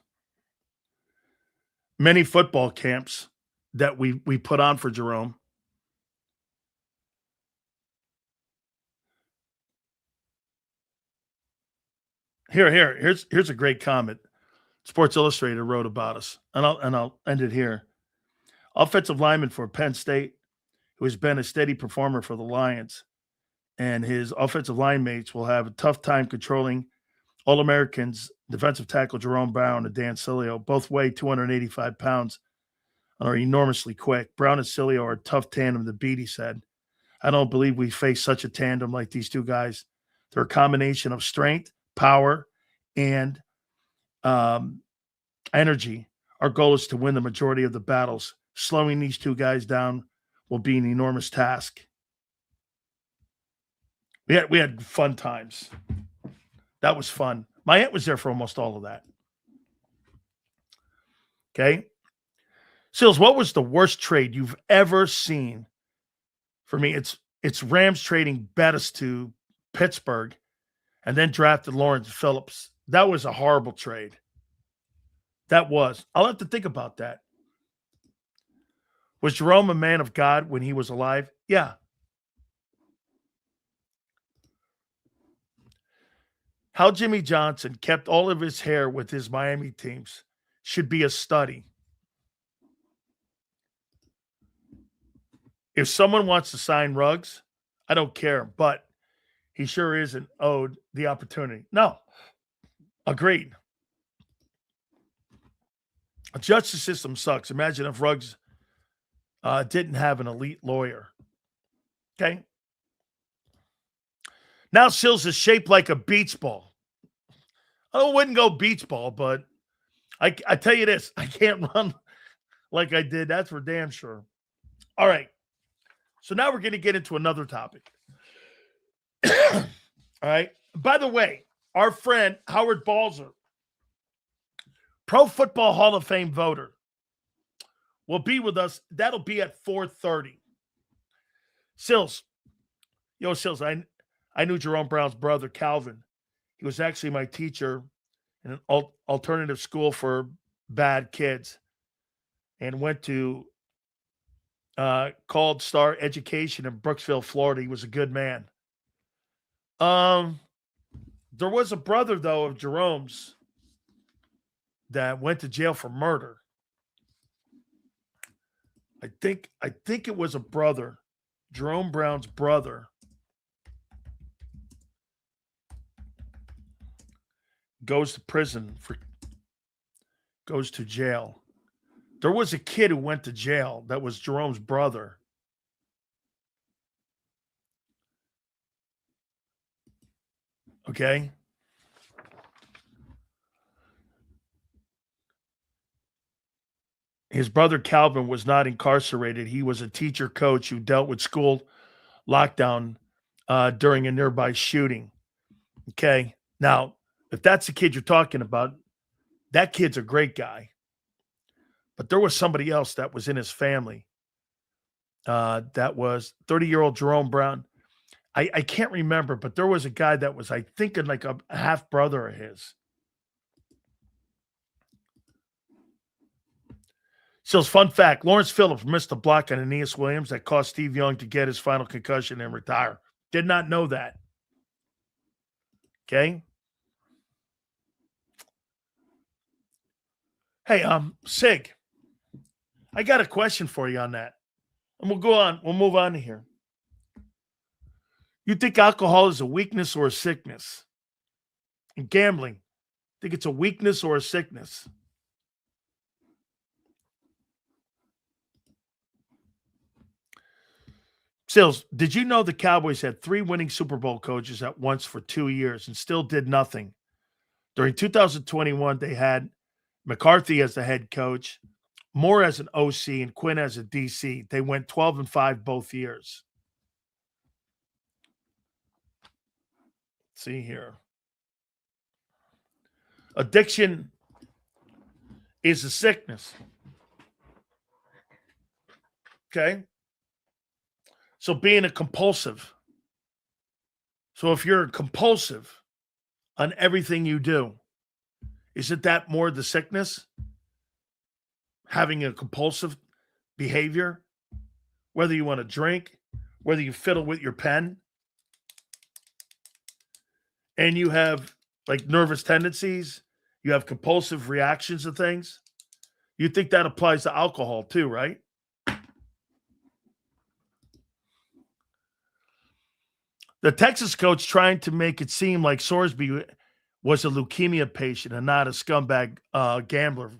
Many football camps that we put on for Jerome. Here's a great comment. Sports Illustrated wrote about us, and I'll end it here. Offensive lineman for Penn State, who has been a steady performer for the Lions, and his offensive line mates will have a tough time controlling All-Americans defensive tackle Jerome Brown and Dan Sileo. Both weigh 285 pounds are enormously quick. Brown and Sileo are a tough tandem to beat, he said. I don't believe we face such a tandem like these two guys. They're a combination of strength, power, and energy. Our goal is to win the majority of the battles. Slowing these two guys down will be an enormous task. We had fun times. That was fun. My aunt was there for almost all of that. Okay. Sills, what was the worst trade you've ever seen? For me, it's Rams trading Bettis to Pittsburgh and then drafted Lawrence Phillips. That was a horrible trade. That was. I'll have to think about that. Was Jerome a man of God when he was alive? Yeah. How Jimmy Johnson kept all of his hair with his Miami teams should be a study. If someone wants to sign Ruggs, I don't care, but he sure isn't owed the opportunity. No. Agreed. The justice system sucks. Imagine if Ruggs didn't have an elite lawyer. Okay. Now Sills is shaped like a beach ball. I wouldn't go beach ball, but I tell you this, I can't run like I did. That's for damn sure. All right. So now we're going to get into another topic. All right. By the way, our friend Howard Balzer, Pro Football Hall of Fame voter, will be with us. That'll be at 4:30. Sills. Sills, I knew Jerome Brown's brother, Calvin. He was actually my teacher in an alternative school for bad kids and went to called Star Education in Brooksville, Florida. He was a good man. There was a brother, though, of Jerome's that went to jail for murder. I think it was a brother, Jerome Brown's brother. Goes to jail. There was a kid who went to jail that was Jerome's brother. Okay. His brother Calvin was not incarcerated. He was a teacher coach who dealt with school lockdown during a nearby shooting. Okay. Now, if that's the kid you're talking about, that kid's a great guy. But there was somebody else that was in his family. That was 30-year-old Jerome Brown. I can't remember, but there was a guy that was, I think, like a half brother of his. So, fun fact, Lawrence Phillips missed a block on Aeneas Williams that caused Steve Young to get his final concussion and retire. Did not know that. Okay. Hey, Sig, I got a question for you on that. And we'll go on. We'll move on to here. You think alcohol is a weakness or a sickness? And gambling, think it's a weakness or a sickness? Sills, did you know the Cowboys had 3 winning Super Bowl coaches at once for 2 years and still did nothing? During 2021, they had McCarthy as the head coach, Moore as an OC, and Quinn as a DC. They went 12-5 both years. Let's see here. Addiction is a sickness. Okay? So being a compulsive. So if you're compulsive on everything you do, isn't that more the sickness? Having a compulsive behavior, whether you want to drink, whether you fiddle with your pen, and you have like nervous tendencies, you have compulsive reactions to things. You think that applies to alcohol too, right? The Texas coach trying to make it seem like Sorsby was a leukemia patient and not a scumbag gambler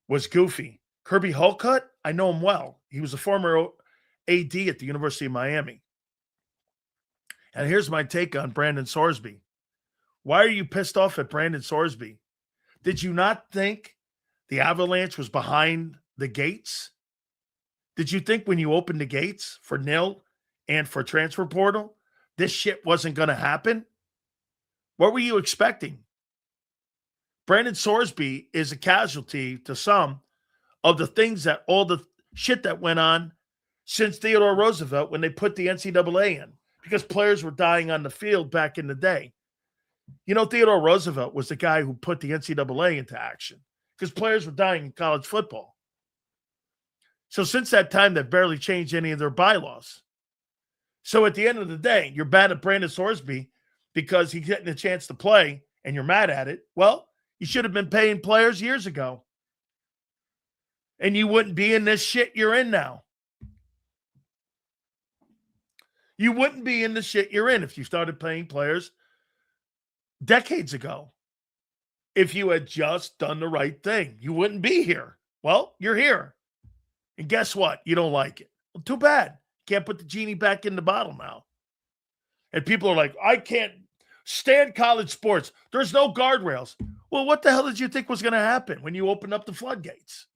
was goofy. Kirby Holcutt, I know him well. He was a former AD at the University of Miami. And here's my take on Brandon Sorsby. Why are you pissed off at Brandon Sorsby? Did you not think the Avalanche was behind the gates? Did you think when you opened the gates for nil and for transfer portal, this shit wasn't going to happen? What were you expecting? Brandon Sorsby is a casualty to some of the things that all the shit that went on since Theodore Roosevelt when they put the NCAA in, because players were dying on the field back in the day. You know, Theodore Roosevelt was the guy who put the NCAA into action because players were dying in college football. So since that time, they've barely changed any of their bylaws. So at the end of the day, you're mad at Brandon Sorsby because he's getting a chance to play and you're mad at it. Well, you should have been paying players years ago. And you wouldn't be in this shit you're in now. You wouldn't be in the shit you're in if you started paying players decades ago. If you had just done the right thing, you wouldn't be here. Well, you're here. And guess what? You don't like it. Well, too bad. Can't put the genie back in the bottle now. And people are like, I can't stand college sports. There's no guardrails. Well, what the hell did you think was going to happen when you opened up the floodgates?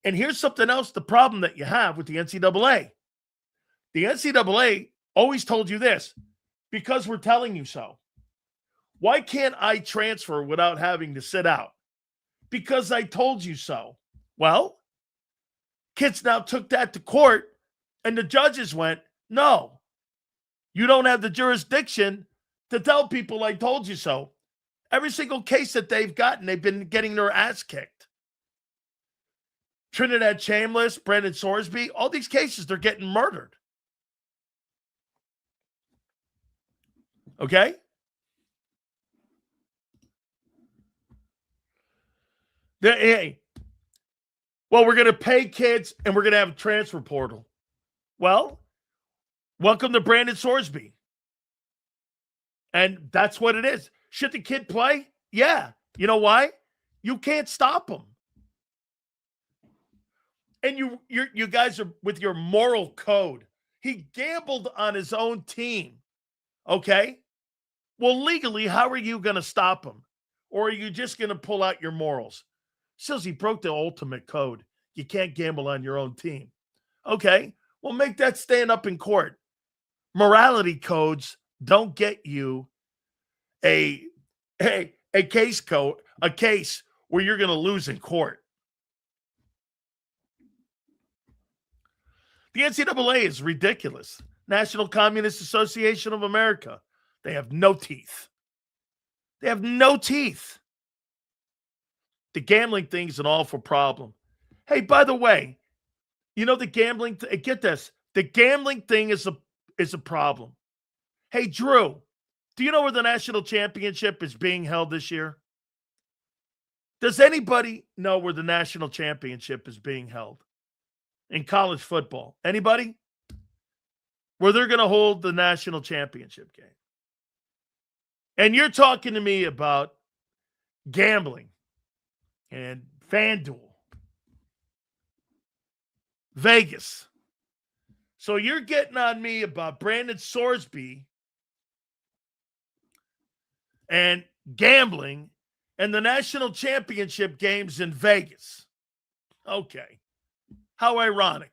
And here's something else, the problem that you have with the NCAA. The NCAA always told you this, because we're telling you so. Why can't I transfer without having to sit out? Because I told you so. Well, kids now took that to court, and the judges went, no, you don't have the jurisdiction to tell people I told you so. Every single case that they've gotten, they've been getting their ass kicked. Trinidad Chambliss, Brandon Sorsby, all these cases, they're getting murdered. Okay? Hey, well, we're going to pay kids and we're going to have a transfer portal. Well, welcome to Brandon Sorsby. And that's what it is. Should the kid play? Yeah. You know why? You can't stop him. And you guys are with your moral code. He gambled on his own team. Okay? Well, legally, how are you going to stop him? Or are you just going to pull out your morals? Says he broke the ultimate code. You can't gamble on your own team. Okay? Well, make that stand up in court. Morality codes don't get you a case where you're going to lose in court. The NCAA is ridiculous. National Communist Association of America. They have no teeth. They have no teeth. The gambling thing is an awful problem. Hey, by the way, you know the gambling get this. The gambling thing is a problem. Hey, Drew, do you know where the national championship is being held this year? Does anybody know where the national championship is being held? In college football. Anybody? Where they're going to hold the national championship game. And you're talking to me about gambling and FanDuel. Vegas. So you're getting on me about Brandon Sorsby and gambling and the national championship games in Vegas. Okay. How ironic.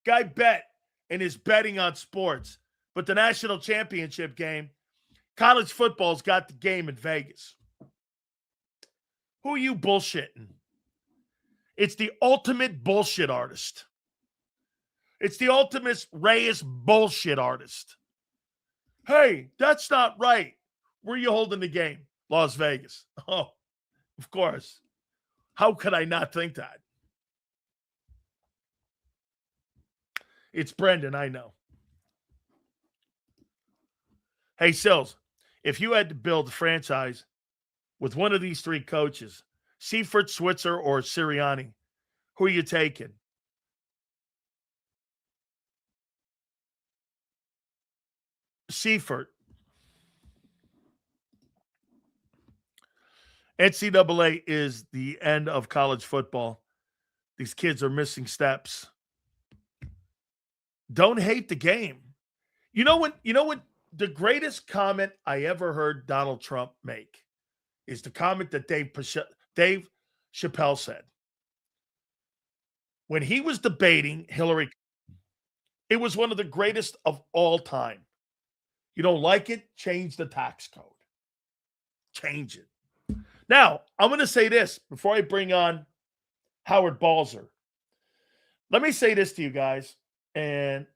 Guy bet and is betting on sports, but the national championship game, college football's got the game in Vegas. Who are you bullshitting? It's the ultimate bullshit artist. It's the ultimate Reyes bullshit artist. Hey, that's not right. Where are you holding the game? Las Vegas. Oh, of course. How could I not think that? It's Brendan, I know. Hey, Sills, if you had to build a franchise with one of these three coaches, Seifert, Switzer, or Sirianni, who are you taking? Seifert. NCAA is the end of college football. These kids are missing steps. Don't hate the game. You know what the greatest comment I ever heard Donald Trump make is the comment that Dave Chappelle said. When he was debating Hillary, it was one of the greatest of all time. You don't like it? Change the tax code. Change it. Now, I'm going to say this before I bring on Howard Balzer. Let me say this to you guys. And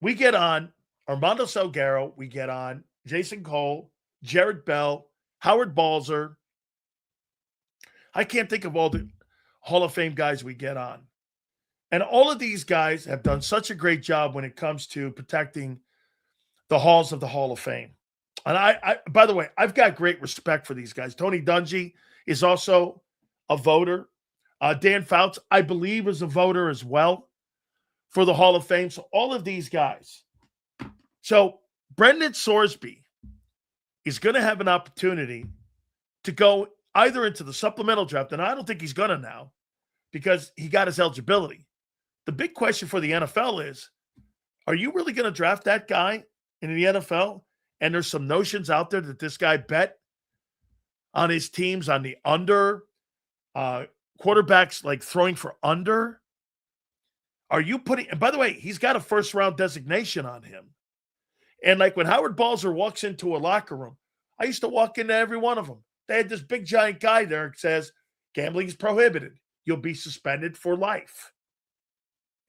we get on Armando Salguero. We get on Jason Cole, Jared Bell, Howard Balzer. I can't think of all the Hall of Fame guys we get on. And all of these guys have done such a great job when it comes to protecting the halls of the Hall of Fame. And I by the way, I've got great respect for these guys. Tony Dungy is also a voter. Dan Fouts, I believe, is a voter as well for the Hall of Fame. So all of these guys. So Brendan Sorsby is going to have an opportunity to go either into the supplemental draft, and I don't think he's going to now because he got his eligibility. The big question for the NFL is, are you really going to draft that guy in the NFL? And there's some notions out there that this guy bet on his teams on the under, quarterbacks like throwing for under. Are you putting, and by the way, he's got a first round designation on him. And like when Howard Balzer walks into a locker room, I used to walk into every one of them. They had this big giant guy there that says, gambling is prohibited. You'll be suspended for life.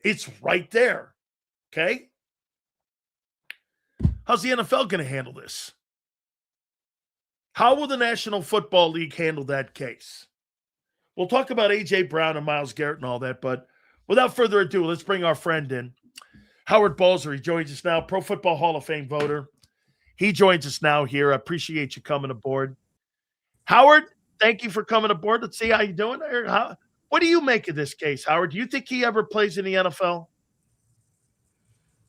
It's right there. Okay? How's the NFL going to handle this? How will the National Football League handle that case? We'll talk about A.J. Brown and Myles Garrett and all that, but without further ado, let's bring our friend in. Howard Balzer, he joins us now, Pro Football Hall of Fame voter. He joins us now here. I appreciate you coming aboard. Howard, thank you for coming aboard. Let's see how you're doing. What do you make of this case, Howard? Do you think he ever plays in the NFL?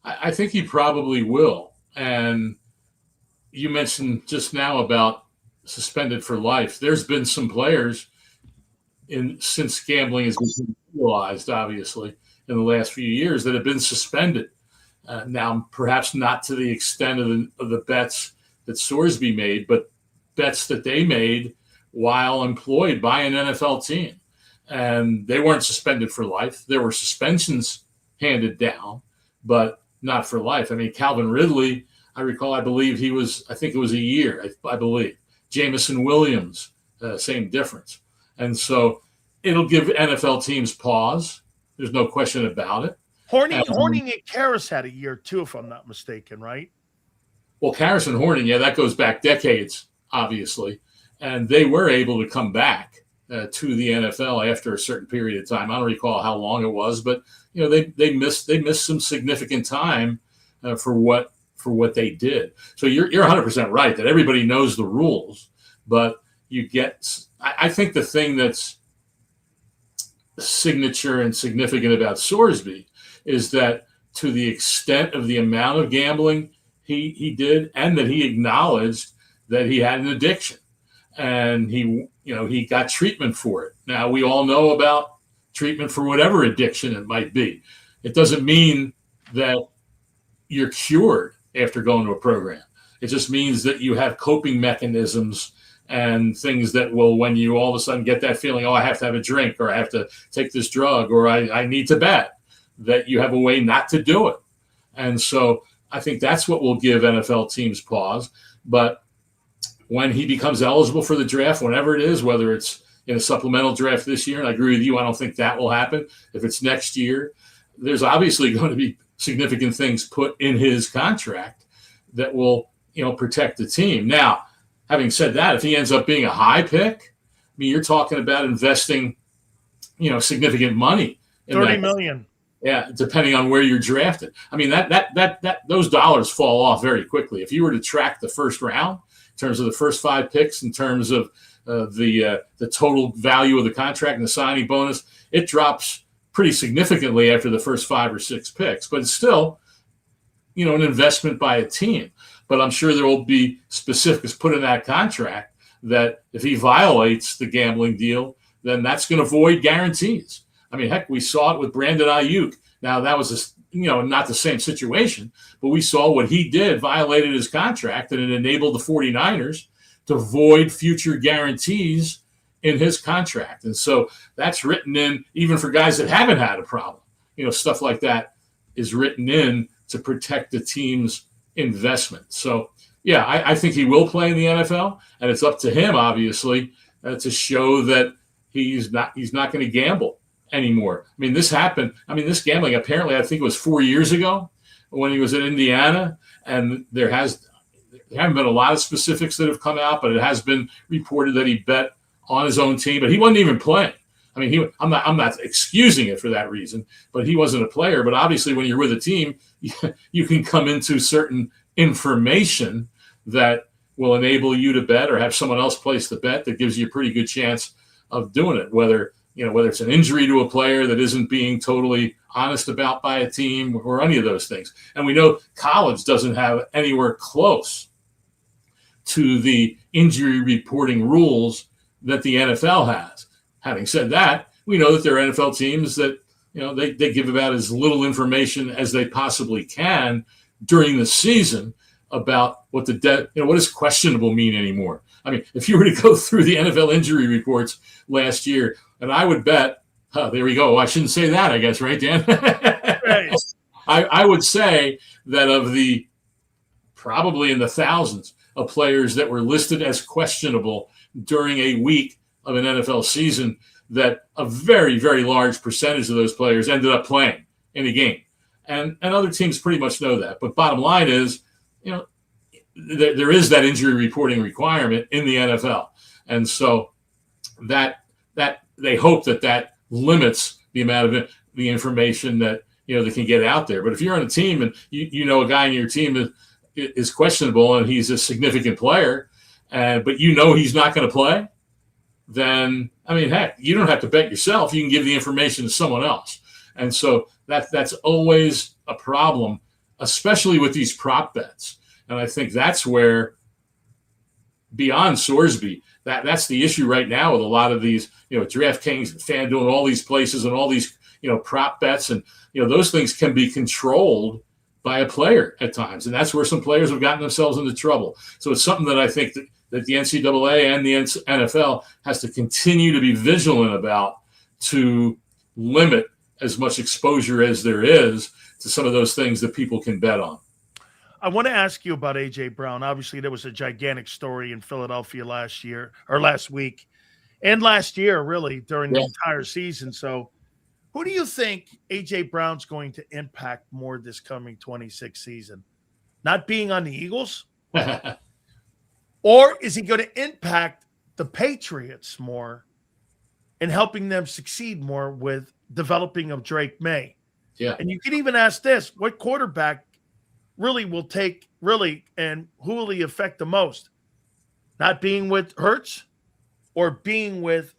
I think he probably will. And you mentioned just now about suspended for life. There's been some players since gambling has been legalized, obviously, in the last few years that have been suspended. Now, perhaps not to the extent of the bets that Sorsby made, but bets that they made while employed by an NFL team. And they weren't suspended for life. There were suspensions handed down, but not for life. I mean, Calvin Ridley, I believe I think it was a year, I believe. Jamison Williams, same difference. And so it'll give NFL teams pause. There's no question about it. Horning and Karras had a year too, if I'm not mistaken, right? Well, Karras and Horning, yeah, that goes back decades, obviously. And they were able to come back to the NFL after a certain period of time. I don't recall how long it was, but you know they missed some significant time for what they did. So you're 100% right that everybody knows the rules, but I think the thing that's signature and significant about Sorsby is that to the extent of the amount of gambling he did, and that he acknowledged that he had an addiction, and he got treatment for it. Now we all know about treatment for whatever addiction it might be. It doesn't mean that you're cured after going to a program. It just means that you have coping mechanisms and things that will, when you all of a sudden get that feeling, oh, I have to have a drink, or I have to take this drug, or I need to bet, that you have a way not to do it. And so I think that's what will give NFL teams pause. But when he becomes eligible for the draft, whenever it is, whether it's in a supplemental draft this year, and I agree with you, I don't think that will happen. If it's next year, there's obviously going to be significant things put in his contract that will, protect the team. Now, having said that, if he ends up being a high pick, I mean, you're talking about investing, significant money. $30 million. Yeah, depending on where you're drafted. I mean, that those dollars fall off very quickly. If you were to track the first round in terms of the first 5 picks, in terms of the total value of the contract and the signing bonus, it drops pretty significantly after the first 5 or 6 picks. But it's still, an investment by a team. But I'm sure there will be specifics put in that contract that if he violates the gambling deal, then that's going to void guarantees. I mean, heck, we saw it with Brandon Ayuk. Now, that was, not the same situation, but we saw what he did violated his contract, and it enabled the 49ers to void future guarantees in his contract. And so that's written in even for guys that haven't had a problem. Stuff like that is written in to protect the team's investment. So, yeah, I think he will play in the NFL, and it's up to him, obviously, to show that he's not going to gamble anymore. I mean, this happened. I mean, this gambling, apparently, I think it was 4 years ago when he was in Indiana, and there haven't been a lot of specifics that have come out, but it has been reported that he bet on his own team, but he wasn't even playing. I mean, I'm not excusing it for that reason, but he wasn't a player. But obviously, when you're with a team, you can come into certain information that will enable you to bet or have someone else place the bet that gives you a pretty good chance of doing it, whether it's an injury to a player that isn't being totally honest about by a team or any of those things. And we know college doesn't have anywhere close to the injury reporting rules that the NFL has. Having said that, we know that there are NFL teams that, they give about as little information as they possibly can during the season about what what does questionable mean anymore. I mean, if you were to go through the NFL injury reports last year, and I would bet, there we go. I shouldn't say that, I guess, right, Dan? Right. I would say that of the probably in the thousands of players that were listed as questionable during a week of an NFL season, that a very, very large percentage of those players ended up playing in a game. And other teams pretty much know that. But bottom line is, there is that injury reporting requirement in the NFL. And so that they hope that limits the amount of the information that, that can get out there. But if you're on a team and a guy in your team is questionable and he's a significant player, but he's not going to play, then, I mean, heck, you don't have to bet yourself. You can give the information to someone else. And so that's always a problem, especially with these prop bets. And I think that's where, beyond Sorsby, that's the issue right now with a lot of these, DraftKings and FanDuel and all these places and all these, prop bets. And, those things can be controlled by a player at times. And that's where some players have gotten themselves into trouble. So it's something that I think that the NCAA and the NFL has to continue to be vigilant about, to limit as much exposure as there is to some of those things that people can bet on. I want to ask you about A.J. Brown. Obviously, there was a gigantic story in Philadelphia last week, and last year, really, during the entire season. So who do you think A.J. Brown's going to impact more this coming 26 season? Not being on the Eagles? Or is he going to impact the Patriots more and helping them succeed more with developing of Drake May? Yeah. And you can even ask this, what quarterback really will take and who will he affect the most? Not being with Hurts or being with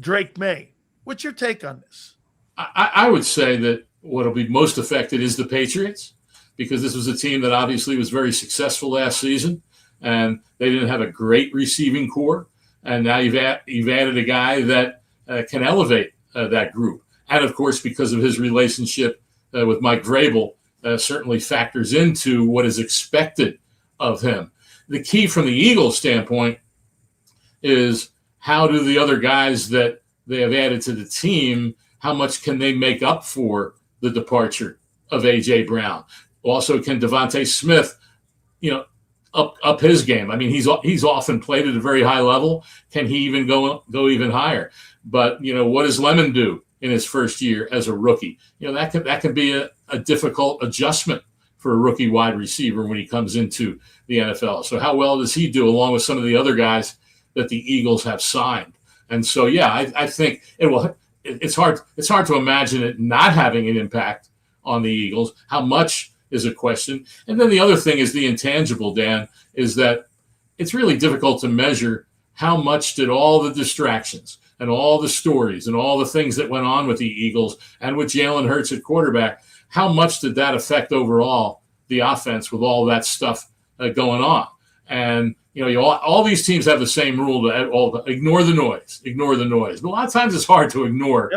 Drake May? What's your take on this? I would say that what will be most affected is the Patriots, because this was a team that obviously was very successful last season, and they didn't have a great receiving core. And now you've added a guy that can elevate that group. And, of course, because of his relationship with Mike Vrabel, certainly factors into what is expected of him. The key from the Eagles' standpoint is, how do the other guys that they have added to the team, how much can they make up for the departure of A.J. Brown? Also, can Devontae Smith, up his game? I mean, he's often played at a very high level. Can he even go even higher? But, what does Lemon do in his first year as a rookie? That can be a difficult adjustment for a rookie wide receiver when he comes into the NFL. So how well does he do along with some of the other guys that the Eagles have signed? And so, I think it's hard to imagine it not having an impact on the Eagles. How much is a question. And then the other thing is the intangible, Dan, is that it's really difficult to measure how much did all the distractions and all the stories and all the things that went on with the Eagles and with Jalen Hurts at quarterback, how much did that affect overall the offense with all that stuff going on? And, all these teams have the same rule to ignore the noise. But a lot of times it's hard to ignore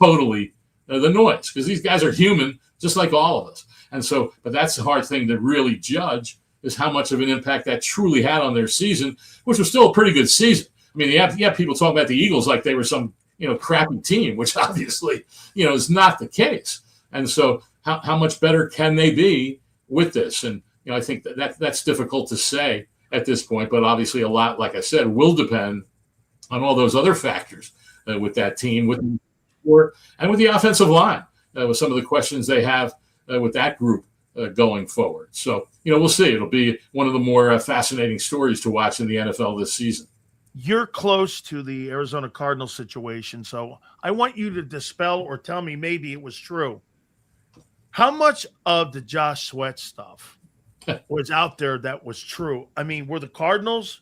totally the noise, because these guys are human, just like all of us. And so, but that's the hard thing to really judge, is how much of an impact that truly had on their season, which was still a pretty good season. I mean, you have people talking about the Eagles like they were some, crappy team, which obviously, is not the case. And so how much better can they be with this? And, I think that's difficult to say at this point, but obviously a lot, like I said, will depend on all those other factors with that team, and with the offensive line, with some of the questions they have with that group going forward. So, we'll see. It'll be one of the more fascinating stories to watch in the NFL this season. You're close to the Arizona Cardinals situation, so I want you to dispel or tell me maybe it was true. How much of the Josh Sweat stuff was out there that was true? I mean, were the Cardinals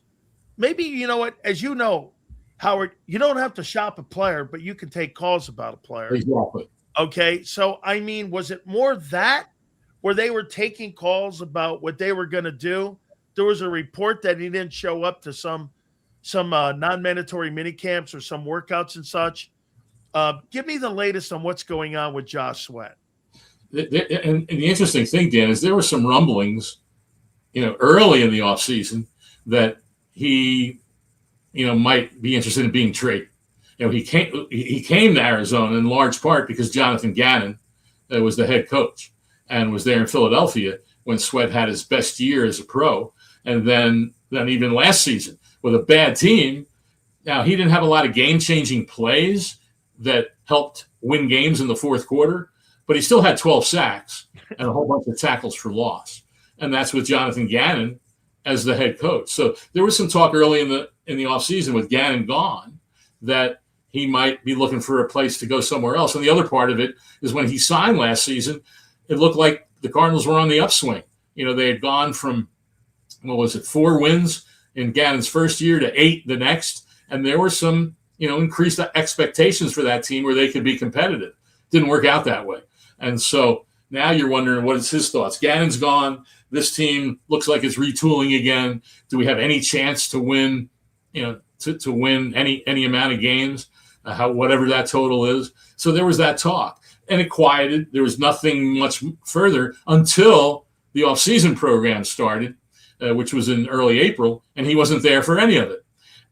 maybe, you know what, as you know, Howard, you don't have to shop a player, but you can take calls about a player. Exactly. Okay. So, I mean, was it more that where they were taking calls about what they were going to do? There was a report that he didn't show up to some non-mandatory mini camps or some workouts and such. Give me the latest on what's going on with Josh Sweat. And the interesting thing, Dan, is there were some rumblings, early in the offseason that he, might be interested in being traded. He came to Arizona in large part because Jonathan Gannon was the head coach and was there in Philadelphia when Sweat had his best year as a pro. And then even last season with a bad team. Now, he didn't have a lot of game-changing plays that helped win games in the fourth quarter, but he still had 12 sacks and a whole bunch of tackles for loss. And that's with Jonathan Gannon as the head coach. So there was some talk early in the offseason with Gannon gone that he might be looking for a place to go somewhere else. And the other part of it is when he signed last season, it looked like the Cardinals were on the upswing. They had gone from, 4 wins in Gannon's first year to 8 the next. And there were some, increased expectations for that team where they could be competitive. Didn't work out that way. And so now you're wondering, what is his thoughts? Gannon's gone. This team looks like it's retooling again. Do we have any chance to win, to win any amount of games, whatever that total is? So there was that talk. And it quieted. There was nothing much further until the offseason program started, which was in early April, and he wasn't there for any of it.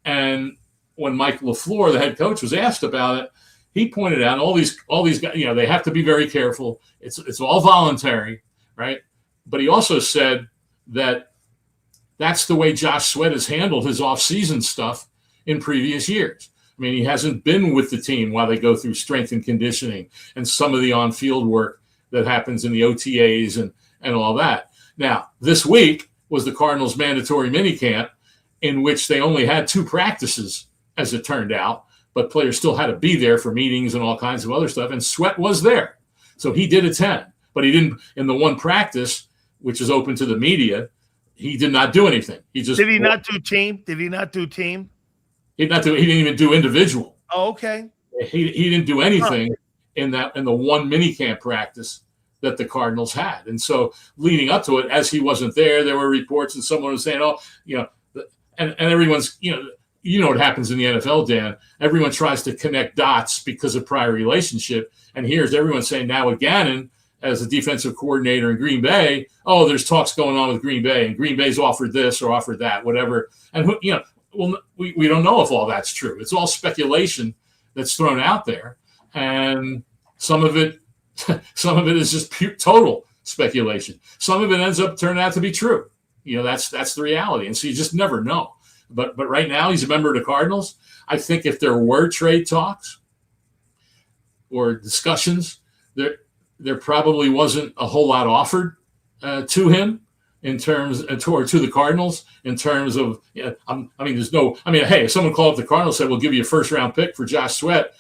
And when Mike LaFleur, the head coach, was asked about it, he pointed out all these guys, they have to be very careful. It's all voluntary, right? But he also said that that's the way Josh Sweat has handled his offseason stuff in previous years. I mean, he hasn't been with the team while they go through strength and conditioning and some of the on-field work that happens in the OTAs and all that. Now, this week was the Cardinals' mandatory minicamp, in which they only had 2 practices, as it turned out, but players still had to be there for meetings and all kinds of other stuff, and Sweat was there. So he did attend, but he didn't, in the one practice, which is open to the media, he did not do anything. Did he not do team? He didn't even do individual. Oh, okay. He didn't do anything in the one minicamp practice that the Cardinals had. And so leading up to it, as he wasn't there, there were reports and someone was saying, and everyone's, what happens in the NFL, Dan. Everyone tries to connect dots because of prior relationship. And here's everyone saying now with Gannon as a defensive coordinator in Green Bay, there's talks going on with Green Bay, and Green Bay's offered this or offered that, whatever. And, we don't know if all that's true. It's all speculation that's thrown out there. And some of it is just pure, total speculation. Some of it ends up turning out to be true. That's the reality. And so you just never know. But right now he's a member of the Cardinals. I think if there were trade talks or discussions, there probably wasn't a whole lot offered to him in terms to the Cardinals in terms of, hey, if someone called up the Cardinals and said, we'll give you a first-round pick for Josh Sweat,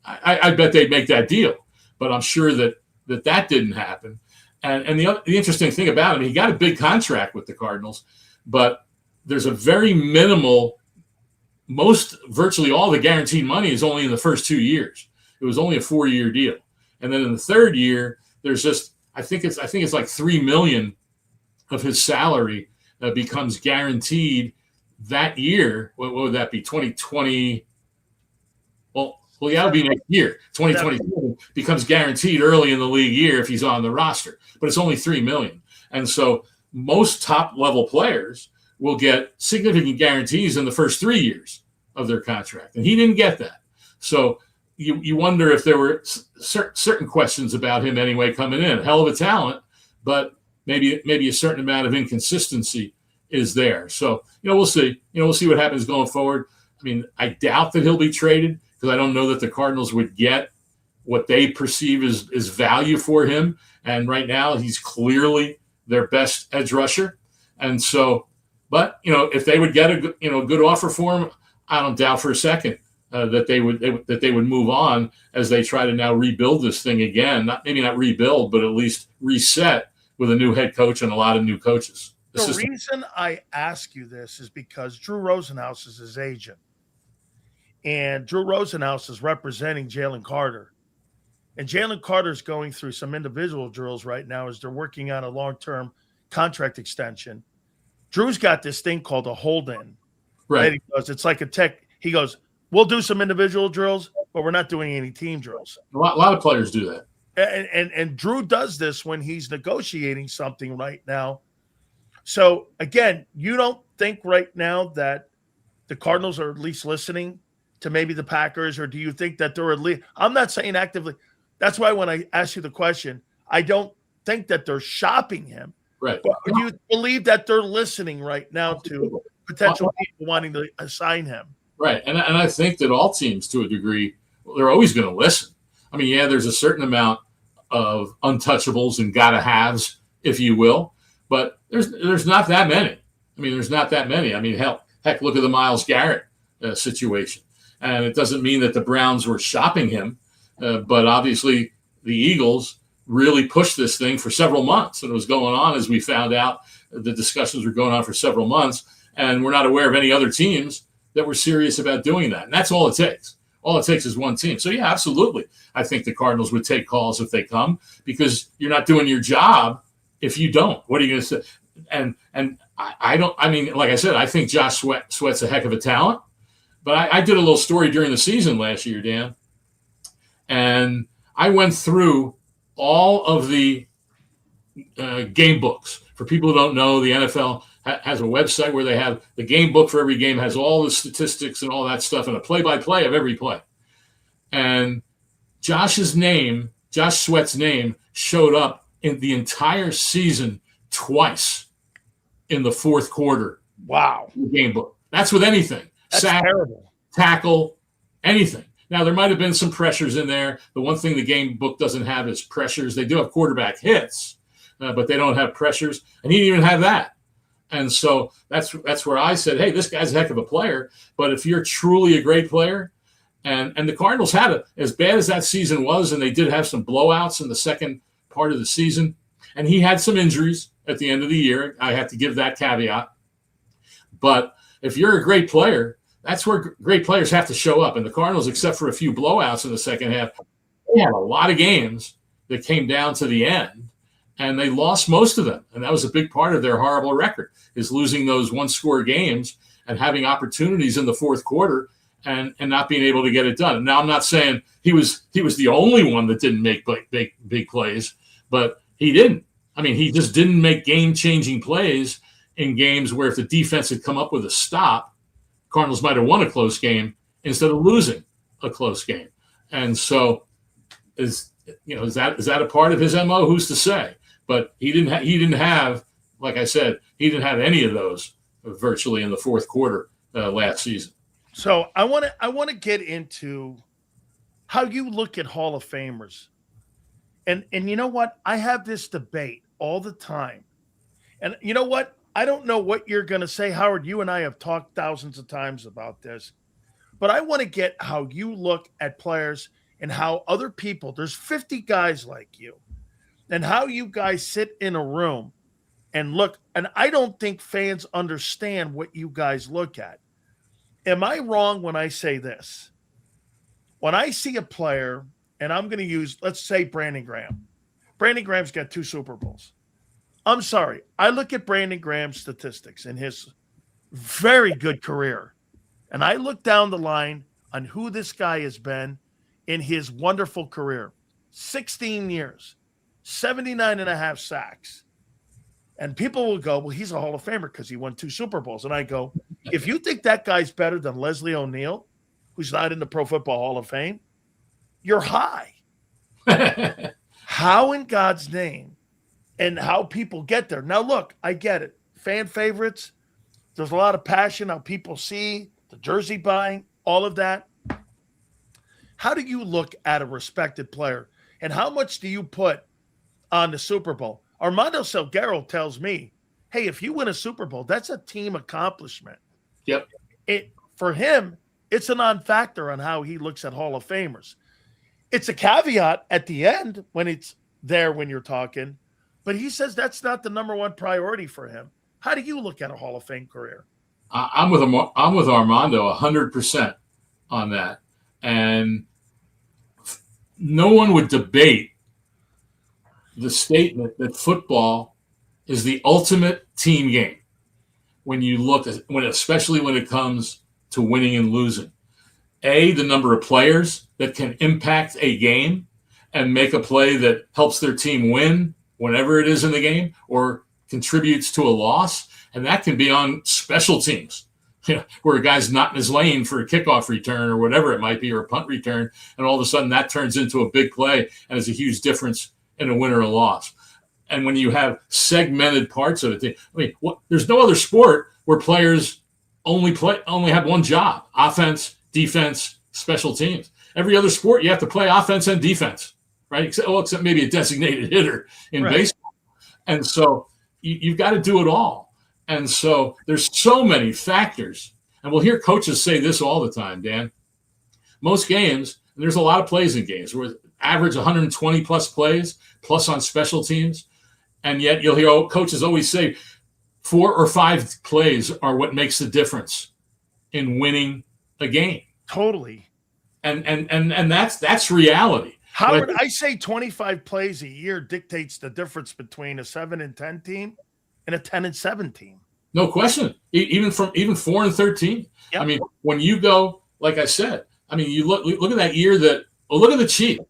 I bet they'd make that deal. But I'm sure that didn't happen. And the interesting thing about him, he got a big contract with the Cardinals, but there's a very minimal, virtually all the guaranteed money is only in the first 2 years. It was only a 4-year deal. And then in the third year, there's just, I think it's like $3 million of his salary becomes guaranteed that year. What would that be? 2020. Well, Well, yeah, it'll be next year. 2027 becomes guaranteed early in the league year if he's on the roster, but it's only $3 million. And so most top level players will get significant guarantees in the first 3 years of their contract, and he didn't get that. So you wonder if there were certain questions about him anyway coming in. Hell of a talent, but maybe a certain amount of inconsistency is there. So we'll see. We'll see what happens going forward. I mean, I doubt that he'll be traded because I don't know that the Cardinals would get what they perceive as value for him. And right now, he's clearly their best edge rusher. And so, but if they would get a good offer for him, I don't doubt for a second that they would move on as they try to now rebuild this thing again. Maybe not rebuild, but at least reset with a new head coach and a lot of new coaches. The reason I ask you this is because Drew Rosenhaus is his agent. And Drew Rosenhaus is representing Jalen Carter. And Jalen Carter is going through some individual drills right now as they're working on a long-term contract extension. Drew's got this thing called a hold-in. Right. He goes, it's like a tech. He goes, we'll do some individual drills, but we're not doing any team drills. A lot of players do that. And Drew does this when he's negotiating something right now. So, again, you don't think right now that the Cardinals are at least listening to maybe the Packers, or do you think that they're at least – I'm not saying actively. That's why when I ask you the question, I don't think that they're shopping him. Right. But do you believe that they're listening right now to potential people wanting to assign him? Right. And I think that all teams, to a degree, they're always going to listen. I mean, yeah, there's a certain amount of untouchables and gotta-haves, if you will, but there's not that many. There's not that many. Heck, look at the Myles Garrett situation. And it doesn't mean that the Browns were shopping him, but obviously the Eagles really pushed this thing for several months. And it was going on, as we found out, the discussions were going on for several months, and we're not aware of any other teams that were serious about doing that. And that's all it takes. All it takes is one team. So, yeah, absolutely. I think the Cardinals would take calls if they come, because you're not doing your job if you don't. What are you going to say? And I don't – like I said, I think Josh Sweat's a heck of a talent. But I did a little story during the season last year, Dan, and I went through all of the game books. For people who don't know, the NFL has a website where they have the game book for every game, has all the statistics and all that stuff, and a play-by-play of every play. And Josh Sweat's name, showed up in the entire season twice in the fourth quarter. Wow. Game book. That's with anything. That's sack, terrible. Tackle, anything. Now, there might have been some pressures in there. The one thing the game book doesn't have is pressures. They do have quarterback hits, but they don't have pressures. And he didn't even have that. And so that's where I said, hey, this guy's a heck of a player. But if you're truly a great player, and the Cardinals had it, as bad as that season was, and they did have some blowouts in the second part of the season, and he had some injuries at the end of the year. I have to give that caveat. But if you're a great player, that's where great players have to show up. And the Cardinals, except for a few blowouts in the second half, they had a lot of games that came down to the end, and they lost most of them. And that was a big part of their horrible record, is losing those one-score games and having opportunities in the fourth quarter and not being able to get it done. Now, I'm not saying he was the only one that didn't make big plays, but he didn't. He just didn't make game-changing plays in games where if the defense had come up with a stop, Cardinals might have won a close game instead of losing a close game. And so is that a part of his MO? Who's to say? But he didn't have, like I said, he didn't have any of those virtually in the fourth quarter last season. So I want to get into how you look at Hall of Famers. And you know what? I have this debate all the time. And you know what? I don't know what you're going to say, Howard. You and I have talked thousands of times about this. But I want to get how you look at players and how other people, there's 50 guys like you, and how you guys sit in a room and look. And I don't think fans understand what you guys look at. Am I wrong when I say this? When I see a player, and I'm going to use, let's say, Brandon Graham. Brandon Graham's got 2 Super Bowls. I'm sorry. I look at Brandon Graham's statistics in his very good career, and I look down the line on who this guy has been in his wonderful career, 16 years, 79 and a half sacks. And people will go, well, he's a Hall of Famer because he won 2 Super Bowls. And I go, if you think that guy's better than Leslie O'Neal, who's not in the Pro Football Hall of Fame, you're high. How in God's name and how people get there. Now, look, I get it. Fan favorites, there's a lot of passion, how people see the jersey buying, all of that. How do you look at a respected player? And how much do you put on the Super Bowl? Armando Salguero tells me, hey, if you win a Super Bowl, that's a team accomplishment. Yep. For him, it's a non-factor on how he looks at Hall of Famers. It's a caveat at the end when it's there when you're talking, but he says that's not the number one priority for him. How do you look at a Hall of Fame career? I'm with Armando 100% on that. And no one would debate the statement that football is the ultimate team game especially when it comes to winning and losing. The number of players that can impact a game and make a play that helps their team win whenever it is in the game or contributes to a loss. And that can be on special teams, where a guy's not in his lane for a kickoff return or whatever it might be, or a punt return. And all of a sudden that turns into a big play and is a huge difference in a win or a loss. And when you have segmented parts of it, there's no other sport where players only have one job: offense, defense, special teams. Every other sport, you have to play offense and defense, right? Except maybe a designated hitter in baseball. And so you've got to do it all. And so there's so many factors. And we'll hear coaches say this all the time, Dan. Most games, and there's a lot of plays in games, where average 120 plus plays, plus on special teams. And yet you'll hear coaches always say 4 or 5 plays are what makes the difference in winning a game. Totally. And that's reality. Howard, I say 25 plays a year dictates the difference between a 7-10 team and a 10-7 team. No question. Even 4 and 13. Yep. I mean, when you go, like I said, I mean, you look at that year look at the Chiefs.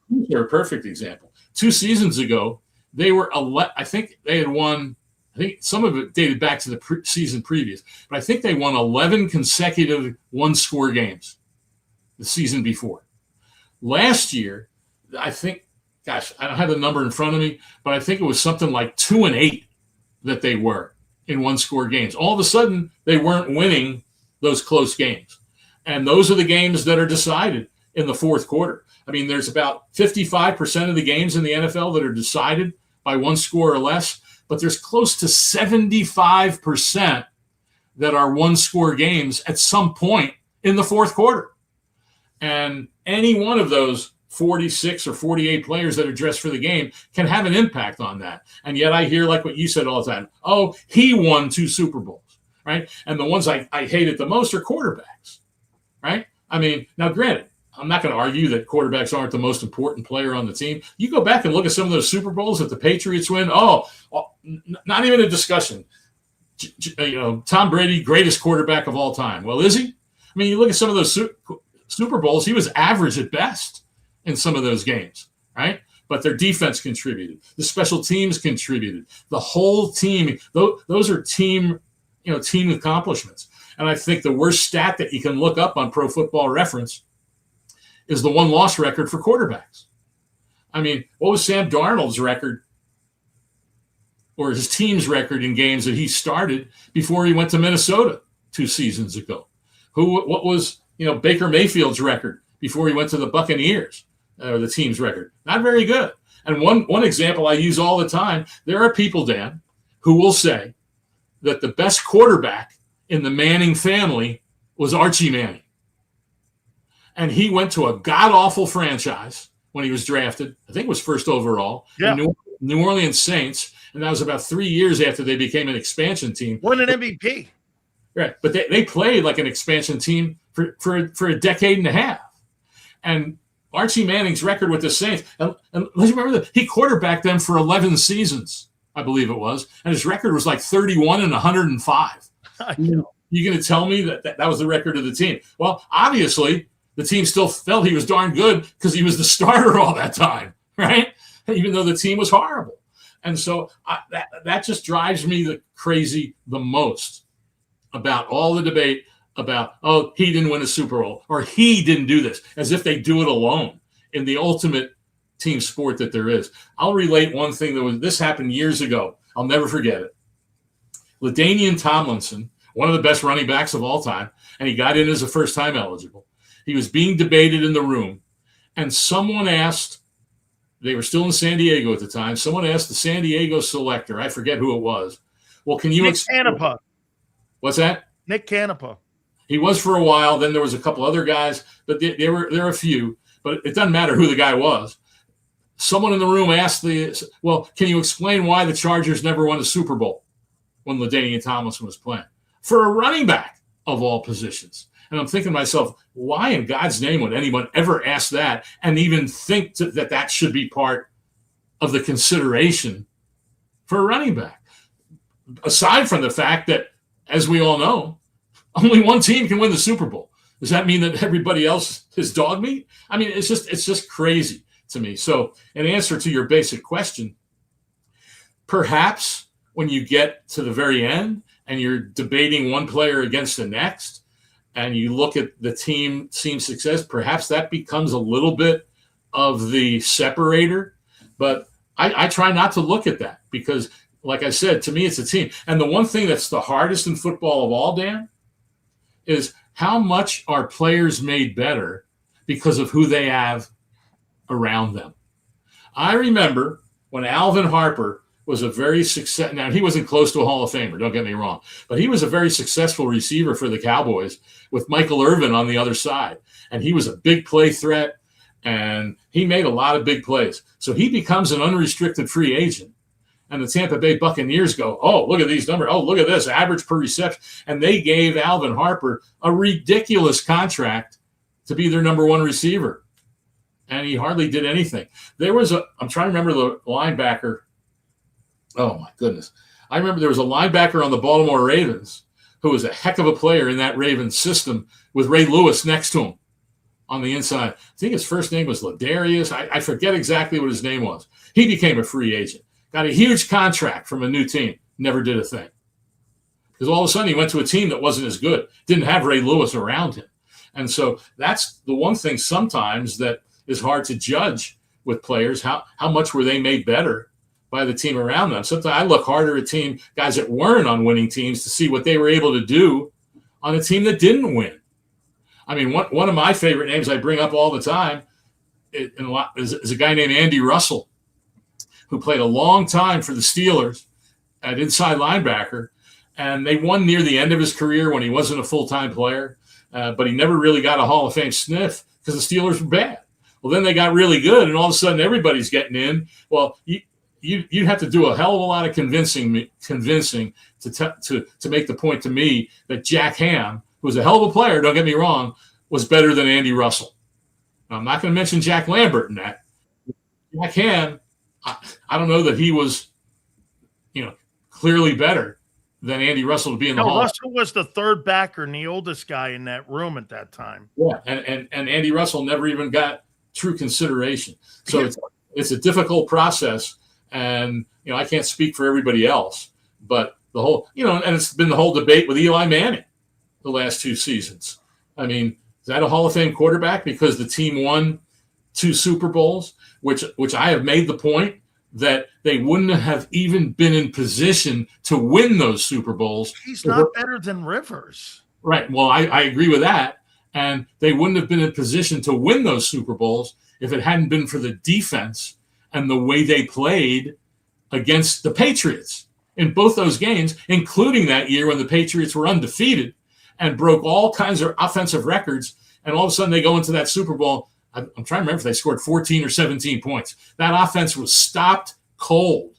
They're a perfect example. 2 seasons ago, they were I think they had won. I think some of it dated back to the season previous, but I think they won 11 consecutive 1-score games the season before. Last year, I think, gosh, I don't have the number in front of me, but I think it was something like 2-8 that they were in 1-score games. All of a sudden, they weren't winning those close games. And those are the games that are decided in the fourth quarter. I mean, there's about 55% of the games in the NFL that are decided by 1 score or less, but there's close to 75% that are 1-score games at some point in the fourth quarter. And any one of those 46 or 48 players that are dressed for the game can have an impact on that. And yet I hear, like what you said all the time, oh, he won 2 Super Bowls, right? And the ones I hated the most are quarterbacks, right? I mean, now granted, I'm not going to argue that quarterbacks aren't the most important player on the team. You go back and look at some of those Super Bowls that the Patriots win. Not even a discussion. Tom Brady, greatest quarterback of all time. Well, is he? I mean, you look at some of those Super Bowls, he was average at best in some of those games, right? But their defense contributed. The special teams contributed. The whole team, those are team accomplishments. And I think the worst stat that you can look up on Pro Football Reference is the 1-loss record for quarterbacks. I mean, what was Sam Darnold's record or his team's record in games that he started before he went to Minnesota 2 seasons ago? What was, Baker Mayfield's record before he went to the Buccaneers, or the team's record? Not very good. And one example I use all the time, there are people, Dan, who will say that the best quarterback in the Manning family was Archie Manning. And he went to a god-awful franchise when he was drafted. I think it was first overall. Yeah. New Orleans Saints. And that was about 3 years after they became an expansion team. Won an MVP. Right. But they played like an expansion team for a decade and a half. And Archie Manning's record with the Saints, and let's remember that he quarterbacked them for 11 seasons, I believe it was. And his record was like 31 and 105. You're going to tell me that was the record of the team? Well, obviously, the team still felt he was darn good because he was the starter all that time, right? Even though the team was horrible. And so that just drives me crazy the most about all the debate about, oh, he didn't win a Super Bowl or he didn't do this, as if they do it alone in the ultimate team sport that there is. I'll relate one thing this happened years ago. I'll never forget it. LaDainian Tomlinson, one of the best running backs of all time, and he got in as a first-time eligible. He was being debated in the room, and someone asked, they were still in San Diego at the time, someone asked the San Diego selector, I forget who it was, well, can you Nick Canepa. What's that? Nick Canepa. He was for a while. Then there was a couple other guys, but there were a few. But it doesn't matter who the guy was. Someone in the room asked well, can you explain why the Chargers never won a Super Bowl when LaDainian Tomlinson was playing? For a running back of all positions. And I'm thinking to myself, why in God's name would anyone ever ask that and even think that should be part of the consideration for a running back? Aside from the fact that, as we all know, only one team can win the Super Bowl. Does that mean that everybody else is dog meat? I mean, it's just crazy to me. So, in answer to your basic question, perhaps when you get to the very end and you're debating one player against the next, and you look at the team success, perhaps that becomes a little bit of the separator. But I try not to look at that because, like I said, to me, it's a team. And the one thing that's the hardest in football of all, Dan, is how much are players made better because of who they have around them. I remember when Alvin Harper was a very successful, now he wasn't close to a Hall of Famer, don't get me wrong, but he was a very successful receiver for the Cowboys with Michael Irvin on the other side. And he was a big play threat, and he made a lot of big plays. So he becomes an unrestricted free agent. And the Tampa Bay Buccaneers go, oh, look at these numbers. Oh, look at this, average per reception. And they gave Alvin Harper a ridiculous contract to be their number one receiver. And he hardly did anything. I'm trying to remember the linebacker. Oh, my goodness. I remember there was a linebacker on the Baltimore Ravens who was a heck of a player in that Ravens system with Ray Lewis next to him on the inside. I think his first name was Ladarius. I forget exactly what his name was. He became a free agent. Got a huge contract from a new team. Never did a thing. Because all of a sudden he went to a team that wasn't as good. Didn't have Ray Lewis around him. And so that's the one thing sometimes that is hard to judge with players. How much were they made better by the team around them? Sometimes I look harder at guys that weren't on winning teams to see what they were able to do on a team that didn't win. I mean, one of my favorite names I bring up all the time is a guy named Andy Russell, who played a long time for the Steelers at inside linebacker. And they won near the end of his career when he wasn't a full-time player. But he never really got a Hall of Fame sniff because the Steelers were bad. Well, then they got really good, and all of a sudden everybody's getting in. Well, you'd have to do a hell of a lot of convincing to make the point to me that Jack Ham, who was a hell of a player, don't get me wrong, was better than Andy Russell. Now, I'm not going to mention Jack Lambert in that. Jack Ham, I don't know that he was, clearly better than Andy Russell to be in the Hall. Russell was the third backer and the oldest guy in that room at that time. Yeah, and Andy Russell never even got true consideration. So it's a difficult process, and I can't speak for everybody else, but the whole, and it's been the whole debate with Eli Manning the last 2 seasons. I mean, is that a Hall of Fame quarterback because the team won 2 Super Bowls, which I have made the point that they wouldn't have even been in position to win those Super Bowls. He's not better than Rivers. Right. Well, I agree with that. And they wouldn't have been in position to win those Super Bowls if it hadn't been for the defense and the way they played against the Patriots in both those games, including that year when the Patriots were undefeated and broke all kinds of offensive records. And all of a sudden they go into that Super Bowl. I'm trying to remember if they scored 14 or 17 points. That offense was stopped cold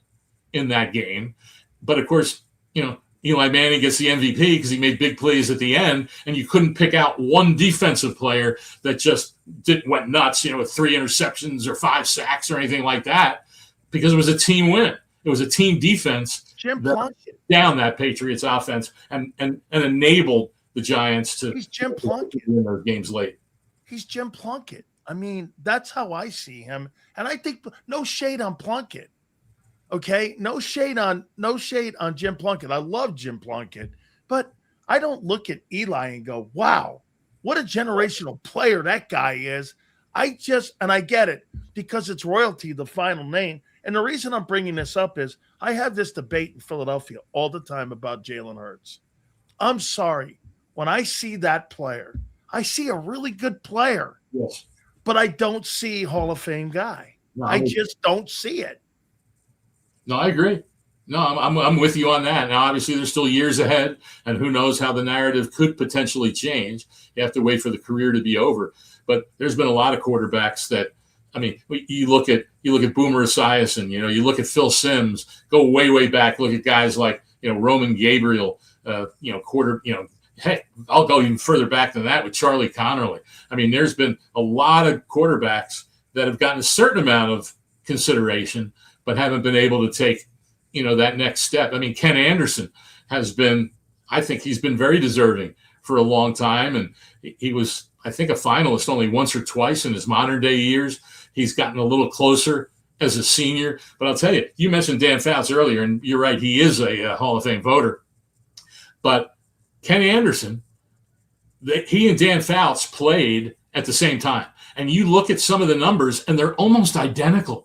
in that game. But, of course, Eli Manning gets the MVP because he made big plays at the end, and you couldn't pick out one defensive player that just went nuts, with 3 interceptions or 5 sacks or anything like that, because it was a team win. It was a team defense down that Patriots offense and enabled the Giants to He's Jim Plunkett. win those games late. he's Jim Plunkett. I mean, that's how I see him. And I think no shade on Plunkett. Okay, no shade on Jim Plunkett. I love Jim Plunkett, but I don't look at Eli and go, "Wow, what a generational player that guy is." I get it because it's royalty, the final name. And the reason I'm bringing this up is I have this debate in Philadelphia all the time about Jalen Hurts. I'm sorry. When I see that player, I see a really good player. Yes. But I don't see Hall of Fame guy. No, I just don't see it. No, I agree. No, I'm with you on that. Now, obviously, there's still years ahead, and who knows how the narrative could potentially change. You have to wait for the career to be over. But there's been a lot of quarterbacks that, I mean, you look at Boomer Esiason, you look at Phil Simms, go way back, look at guys like Roman Gabriel, heck, I'll go even further back than that with Charlie Connerly. I mean, there's been a lot of quarterbacks that have gotten a certain amount of consideration, but haven't been able to take, that next step. I mean, Ken Anderson I think he's been very deserving for a long time. And he was, I think, a finalist only once or twice in his modern day years. He's gotten a little closer as a senior. But I'll tell you, you mentioned Dan Fouts earlier, and you're right, he is a Hall of Fame voter. But Ken Anderson, he and Dan Fouts played at the same time. And you look at some of the numbers, and they're almost identical.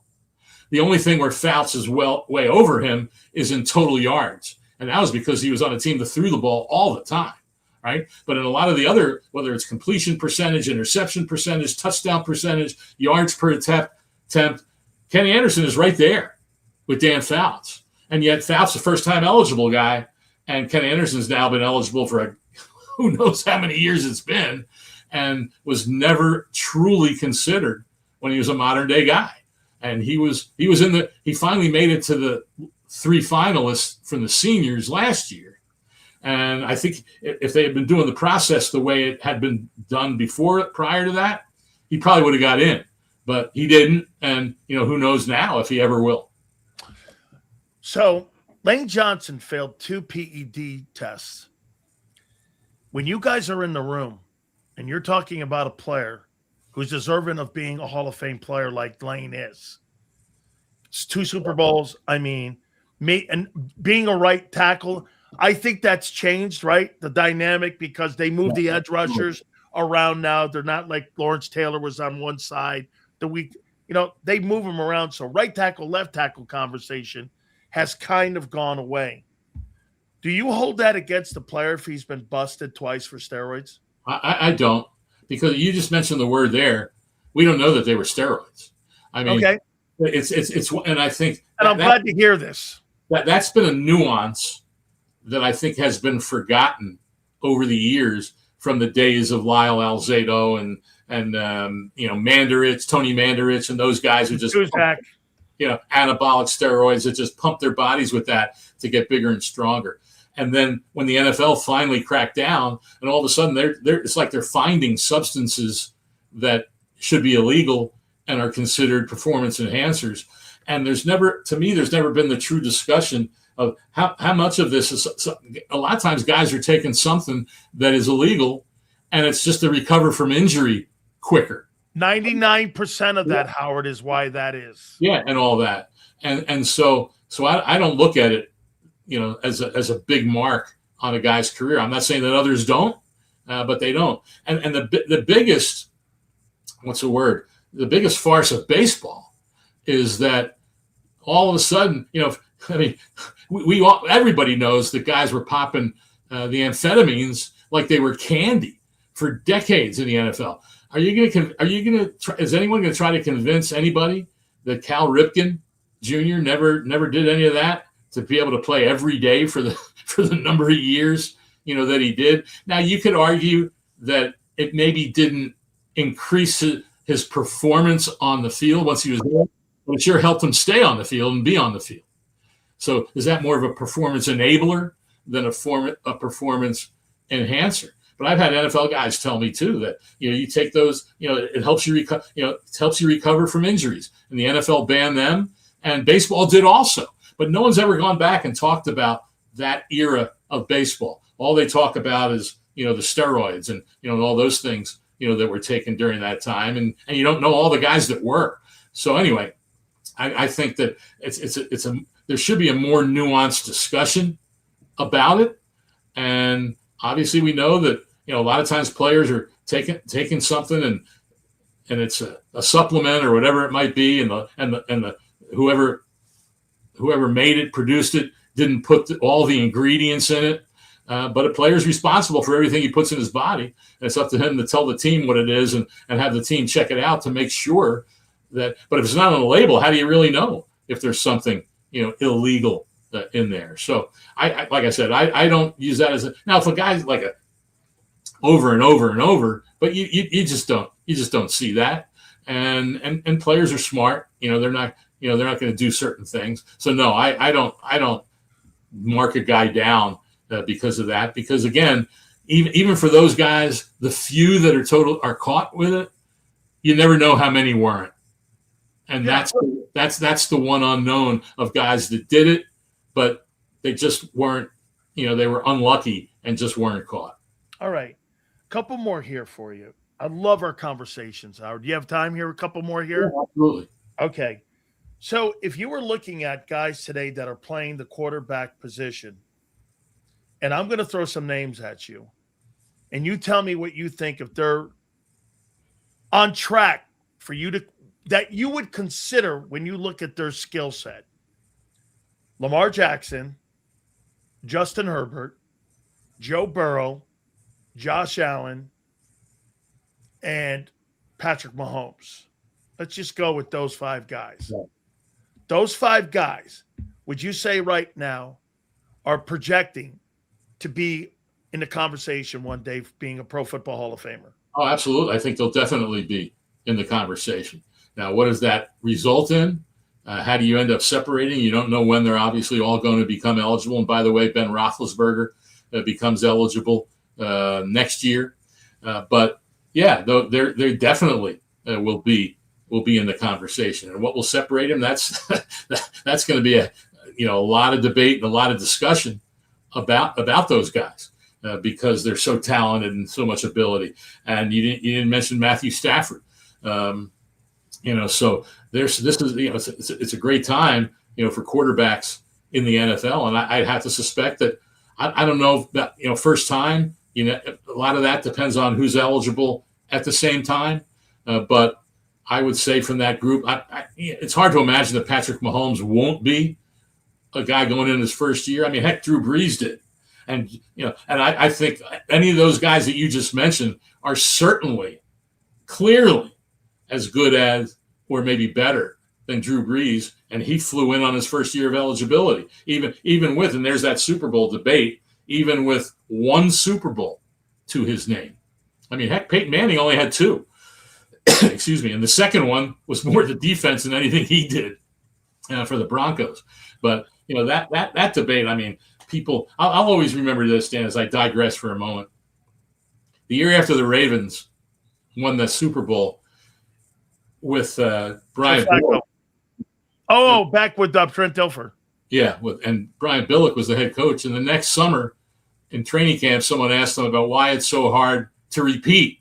The only thing where Fouts is way over him is in total yards. And that was because he was on a team that threw the ball all the time, right? But in a lot of the other, whether it's completion percentage, interception percentage, touchdown percentage, yards per attempt, Kenny Anderson is right there with Dan Fouts. And yet Fouts, the first-time eligible guy, and Kenny Anderson's now been eligible for who knows how many years it's been, and was never truly considered when he was a modern-day guy. And he finally made it to the 3 finalists from the seniors last year. And I think if they had been doing the process the way it had been done prior to that, he probably would have got in. But he didn't. And, who knows now if he ever will. So Lane Johnson failed 2 PED tests. When you guys are in the room and you're talking about a player who's deserving of being a Hall of Fame player like Lane is. It's 2 Super Bowls. I mean, and being a right tackle, I think that's changed, right? The dynamic, because they move the edge rushers around now. They're not like Lawrence Taylor was on one side. They move them around. So right tackle, left tackle conversation has kind of gone away. Do you hold that against the player if he's been busted twice for steroids? I don't. Because you just mentioned the word there, we don't know that they were steroids. I mean, okay. It's and I think, and I'm glad to hear this. That's been a nuance that I think has been forgotten over the years from the days of Lyle Alzado and Mandarich, Tony Mandarich, and those guys who just anabolic steroids that just pump their bodies with that to get bigger and stronger. And then when the NFL finally cracked down, and all of a sudden it's like they're finding substances that should be illegal and are considered performance enhancers. And there's never been the true discussion of how much of this is. A lot of times guys are taking something that is illegal, and it's just to recover from injury quicker. 99% of that, Howard, is why that is. Yeah, and all that. And so I don't look at it, as a big mark on a guy's career. I'm not saying that others don't, but they don't. And the biggest, the biggest farce of baseball is that all of a sudden, everybody knows that guys were popping the amphetamines like they were candy for decades in the NFL. Is anyone going to try to convince anybody that Cal Ripken Jr. never did any of that, to be able to play every day for the number of years, that he did? Now, you could argue that it maybe didn't increase his performance on the field once he was there, but it sure helped him stay on the field and be on the field. So is that more of a performance enabler than a performance enhancer? But I've had NFL guys tell me too that, you take those, it helps you recover from injuries, and the NFL banned them, and baseball did also. But no one's ever gone back and talked about that era of baseball. All they talk about is, the steroids and, all those things, that were taken during that time, and you don't know all the guys that were. So anyway, I think that there should be a more nuanced discussion about it, and obviously we know that a lot of times players are taking something and it's a supplement or whatever it might be, and the whoever made it, produced it, didn't put all the ingredients in it. But a player's responsible for everything he puts in his body. And it's up to him to tell the team what it is and have the team check it out to make sure that. But if it's not on the label, how do you really know if there's something illegal in there? So I like I said, I don't use that as now if a guy's like a over and over and over, but you just don't see that. And players are smart. They're not going to do certain things. So no, I don't mark a guy down because of that. Because again, even for those guys, the few that are caught with it, you never know how many weren't. And that's the one unknown of guys that did it, but they just weren't. They were unlucky and just weren't caught. All right, couple more here for you. I love our conversations, Howard. Do you have time here? A couple more here? Yeah, absolutely. Okay. So if you were looking at guys today that are playing the quarterback position, and I'm going to throw some names at you, and you tell me what you think if they're on track for you that you would consider when you look at their skill set. Lamar Jackson, Justin Herbert, Joe Burrow, Josh Allen, and Patrick Mahomes. Let's just go with those 5 guys. Yeah. Those 5 guys, would you say right now are projecting to be in the conversation one day for being a Pro Football Hall of Famer? Oh, absolutely. I think they'll definitely be in the conversation. Now, what does that result in? How do you end up separating? You don't know when they're obviously all going to become eligible. And by the way, Ben Roethlisberger becomes eligible next year. But yeah, they definitely will be in the conversation. And what will separate them? That's going to be a lot of debate and a lot of discussion about those guys because they're so talented and so much ability. And you didn't mention Matthew Stafford. So it's a great time for quarterbacks in the NFL, and I'd have to suspect that I don't know that first time a lot of that depends on who's eligible at the same time, but I would say from that group, it's hard to imagine that Patrick Mahomes won't be a guy going in his first year. I mean, heck, Drew Brees did, and I think any of those guys that you just mentioned are certainly, clearly, as good as or maybe better than Drew Brees, and he flew in on his first year of eligibility. Even with, and there's that Super Bowl debate, even with 1 Super Bowl to his name. I mean, heck, Peyton Manning only had 2. Excuse me, and the second one was more the defense than anything he did for the Broncos. But that debate. I mean, people. I'll always remember this, Dan, as I digress for a moment. The year after the Ravens won the Super Bowl with Brian Billick. Oh, back with Trent Dilfer. Yeah, and Brian Billick was the head coach. And the next summer in training camp, someone asked him about why it's so hard to repeat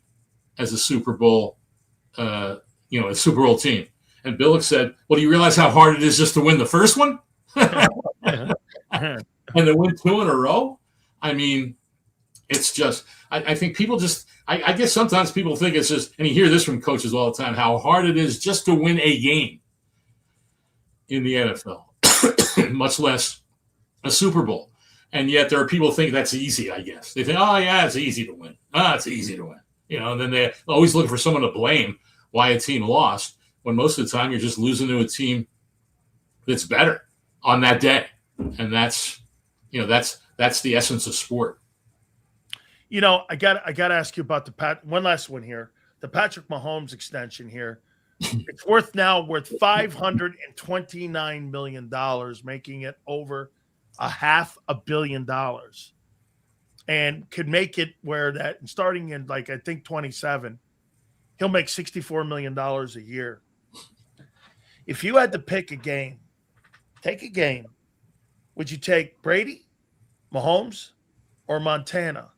as a Super Bowl, a Super Bowl team. And Billick said, "Well, do you realize how hard it is just to win the first one? And to win 2 in a row? I mean, it's just, I think people just, I guess sometimes people think it's just, and you hear this from coaches all the time, how hard it is just to win a game in the NFL, much less a Super Bowl. And yet there are people who think that's easy, I guess. They think, oh, yeah, it's easy to win. It's easy to win. And then they're always looking for someone to blame why a team lost, when most of the time you're just losing to a team that's better on that day. And that's the essence of sport. I got to ask you about one last one here. The Patrick Mahomes extension here. It's worth $529 million, making it over $500 million, and could make it where that starting in I think 27, he'll make $64 million a year. If you had to pick a game, would you take Brady, Mahomes, or Montana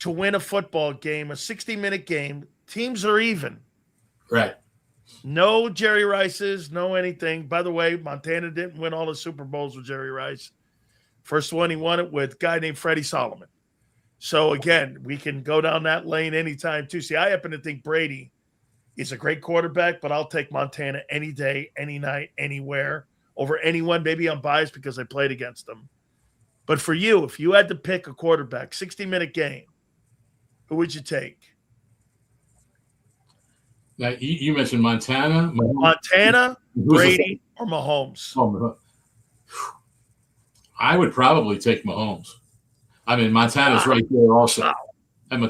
to win a football game, a 60-minute game. Teams are even. Right. No Jerry Rices, no anything. By the way, Montana didn't win all the Super Bowls with Jerry Rice. First one, he won it with a guy named Freddie Solomon. So, again, we can go down that lane anytime, too. See, I happen to think Brady is a great quarterback, but I'll take Montana any day, any night, anywhere, over anyone. Maybe I'm biased because I played against them. But for you, if you had to pick a quarterback, 60-minute game, who would you take? Now, you mentioned Montana. Montana, Brady, or Mahomes? I would probably take Mahomes. I mean, Montana's right there also. Wow. And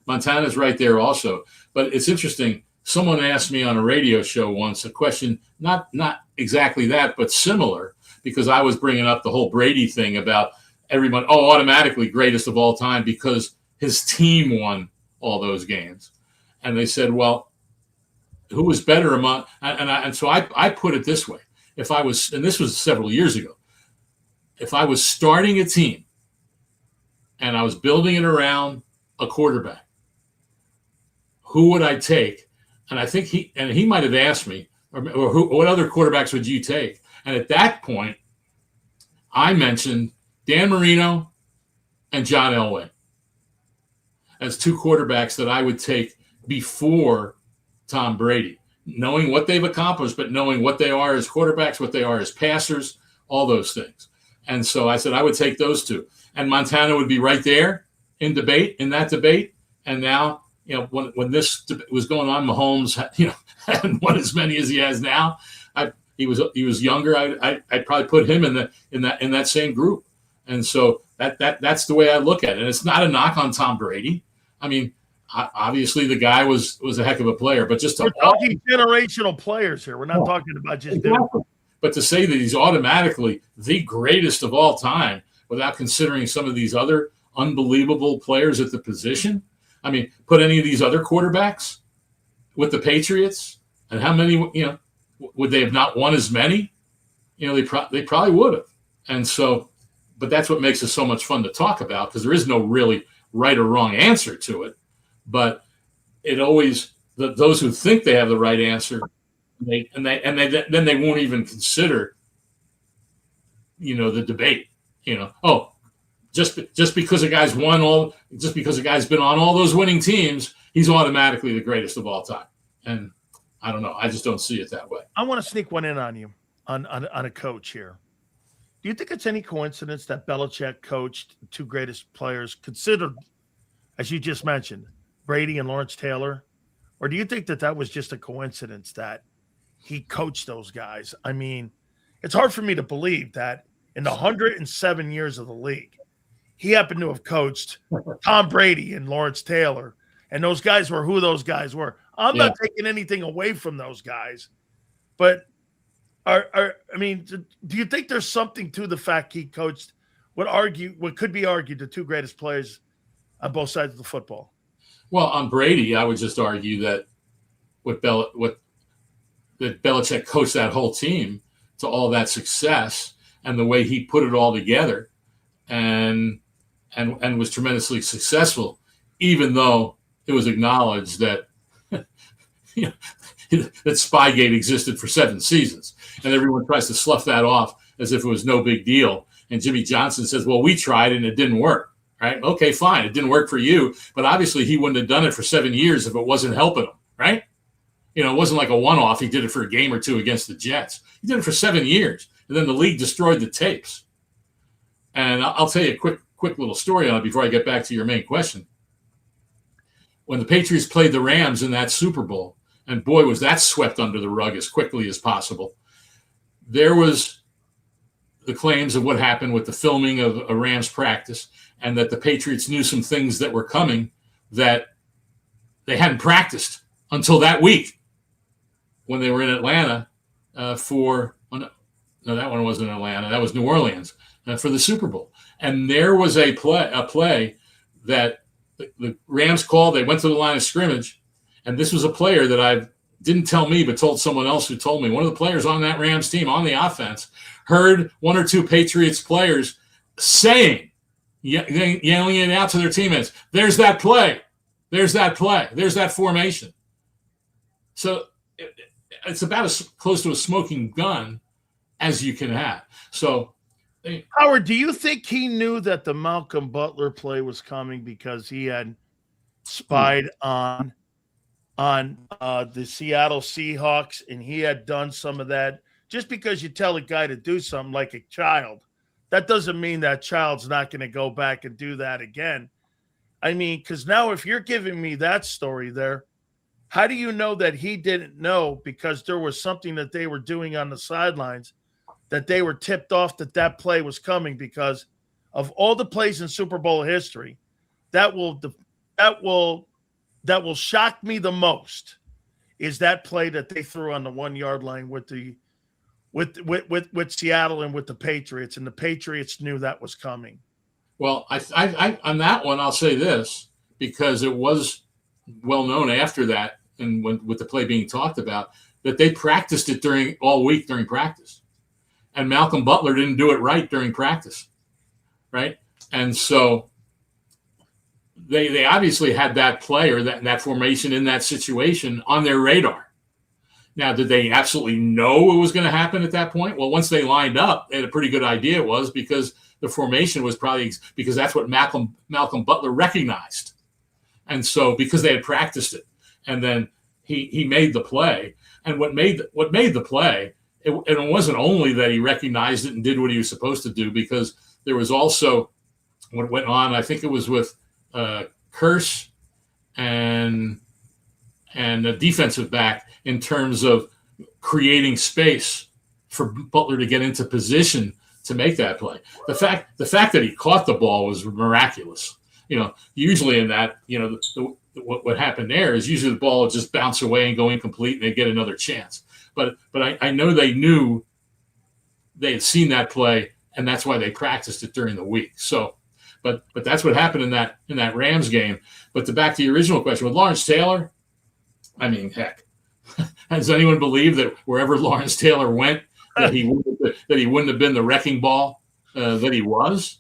Montana's right there also. But it's interesting. Someone asked me on a radio show once a question, not exactly that, but similar, because I was bringing up the whole Brady thing about everyone, automatically greatest of all time because his team won all those games. And they said, well, who was better among – and so I put it this way. If I was – and this was several years ago. If I was starting a team and I was building it around a quarterback, who would I take? And I think he might have asked me, or what other quarterbacks would you take? And at that point, I mentioned Dan Marino and John Elway as two quarterbacks that I would take before Tom Brady, knowing what they've accomplished, but knowing what they are as quarterbacks, what they are as passers, all those things. And so I said I would take those two. And Montana would be right there in that debate. And now, when this was going on, Mahomes, hadn't won as many as he has now. He was younger. I'd probably put him in that same group. And so that's the way I look at it. And it's not a knock on Tom Brady. I mean, obviously the guy was a heck of a player, but we're talking generational players here. We're not talking about just exactly. But to say that he's automatically the greatest of all time without considering some of these other unbelievable players at the position. I mean, put any of these other quarterbacks with the Patriots, and how many, would they have not won as many? They probably would have. And so, but that's what makes it so much fun to talk about, because there is no really right or wrong answer to it. But it always, those who think they have the right answer, then they won't even consider, the debate. Just because a guy's just because a guy's been on all those winning teams, he's automatically the greatest of all time. And I don't know. I just don't see it that way. I want to sneak one in on you on a coach here. Do you think it's any coincidence that Belichick coached the two greatest players considered, as you just mentioned, Brady and Lawrence Taylor? Or do you think that was just a coincidence that he coached those guys? I mean, it's hard for me to believe that in the 107 years of the league, he happened to have coached Tom Brady and Lawrence Taylor, and those guys were who those guys were. I'm not taking anything away from those guys, but do you think there's something to the fact he coached what could be argued the two greatest players on both sides of the football? Well, on Brady, I would just argue that that Belichick coached that whole team to all that success, and the way he put it all together, and was tremendously successful, even though it was acknowledged that that Spygate existed for 7 seasons, and everyone tries to slough that off as if it was no big deal. And Jimmy Johnson says, "Well, we tried and it didn't work." Right? Okay, fine, it didn't work for you, but obviously he wouldn't have done it for 7 years if it wasn't helping him, right? It wasn't like a one-off. He did it for a game or two against the Jets. He did it for 7 years, and then the league destroyed the tapes. And I'll tell you a quick little story on it before I get back to your main question. When the Patriots played the Rams in that Super Bowl, and boy, was that swept under the rug as quickly as possible, there was the claims of what happened with the filming of a Rams practice, and that the Patriots knew some things that were coming that they hadn't practiced until that week when they were in Atlanta no, that one wasn't Atlanta. That was New Orleans for the Super Bowl. And there was a play that the Rams called. They went to the line of scrimmage, and this was a player that didn't tell me, but told someone else who told me. One of the players on that Rams team on the offense heard one or two Patriots players saying, yelling it out to their teammates. There's that play. There's that play. There's that formation. So it's about as close to a smoking gun as you can have. So, Howard, do you think he knew that the Malcolm Butler play was coming because he had spied on the Seattle Seahawks and he had done some of that? Just because you tell a guy to do something like a child, that doesn't mean that child's not going to go back and do that again. I mean, because now if you're giving me that story there, how do you know that he didn't know because there was something that they were doing on the sidelines that they were tipped off that play was coming? Because of all the plays in Super Bowl history, that will shock me the most is that play that they threw on the 1 yard line with Seattle and with the Patriots, and the Patriots knew that was coming. Well, I on that one, I'll say this, because it was well known after that, and with the play being talked about, that they practiced it all week during practice, and Malcolm Butler didn't do it right during practice, right? And so they obviously had that play or that formation in that situation on their radar. Now, did they absolutely know it was going to happen at that point? Well, once they lined up, they had a pretty good idea it was, because the formation was probably because that's what Malcolm Butler recognized. And so because they had practiced it, and then he made the play. And what made the play, it wasn't only that he recognized it and did what he was supposed to do, because there was also what went on. I think it was with Krause and a defensive back in terms of creating space for Butler to get into position to make that play. The fact that he caught the ball was miraculous. Usually in that, what happened there is usually the ball would just bounce away and go incomplete and they get another chance. But I know they knew they had seen that play, and that's why they practiced it during the week. So, but that's what happened in that Rams game. But back to your original question with Lawrence Taylor, I mean, heck, does anyone believe that wherever Lawrence Taylor went, that he wouldn't have been the wrecking ball that he was?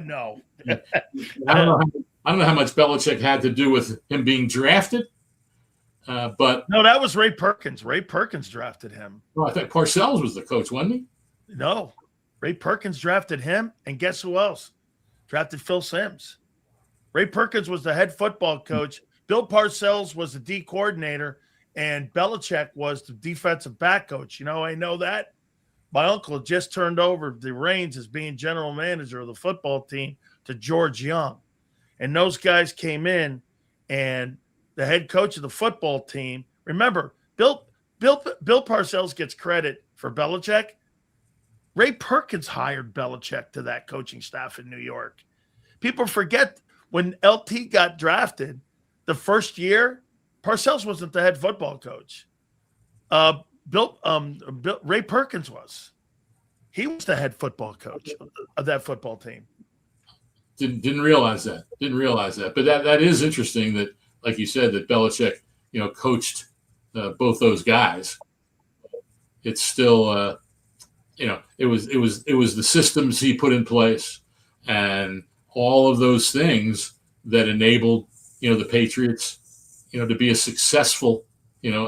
No. I don't know how much Belichick had to do with him being drafted, but no, that was Ray Perkins. Ray Perkins drafted him. Well, I think Parcells was the coach, wasn't he? No, Ray Perkins drafted him, and guess who else? Drafted Phil Simms. Ray Perkins was the head football coach. Bill Parcells was the D coordinator, and Belichick was the defensive back coach. I know that. My uncle had just turned over the reins as being general manager of the football team to George Young. And those guys came in, and the head coach of the football team, remember, Bill Parcells gets credit for Belichick. Ray Perkins hired Belichick to that coaching staff in New York. People forget when LT got drafted, the first year, Parcells wasn't the head football coach. Ray Perkins was. He was the head football coach of that football team. Didn't realize that. But that is interesting that, like you said, that Belichick, coached both those guys. It's still, it was the systems he put in place and all of those things that enabled, the Patriots, to be as successful,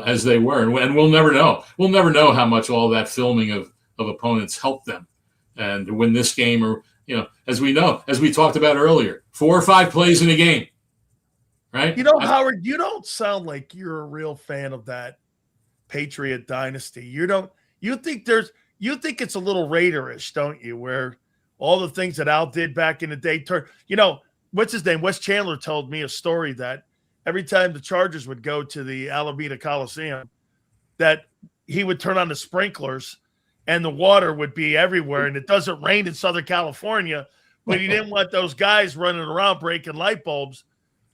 as they were. And we'll never know. We'll never know how much all that filming of opponents helped them and to win this game, or, as we talked about earlier, 4 or 5 plays in a game, right? Howard, you don't sound like you're a real fan of that Patriot dynasty. You think it's a little Raiderish, don't you? Where all the things that Al did back in the day what's his name? Wes Chandler told me a story that every time the Chargers would go to the Alameda Coliseum, that he would turn on the sprinklers and the water would be everywhere. And it doesn't rain in Southern California, but he didn't want those guys running around breaking light bulbs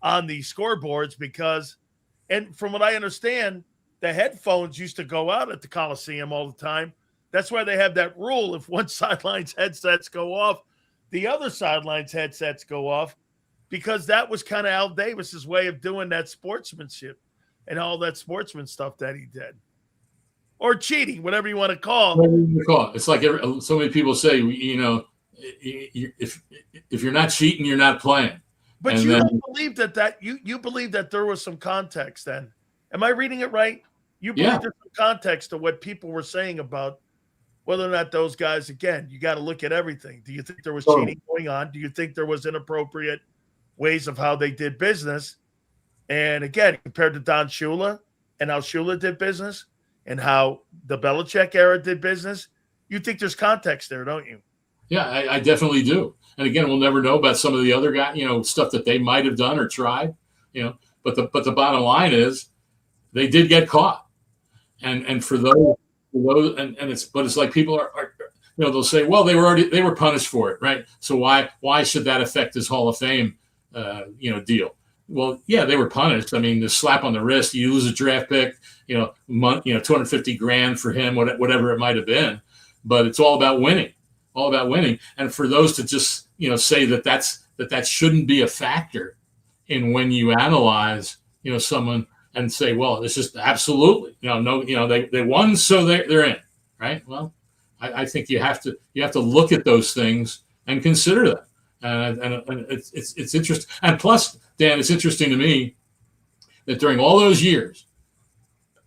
on the scoreboards because, and from what I understand, the headphones used to go out at the Coliseum all the time. That's why they have that rule. If one sideline's headsets go off, the other sideline's headsets go off, because that was kind of Al Davis's way of doing that sportsmanship and all that sportsman stuff that he did. Or cheating, whatever you want to call it. It's like so many people say, if you're not cheating, you're not playing. But And you then- don't believe that you believe that there was some context then. Am I reading it right? You believe Yeah. there's some context to what people were saying about whether or not those guys, again, you got to look at everything. Do you think there was cheating going on? Do you think there was inappropriate ways of how they did business? And again, compared to Don Shula and how Shula did business and how the Belichick era did business, you think there's context there, don't you? Yeah, I definitely do. And again, we'll never know about some of the other guys, stuff that they might have done or tried, But the bottom line is, they did get caught. And for those, it's like people are they'll say, well, they were punished for it, right? So why should that affect this Hall of Fame, deal? Well, yeah, they were punished. I mean, the slap on the wrist, you lose a draft pick, $250,000 for him, whatever it might have been. But it's all about winning. All about winning. And for those to just, say that shouldn't be a factor in when you analyze, someone and say, well, it's just absolutely, they won, so they're in, right? Well, I think you have to look at those things and consider them. And it's interesting. And plus, Dan, it's interesting to me that during all those years,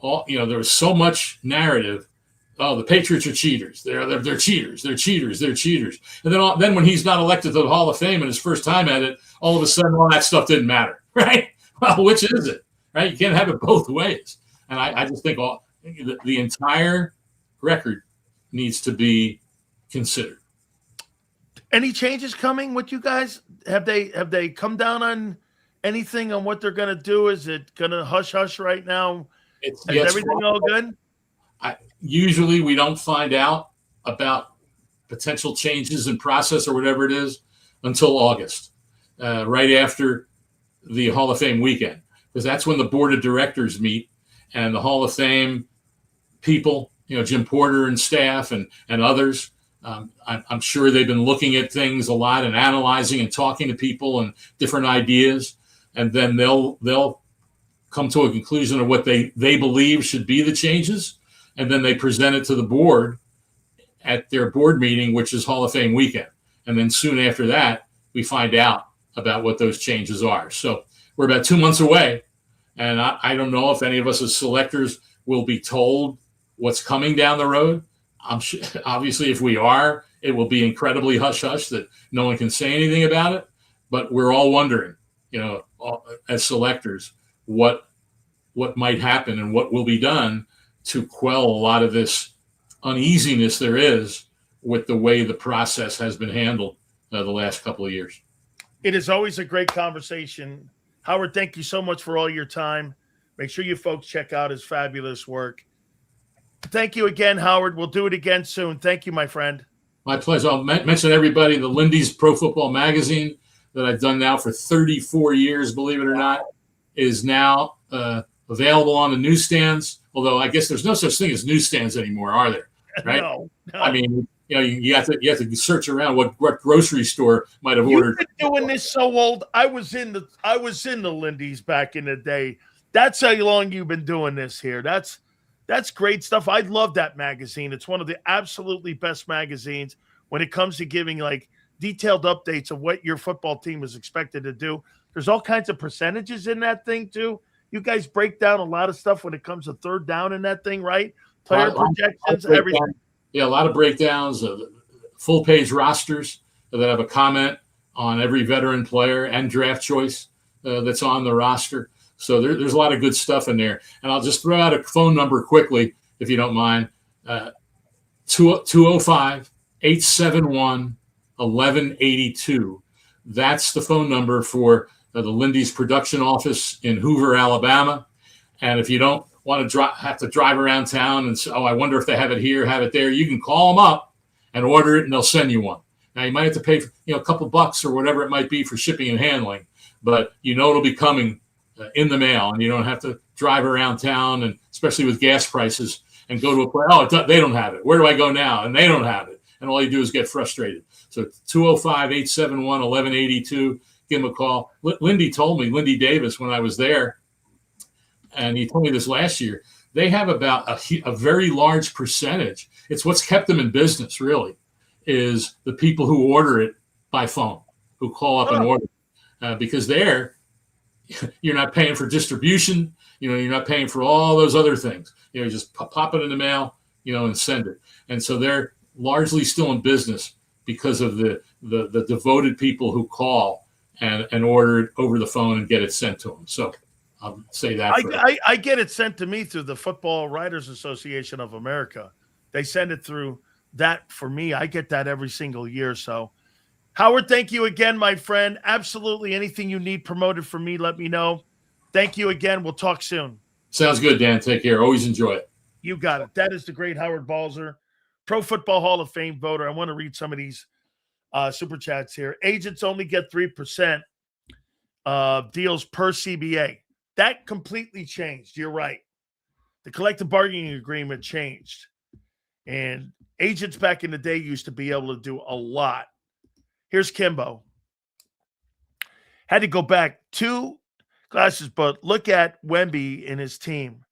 there was so much narrative. Oh, the Patriots are cheaters. They're cheaters. They're cheaters. They're cheaters. And then when he's not elected to the Hall of Fame and his first time at it, all of a sudden all that stuff didn't matter, right? Well, which is it, right? You can't have it both ways. And I just think the entire record needs to be considered. Any changes coming with you guys? Have they come down on anything on what they're going to do? Is it going to hush right now? Is everything all good? Usually we don't find out about potential changes in process or whatever it is until August, right after the Hall of Fame weekend, because that's when the board of directors meet and the Hall of Fame people, Jim Porter and staff and others. I'm sure they've been looking at things a lot and analyzing and talking to people and different ideas, and then they'll come to a conclusion of what they believe should be the changes. And then they present it to the board at their board meeting, which is Hall of Fame weekend. And then soon after that, we find out about what those changes are. So we're about 2 months away. And I don't know if any of us as selectors will be told what's coming down the road. I'm sure, obviously, if we are, it will be incredibly hush-hush that no one can say anything about it. But we're all wondering, as selectors, what might happen and what will be done to quell a lot of this uneasiness there is with the way the process has been handled the last couple of years. It is always a great conversation. Howard, thank you so much for all your time. Make sure you folks check out his fabulous work. Thank you again, Howard. We'll do it again soon. Thank you, my friend. My pleasure. I'll mention everybody, the Lindy's Pro Football Magazine that I've done now for 34 years, believe it or not, is now available on the newsstands. Although I guess there's no such thing as newsstands anymore, are there? Right? No. I mean, you have to search around what grocery store might have ordered. You've been doing this so old. I was in the Lindy's back in the day. That's how long you've been doing this here. That's great stuff. I love that magazine. It's one of the absolutely best magazines when it comes to giving like detailed updates of what your football team is expected to do. There's all kinds of percentages in that thing too. You guys break down a lot of stuff when it comes to third down in that thing, right? Player projections, everything. Yeah, a lot of breakdowns, full page rosters that have a comment on every veteran player and draft choice that's on the roster. So there's a lot of good stuff in there. And I'll just throw out a phone number quickly, if you don't mind. 205-871-1182. That's the phone number for the Lindy's production office in Hoover, Alabama. And if you don't want to have to drive around town and say, oh, I wonder if they have it here, have it there, you can call them up and order it and they'll send you one. Now you might have to pay a couple bucks or whatever it might be for shipping and handling, but it'll be coming in the mail and you don't have to drive around town, and especially with gas prices, and go to a place, they don't have it. Where do I go now? And they don't have it. And all you do is get frustrated. So 205-871-1182. Give him a call. Lindy told me, Lindy Davis, when I was there, and he told me this last year, they have about a very large percentage. It's what's kept them in business, really, is the people who order it by phone, who call up and order, because there you're not paying for distribution. You're not paying for all those other things. Just pop it in the mail, and send it. And so they're largely still in business because of the devoted people who call and order it over the phone and get it sent to them. So I'll say that. I get it sent to me through the Football Writers Association of America. They send it through that for me. I get that every single year. So, Howard, thank you again, my friend. Absolutely anything you need promoted from me, let me know. Thank you again. We'll talk soon. Sounds good, Dan. Take care. Always enjoy it. You got it. That is the great Howard Balzer, Pro Football Hall of Fame voter. I want to read some of these super chats here. Agents only get 3% deals per CBA. That completely changed. You're right. The collective bargaining agreement changed. And agents back in the day used to be able to do a lot. Here's Kimbo. Had to go back 2 classes, but look at Wemby and his team.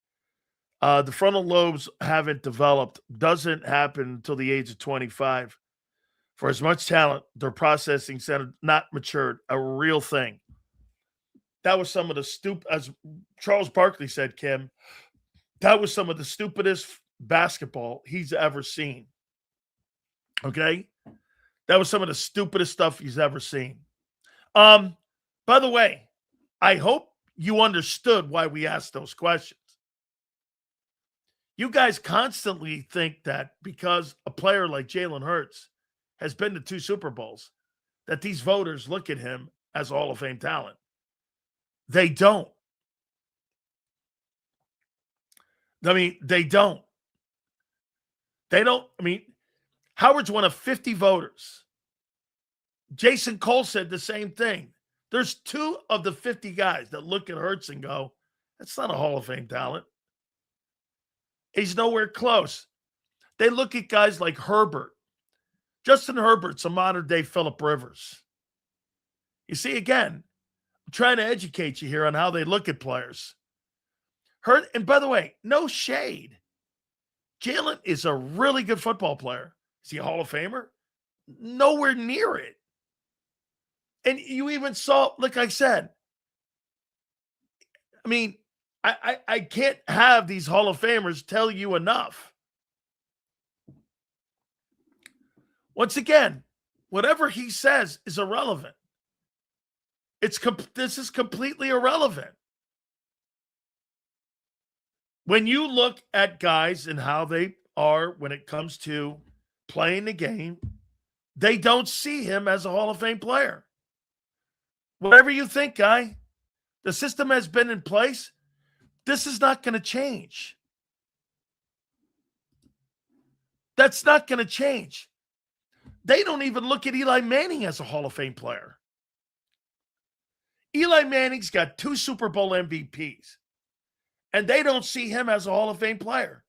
The frontal lobes haven't developed. Doesn't happen until the age of 25. For as much talent, their processing center not matured. A real thing. That was some of the as Charles Barkley said, Kim, that was some of the stupidest basketball he's ever seen. Okay? That was some of the stupidest stuff he's ever seen. By the way, I hope you understood why we asked those questions. You guys constantly think that because a player like Jalen Hurts has been to 2 Super Bowls, that these voters look at him as a Hall of Fame talent. They don't. They don't. They don't. Howard's one of 50 voters. Jason Cole said the same thing. There's 2 of the 50 guys that look at Hurts and go, that's not a Hall of Fame talent. He's nowhere close. They look at guys like Herbert. Justin Herbert's a modern-day Phillip Rivers. You see, again, I'm trying to educate you here on how they look at players. And by the way, no shade. Jalen is a really good football player. Is he a Hall of Famer? Nowhere near it. And you even saw, like I said, I can't have these Hall of Famers tell you enough. Once again, whatever he says is irrelevant. This is completely irrelevant. When you look at guys and how they are when it comes to playing the game, they don't see him as a Hall of Fame player. Whatever you think, guy, the system has been in place. This is not going to change. That's not going to change. They don't even look at Eli Manning as a Hall of Fame player. Eli Manning's got 2 Super Bowl MVPs, and they don't see him as a Hall of Fame player.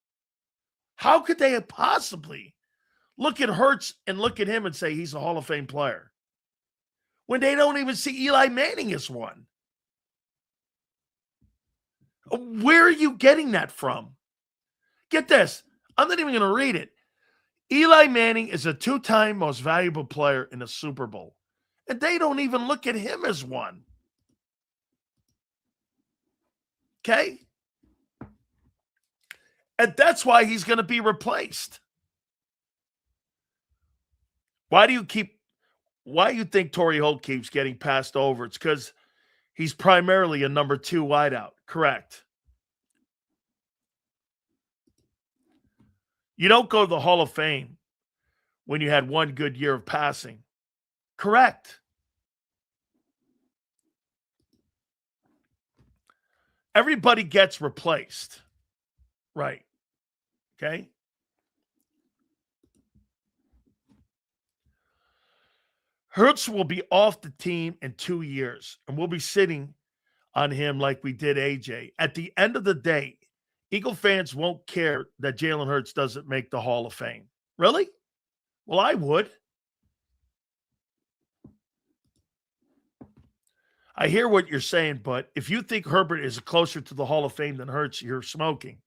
How could they possibly look at Hurts and look at him and say he's a Hall of Fame player when they don't even see Eli Manning as one? Where are you getting that from? Get this. I'm not even going to read it. Eli Manning is a 2-time most valuable player in the Super Bowl, and they don't even look at him as one. Okay? And that's why he's going to be replaced. Why do you think Torrey Holt keeps getting passed over? It's because he's primarily a number 2 wideout. Correct. You don't go to the Hall of Fame when you had 1 good year of passing. Correct. Everybody gets replaced. Right. Okay? Hurts will be off the team in 2 years, and we'll be sitting on him like we did AJ. At the end of the day, Eagle fans won't care that Jalen Hurts doesn't make the Hall of Fame. Really? Well, I would. I hear what you're saying, but if you think Herbert is closer to the Hall of Fame than Hurts, you're smoking.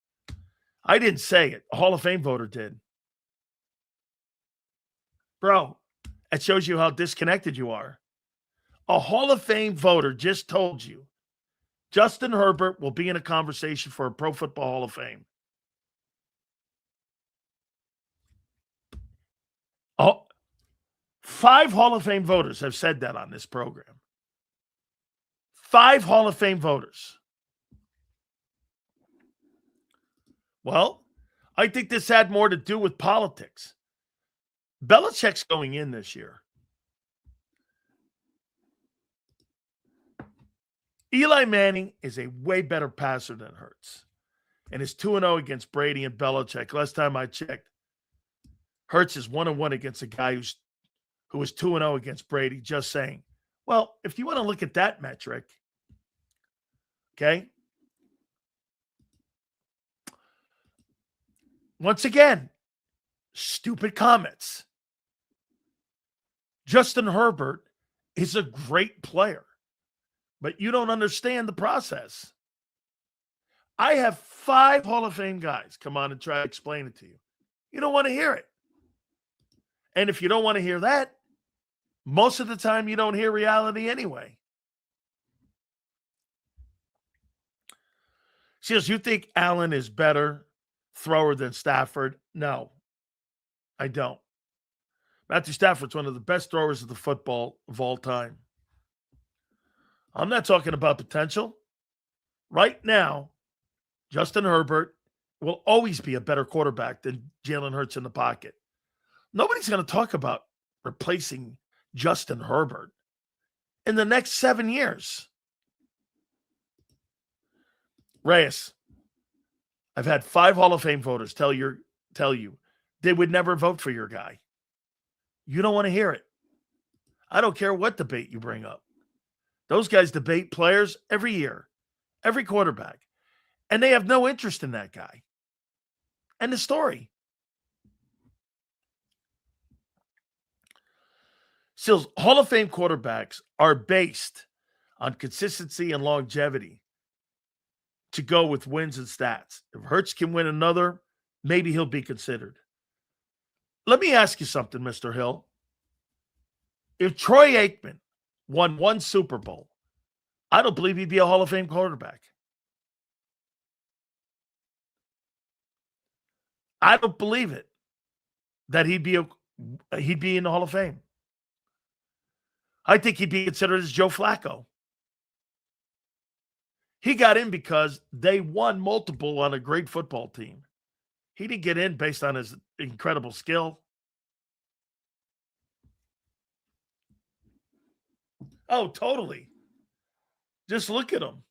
I didn't say it. A Hall of Fame voter did. Bro, that shows you how disconnected you are. A Hall of Fame voter just told you Justin Herbert will be in a conversation for a Pro Football Hall of Fame. Oh, 5 Hall of Fame voters have said that on this program. 5 Hall of Fame voters. Well, I think this had more to do with politics. Belichick's going in this year. Eli Manning is a way better passer than Hurts. And is 2-0 against Brady and Belichick. Last time I checked, Hurts is 1-1 against a guy who was 2-0 against Brady. Just saying. Well, if you want to look at that metric, okay. Once again, stupid comments. Justin Herbert is a great player, but you don't understand the process. I have 5 Hall of Fame guys come on and try to explain it to you. You don't want to hear it. And if you don't want to hear that, most of the time you don't hear reality anyway. Seals, you think Allen is better thrower than Stafford? No, I don't. Matthew Stafford's one of the best throwers of the football of all time. I'm not talking about potential. Right now, Justin Herbert will always be a better quarterback than Jalen Hurts in the pocket. Nobody's going to talk about replacing Justin Herbert in the next 7 years. Reyes, I've had 5 Hall of Fame voters tell you they would never vote for your guy. You don't want to hear it. I don't care what debate you bring up. Those guys debate players every year, every quarterback, and they have no interest in that guy. End of story. Sills, Hall of Fame quarterbacks are based on consistency and longevity to go with wins and stats. If Hurts can win another, maybe he'll be considered. Let me ask you something, Mr. Hill. If Troy Aikman won 1 Super Bowl, I don't believe he'd be a Hall of Fame quarterback. I don't believe it that he'd be in the Hall of Fame. I think he'd be considered as Joe Flacco. He got in because they won multiple on a great football team. He didn't get in based on his incredible skill. Oh, totally. Just look at him.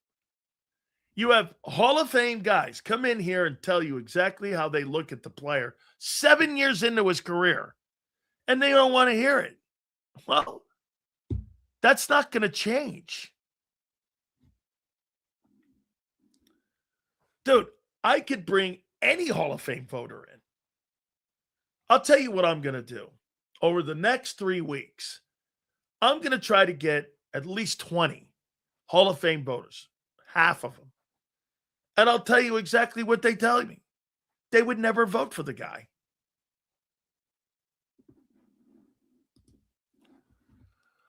You have Hall of Fame guys come in here and tell you exactly how they look at the player 7 years into his career, and they don't want to hear it. Well, that's not going to change. Dude, I could bring any Hall of Fame voter in. I'll tell you what I'm going to do. Over the next 3 weeks, I'm going to try to get at least 20 Hall of Fame voters, half of them. And I'll tell you exactly what they tell me. They would never vote for the guy.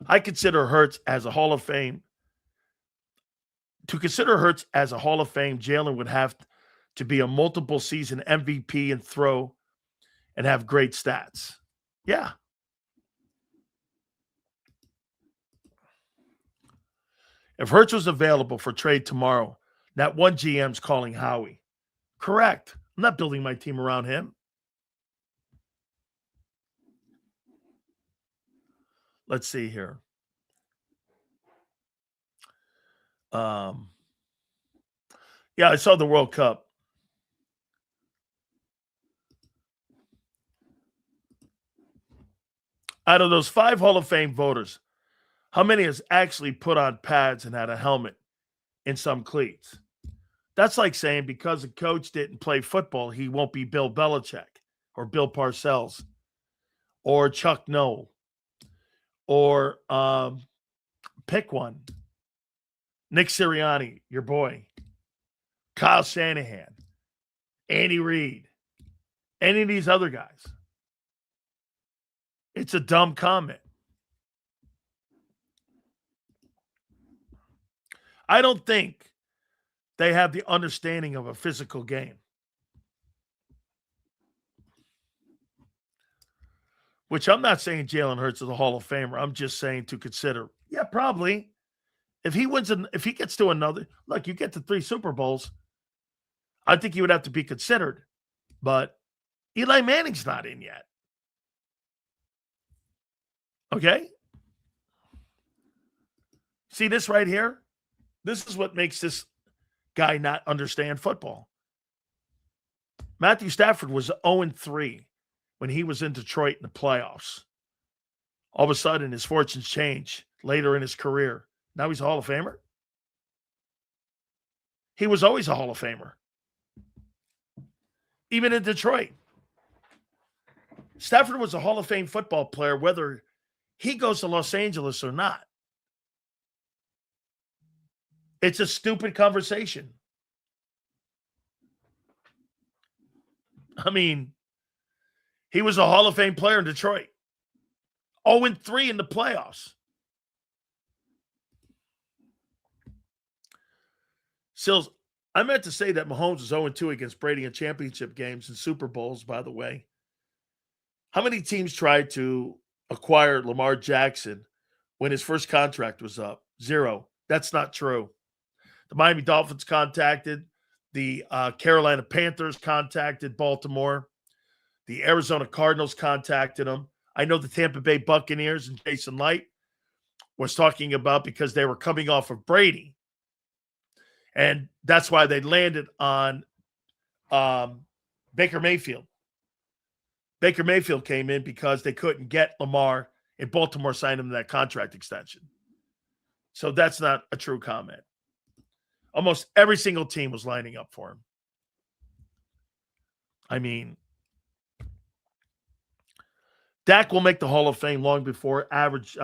I consider Hurts as a Hall of Fame. To consider Hurts as a Hall of Fame, Jalen would have to be a multiple season MVP and throw and have great stats. Yeah. If Hurts was available for trade tomorrow, that one GM's calling Howie. Correct. I'm not building my team around him. Let's see here. Yeah, I saw the World Cup. Out of those 5 Hall of Fame voters, how many has actually put on pads and had a helmet in some cleats? That's like saying because a coach didn't play football, he won't be Bill Belichick or Bill Parcells or Chuck Noll or pick one. Nick Sirianni, your boy. Kyle Shanahan. Andy Reid. Any of these other guys. It's a dumb comment. I don't think they have the understanding of a physical game. Which I'm not saying Jalen Hurts is a Hall of Famer. I'm just saying to consider. Yeah, probably. If he wins, if he gets to another, look, you get to 3 Super Bowls, I think he would have to be considered. But Eli Manning's not in yet. Okay? See this right here? This is what makes this guy not understand football. Matthew Stafford was 0-3 when he was in Detroit in the playoffs. All of a sudden, his fortunes change later in his career. Now he's a Hall of Famer? He was always a Hall of Famer. Even in Detroit. Stafford was a Hall of Fame football player, whether he goes to Los Angeles or not. It's a stupid conversation. I mean, he was a Hall of Fame player in Detroit. 0-3 in the playoffs. Sills, I meant to say that Mahomes is 0-2 against Brady in championship games and Super Bowls, by the way. How many teams tried to acquire Lamar Jackson when his first contract was up? 0. That's not true. The Miami Dolphins contacted. The Carolina Panthers contacted Baltimore. The Arizona Cardinals contacted him. I know the Tampa Bay Buccaneers and Jason Light was talking about because they were coming off of Brady. And that's why they landed on Baker Mayfield. Baker Mayfield came in because they couldn't get Lamar, and Baltimore signed him to that contract extension. So that's not a true comment. Almost every single team was lining up for him. I mean, Dak will make the Hall of Fame long before average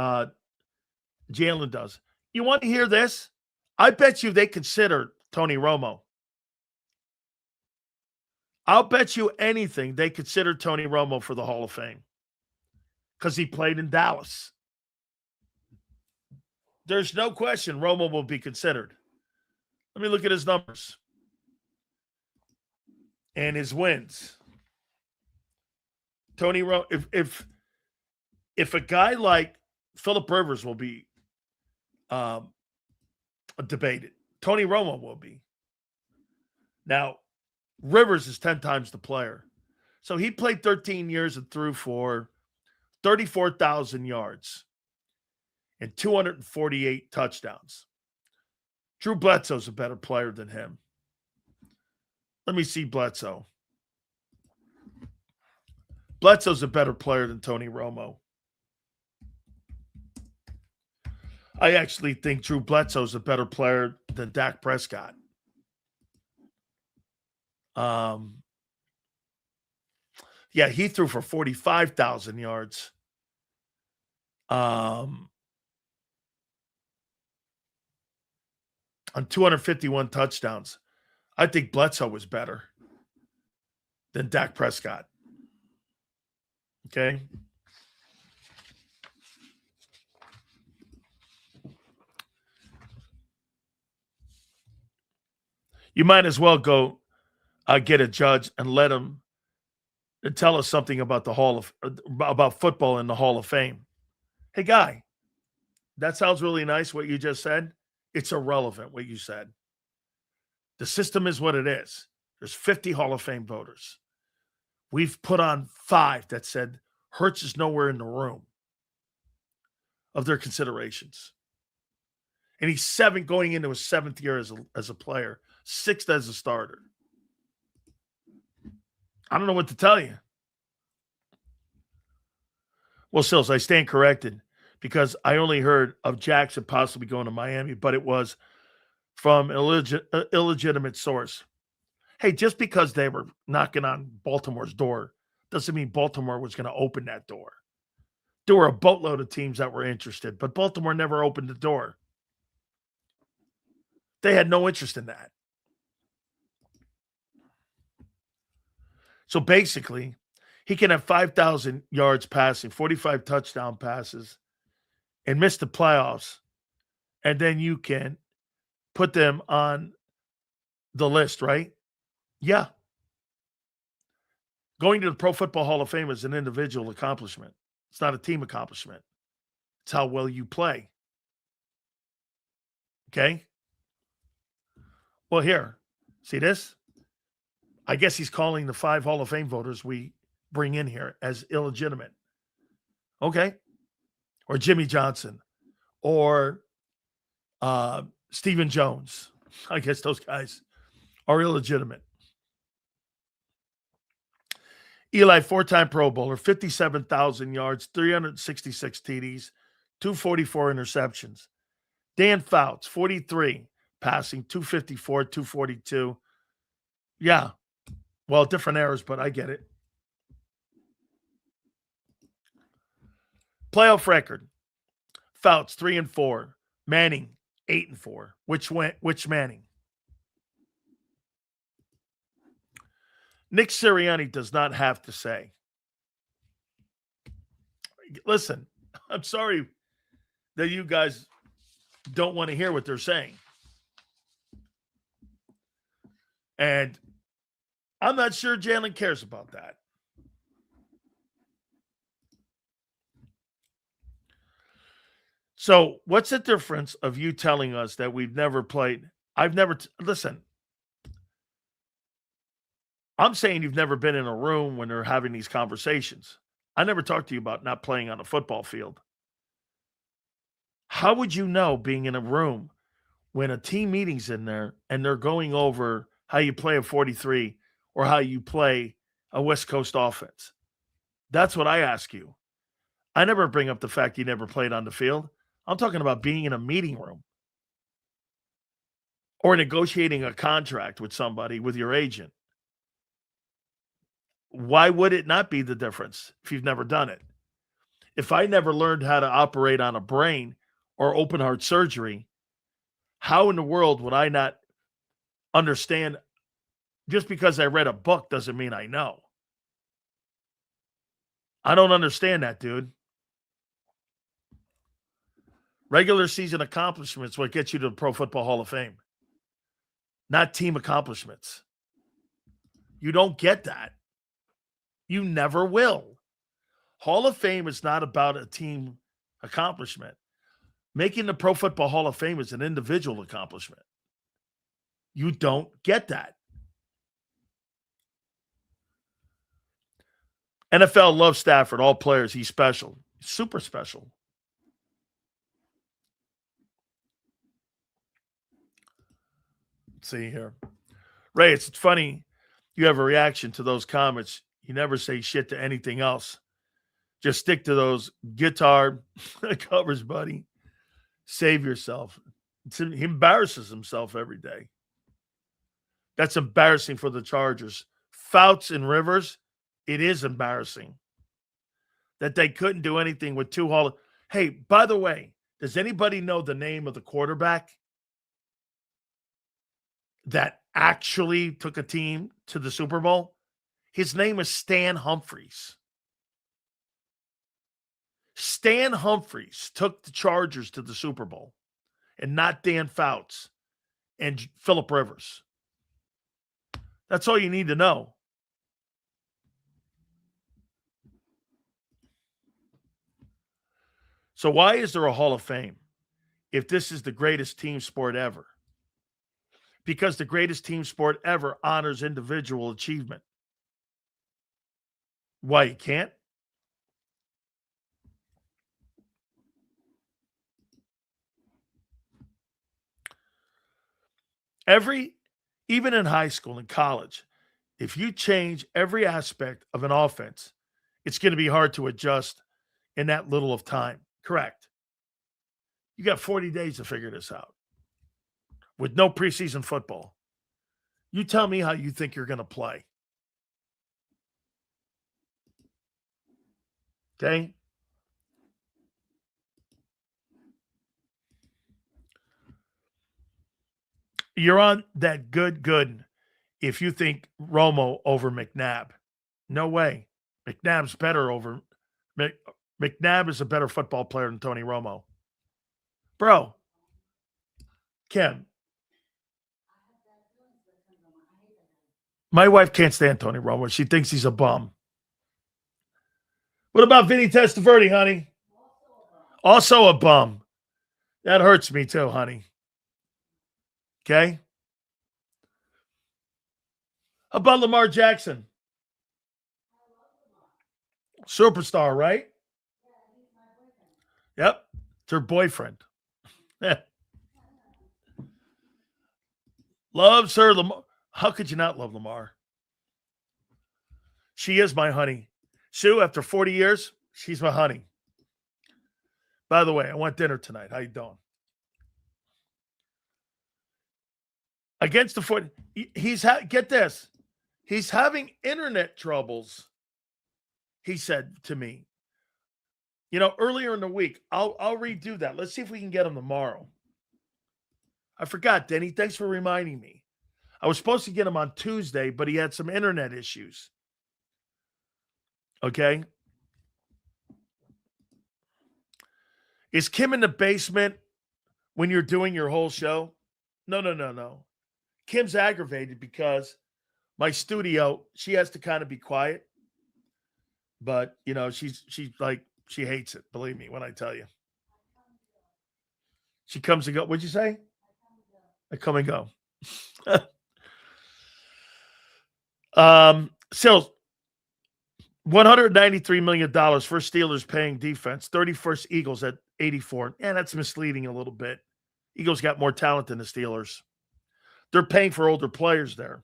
Jalen does. You want to hear this? I bet you they consider Tony Romo. I'll bet you anything they consider Tony Romo for the Hall of Fame because he played in Dallas. There's no question Romo will be considered. Let me look at his numbers and his wins. Tony Romo, if a guy like Phillip Rivers will be debated, Tony Romo will be. Now, Rivers is 10 times the player. So he played 13 years and threw for 34,000 yards and 248 touchdowns. Drew Bledsoe's a better player than him. Let me see Bledsoe. Bledsoe's a better player than Tony Romo. I actually think Drew Bledsoe's a better player than Dak Prescott. Yeah, he threw for 45,000 yards. On 251 touchdowns. I think Bledsoe was better than Dak Prescott. Okay. You might as well go get a judge and let him tell us something about about football in the Hall of Fame. Hey, guy, that sounds really nice, what you just said. It's irrelevant, what you said. The system is what it is. There's 50 Hall of Fame voters. We've put on 5 that said Hurts is nowhere in the room of their considerations. And he's 7 going into his 7th year as a player, 6th as a starter. I don't know what to tell you. Well, Sills, I stand corrected because I only heard of Jackson possibly going to Miami, but it was from an illegitimate source. Hey, just because they were knocking on Baltimore's door doesn't mean Baltimore was going to open that door. There were a boatload of teams that were interested, but Baltimore never opened the door. They had no interest in that. So basically, He can have 5,000 yards passing, 45 touchdown passes, and miss the playoffs. And then you can put them on the list, right? Yeah. Going to the Pro Football Hall of Fame is an individual accomplishment. It's not a team accomplishment. It's how well you play. Okay? Well, here, see this? I guess he's calling the 5 Hall of Fame voters we bring in here as illegitimate. Okay? Or Jimmy Johnson. Or Stephen Jones. I guess those guys are illegitimate. Eli, 4-time Pro Bowler, 57,000 yards, 366 TDs, 244 interceptions. Dan Fouts, 43, passing, 254, 242. Yeah. Well, different eras, but I get it. Playoff record. Fouts, 3-4. Manning, 8-4. Which Manning? Nick Sirianni does not have to say. Listen, I'm sorry that you guys don't want to hear what they're saying. And I'm not sure Jalen cares about that. So what's the difference of you telling us that we've never played? Listen, I'm saying you've never been in a room when they're having these conversations. I never talked to you about not playing on a football field. How would you know being in a room when a team meeting's in there and they're going over how you play a 43 or how you play a West Coast offense? That's what I ask you. I never bring up the fact you never played on the field. I'm talking about being in a meeting room or negotiating a contract with somebody, with your agent. Why would it not be the difference if you've never done it? If I never learned how to operate on a brain or open heart surgery, how in the world would I not understand? Just because I read a book doesn't mean I know. I don't understand that, dude. Regular season accomplishments what gets you to the Pro Football Hall of Fame, not team accomplishments. You don't get that. You never will. Hall of Fame is not about a team accomplishment. Making the Pro Football Hall of Fame is an individual accomplishment. You don't get that. NFL loves Stafford, all players. He's special. Super special. Let's see here. Ray, it's funny. You have a reaction to those comments. You never say shit to anything else. Just stick to those guitar covers, buddy. Save yourself. He embarrasses himself every day. That's embarrassing for the Chargers. Fouts and Rivers, it is embarrassing that they couldn't do anything with two Hall. Hey, by the way, does anybody know the name of the quarterback that actually took a team to the Super Bowl? His name is Stan Humphries. Stan Humphries took the Chargers to the Super Bowl, and not Dan Fouts and Phillip Rivers. That's all you need to know. So why is there a Hall of Fame if this is the greatest team sport ever? Because the greatest team sport ever honors individual achievement. Why you can't? Even in high school and college, if you change every aspect of an offense, it's going to be hard to adjust in that little of time. Correct. You got 40 days to figure this out with no preseason football. You tell me how you think you're going to play. Okay? You're on that good if you think Romo over McNabb. No way. McNabb's better over McNabb is a better football player than Tony Romo. Bro, Kim. My wife can't stand Tony Romo. She thinks he's a bum. What about Vinny Testaverde, honey? Also a bum. That hurts me too, honey. Okay? How about Lamar Jackson? Superstar, right? Yep. It's her boyfriend. Loves her. Lamar. How could you not love Lamar? She is my honey. Sue, after 40 years, she's my honey. By the way, I want dinner tonight. How you doing? Against the 40, get this. He's having internet troubles. He said to me, earlier in the week. I'll redo that. Let's see if we can get him tomorrow. I forgot, Denny. Thanks for reminding me. I was supposed to get him on Tuesday, but he had some internet issues. Okay. Is Kim in the basement when you're doing your whole show? No. Kim's aggravated because my studio, she has to kind of be quiet. But, she's like, she hates it. Believe me when I tell you. She comes and go. What'd you say? I come and go. So $193 million for Steelers paying defense, 31st Eagles at 84. And that's misleading a little bit. Eagles got more talent than the Steelers. They're paying for older players there.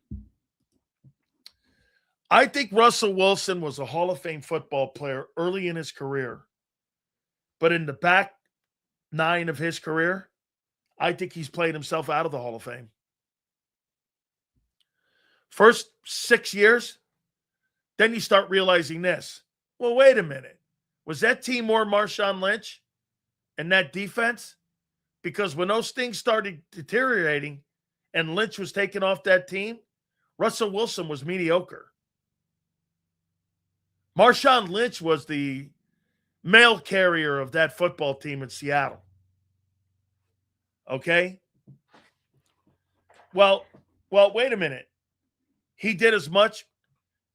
I think Russell Wilson was a Hall of Fame football player early in his career. But in the back 9 of his career, I think he's played himself out of the Hall of Fame. First 6 years, then you start realizing this. Well, wait a minute. Was that team more Marshawn Lynch and that defense? Because when those things started deteriorating and Lynch was taken off that team, Russell Wilson was mediocre. Marshawn Lynch was the mail carrier of that football team in Seattle. Okay? Well, wait a minute. He did as much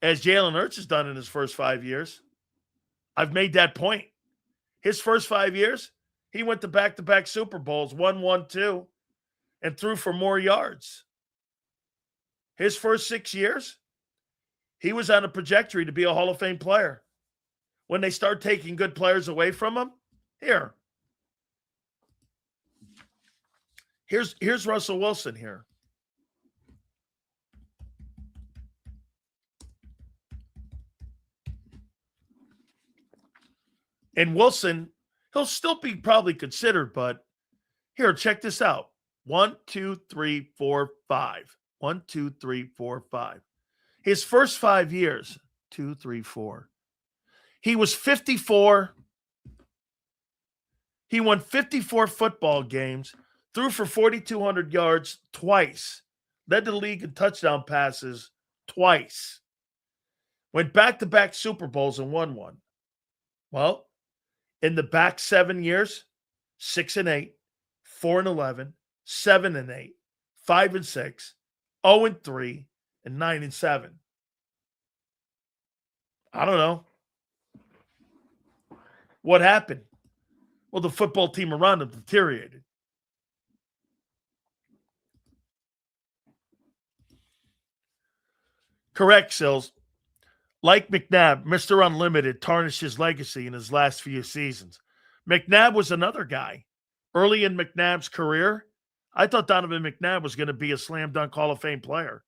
as Jalen Hurts has done in his first 5 years. I've made that point. His first 5 years, he went to back-to-back Super Bowls, won 1-2, and threw for more yards. His first 6 years, he was on a trajectory to be a Hall of Fame player. When they start taking good players away from him, here's Russell Wilson here. And Wilson, he'll still be probably considered, but here, check this out. 1, 2, 3, 4, 5. 1, 2, 3, 4, 5. His first 5 years, 2, 3, 4. He was 54. He won 54 football games, threw for 4,200 yards twice, led the league in touchdown passes twice, went back-to-back Super Bowls and won one. Well, in the back 7 years, 6-8, 4-11, 7-8, 5-6, 0-3, and 9-7. I don't know. What happened? Well, the football team around him deteriorated. Correct, Sills. Like McNabb, Mr. Unlimited tarnished his legacy in his last few seasons. McNabb was another guy. Early in McNabb's career, I thought Donovan McNabb was going to be a slam dunk Hall of Fame player.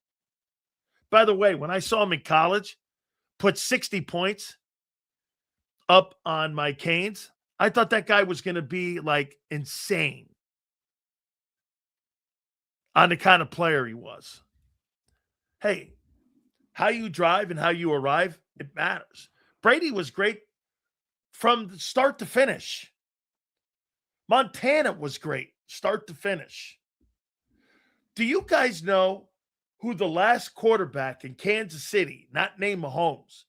By the way, when I saw him in college, put 60 points up on my Canes, I thought that guy was going to be like insane on the kind of player he was. Hey, how you drive and how you arrive, it matters. Brady was great from start to finish. Montana was great, start to finish. Do you guys know who the last quarterback in Kansas City, not named Mahomes,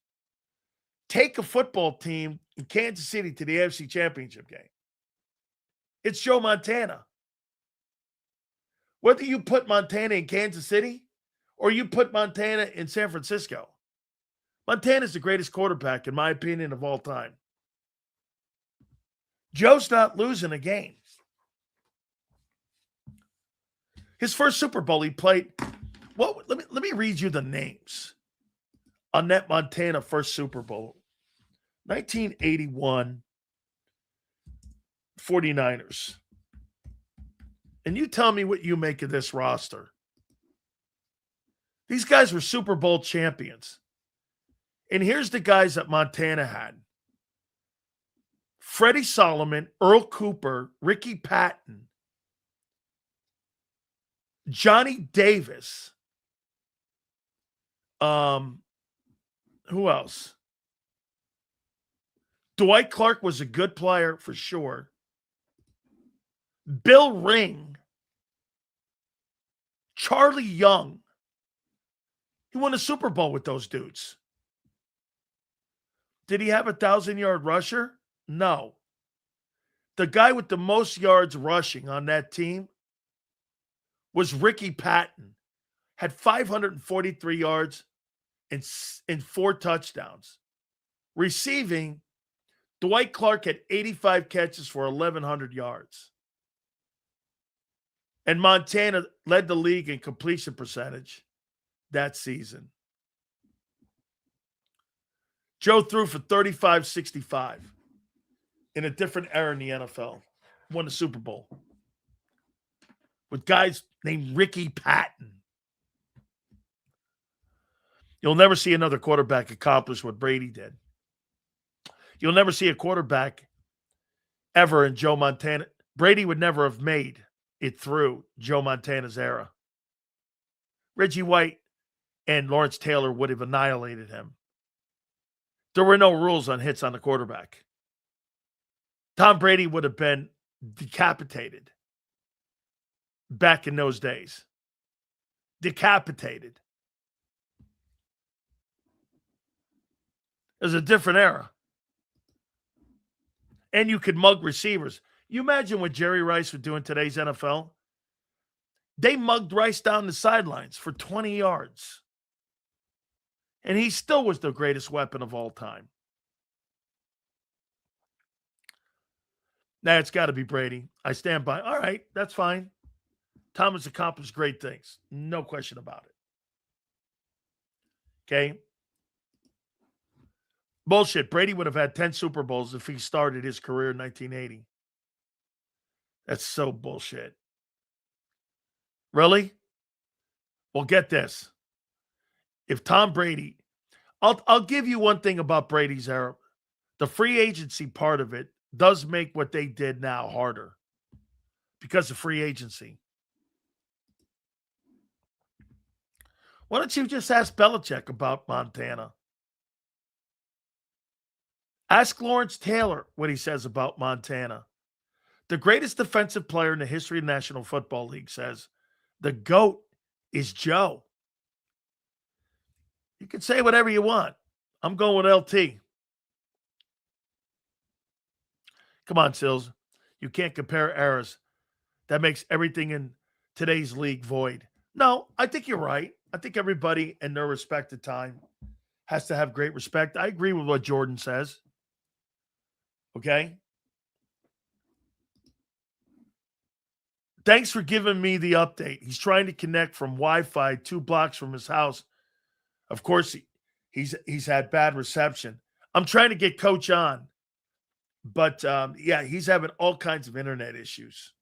take a football team in Kansas City to the AFC Championship game. It's Joe Montana. Whether you put Montana in Kansas City or you put Montana in San Francisco, Montana's the greatest quarterback, in my opinion, of all time. Joe's not losing a game. His first Super Bowl he played. Well, let me read you the names on that Montana first Super Bowl. 1981 49ers. And you tell me what you make of this roster. These guys were Super Bowl champions. And here's the guys that Montana had. Freddie Solomon, Earl Cooper, Ricky Patton, Johnny Davis. Who else? Dwight Clark was a good player for sure. Bill Ring. Charlie Young. He won a Super Bowl with those dudes. Did he have a 1,000-yard rusher? No. The guy with the most yards rushing on that team was Ricky Patton. Had 543 yards and 4 touchdowns. Receiving, Dwight Clark had 85 catches for 1,100 yards. And Montana led the league in completion percentage that season. Joe threw for 35-65 in a different era in the NFL. Won the Super Bowl with guys named Ricky Patton. You'll never see another quarterback accomplish what Brady did. You'll never see a quarterback ever in Joe Montana. Brady would never have made it through Joe Montana's era. Reggie White and Lawrence Taylor would have annihilated him. There were no rules on hits on the quarterback. Tom Brady would have been decapitated back in those days. Decapitated. It was a different era. And you could mug receivers. You imagine what Jerry Rice would do in today's NFL? They mugged Rice down the sidelines for 20 yards. And he still was the greatest weapon of all time. Now, it's got to be Brady. I stand by. All right, that's fine. Tom has accomplished great things. No question about it. Okay? Bullshit. Brady would have had 10 Super Bowls if he started his career in 1980. That's so bullshit. Really? Well, get this. If Tom Brady, I'll give you one thing about Brady's era. The free agency part of it does make what they did now harder because of free agency. Why don't you just ask Belichick about Montana? Ask Lawrence Taylor what he says about Montana. The greatest defensive player in the history of the National Football League says, the GOAT is Joe. You can say whatever you want. I'm going with LT. Come on, Sills. You can't compare eras. That makes everything in today's league void. No, I think you're right. I think everybody in their respective time has to have great respect. I agree with what Jordan says. Okay? Thanks for giving me the update. He's trying to connect from Wi-Fi 2 blocks from his house. Of course, he's had bad reception. I'm trying to get Coach on. But, yeah, he's having all kinds of internet issues.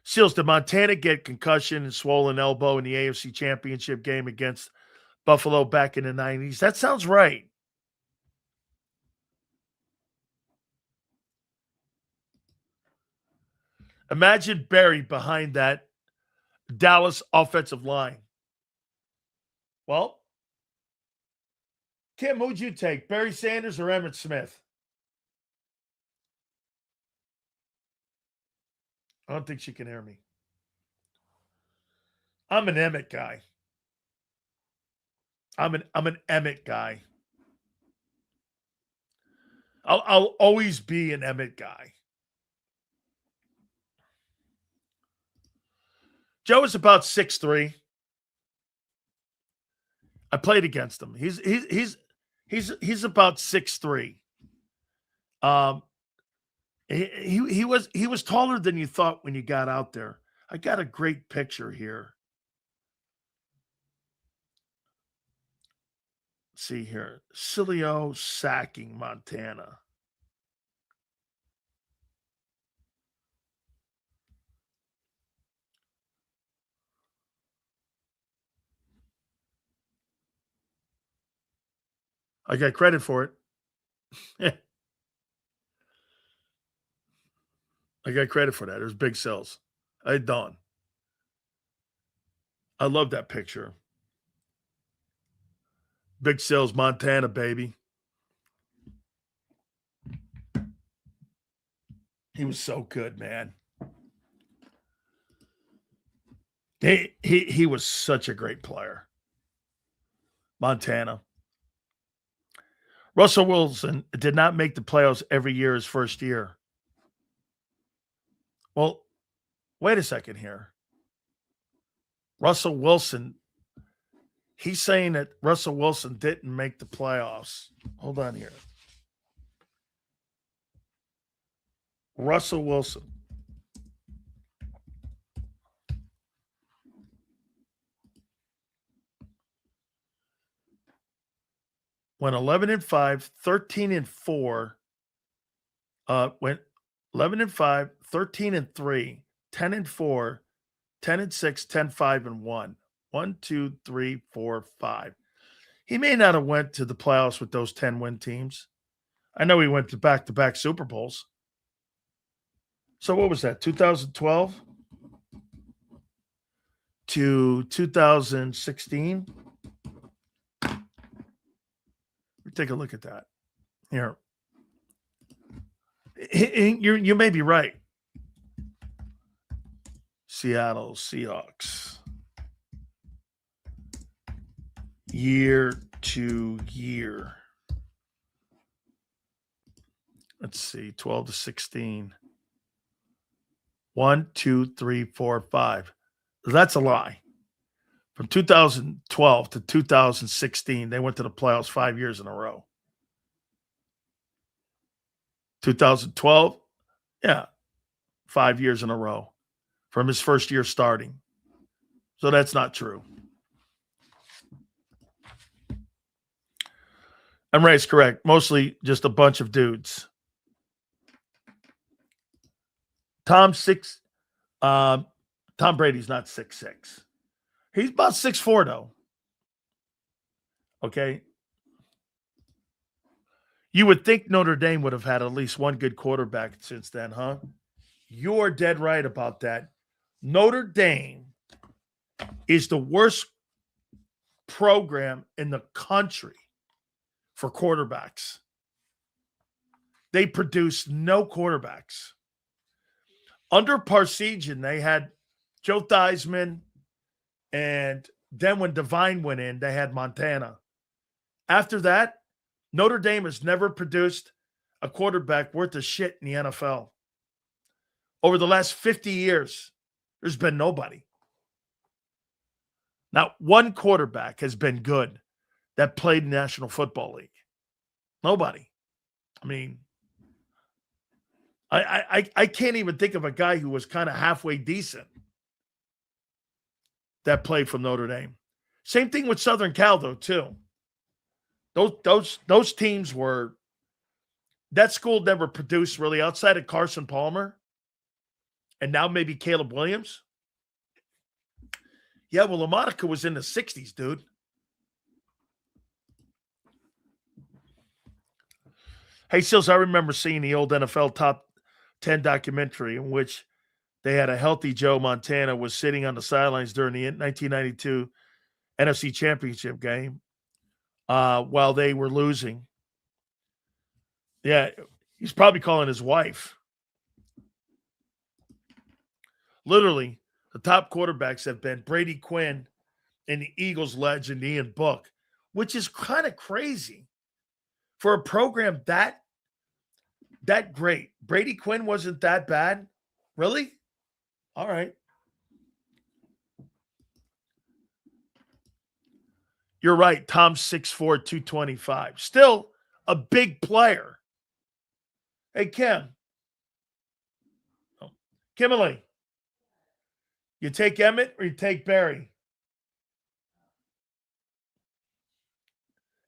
Seals, did Montana get concussion and swollen elbow in the AFC Championship game against Buffalo back in the 90s? That sounds right. Imagine Barry behind that Dallas offensive line. Well, Kim, who'd you take? Barry Sanders or Emmitt Smith? I don't think she can hear me. I'm an Emmett guy. I'm an Emmett guy. I'll always be an Emmett guy. Joe is about 6'3". I played against him. He's about 6'3". He was taller than you thought when you got out there. I got a great picture here. Let's see here. Sileo sacking Montana. I got credit for it. I got credit for that. There's big cells. I don't. I love that picture. Big cells, Montana, baby. He was so good, man. He was such a great player. Montana. Russell Wilson did not make the playoffs every year his first year. Well, wait a second here. Russell Wilson, he's saying that Russell Wilson didn't make the playoffs. Hold on here. Russell Wilson. Went 11-5, 13-4. Went 11-5, 13-3, 10-4, 10-6, 10-5-1. 1, 2, 3, 4, 5. He may not have went to the playoffs with those 10-win teams. I know he went to back-to-back Super Bowls. So what was that? 2012 to 2016? Take a look at that. Here. You may be right. Seattle Seahawks. Year to year. Let's see. 12 to 16. 1, 2, 3, 4, 5. That's a lie. From 2012 to 2016, they went to the playoffs 5 years in a row. 2012, yeah, 5 years in a row from his first year starting. So that's not true. And Ray's correct. Mostly just a bunch of dudes. Tom Brady's not 6'6". He's about 6'4", though. Okay. You would think Notre Dame would have had at least one good quarterback since then, huh? You're dead right about that. Notre Dame is the worst program in the country for quarterbacks. They produce no quarterbacks. Under Parsegian, they had Joe Theismann, and then when Devine went in, they had Montana. After that, Notre Dame has never produced a quarterback worth of shit in the NFL. Over the last 50 years, there's been nobody. Not one quarterback has been good that played in the National Football League. Nobody. I mean, I can't even think of a guy who was kind of halfway decent that played from Notre Dame. Same thing with Southern Cal, though, too. Those teams were – that school never produced really outside of Carson Palmer and now maybe Caleb Williams. Yeah, well, LaMonica was in the 60s, dude. Hey, Sills, I remember seeing the old NFL Top 10 documentary in which they had a healthy Joe Montana was sitting on the sidelines during the 1992 NFC Championship game while they were losing. Yeah, he's probably calling his wife. Literally, the top quarterbacks have been Brady Quinn and the Eagles legend Ian Book. which is kind of crazy for a program that great. Brady Quinn wasn't that bad. Really? All right. You're right. Tom's 6'4", 225. Still a big player. Hey, Kim. Oh. Kimberly. You take Emmett or you take Barry?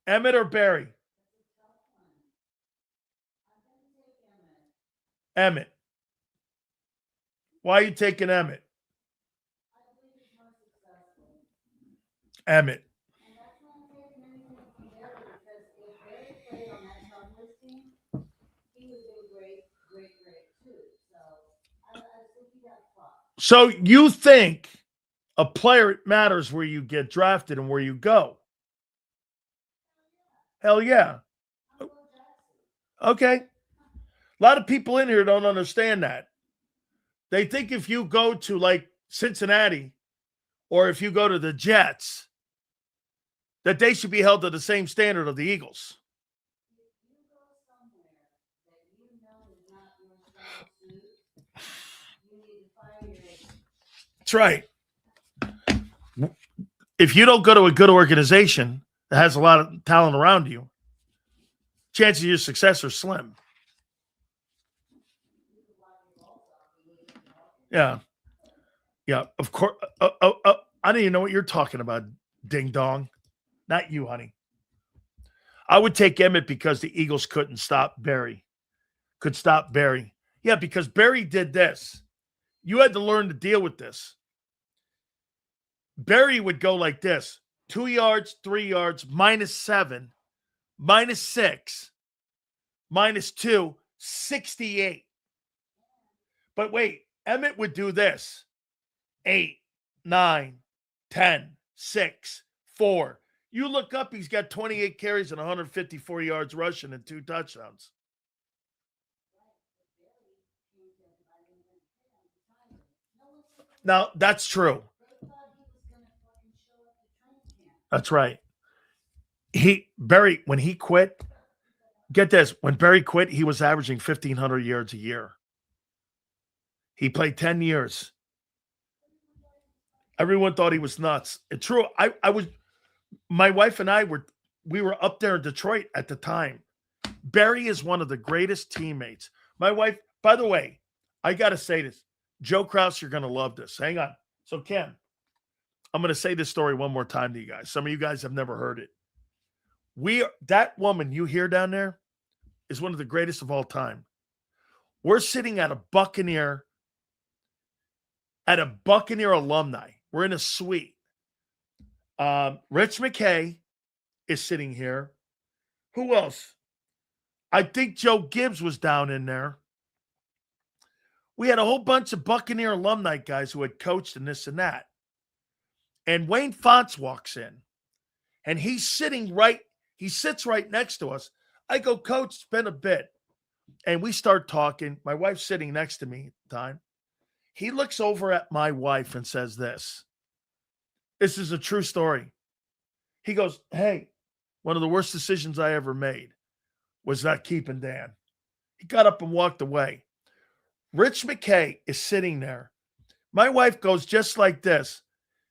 Emmett or Barry? Emmett. Why are you taking Emmett? Emmett. So you think a player matters where you get drafted and where you go? Hell yeah. Okay. A lot of people in here don't understand that. They think if you go to like Cincinnati or if you go to the Jets, that they should be held to the same standard of the Eagles. That's right. If you don't go to a good organization that has a lot of talent around you, chances of your success are slim. Yeah. Yeah, of course. I don't even know what you're talking about, ding dong. Not you, honey. I would take Emmett because the Eagles couldn't stop Barry. Could stop Barry. Yeah, because Barry did this. You had to learn to deal with this. Barry would go like this: 2 yards, 3 yards, -7, -6, -2, 68. But wait, Emmett would do this: 8, 9, 10, 6, 4. You look up, he's got 28 carries and 154 yards rushing and 2 touchdowns. Now, that's true. That's right. Barry, when he quit, get this, when Barry quit, he was averaging 1,500 yards a year. He played 10 years. Everyone thought he was nuts. It's true. My wife and I we were up there in Detroit at the time. Barry is one of the greatest teammates. My wife, by the way, I got to say this. Joe Krause, you're going to love this. Hang on. So, Ken, I'm going to say this story one more time to you guys. Some of you guys have never heard it. That woman you hear down there is one of the greatest of all time. We're sitting at a Buccaneer alumni. We're in a suite. Rich McKay is sitting here. Who else? I think Joe Gibbs was down in there. We had a whole bunch of Buccaneer alumni guys who had coached and this and that. And Wayne Fonts walks in. And he sits right next to us. I go, Coach, it's been a bit. And we start talking. My wife's sitting next to me at the time. He looks over at my wife and says this. This is a true story. He goes, hey, one of the worst decisions I ever made was not keeping Dan. He got up and walked away. Rich McKay is sitting there. My wife goes just like this.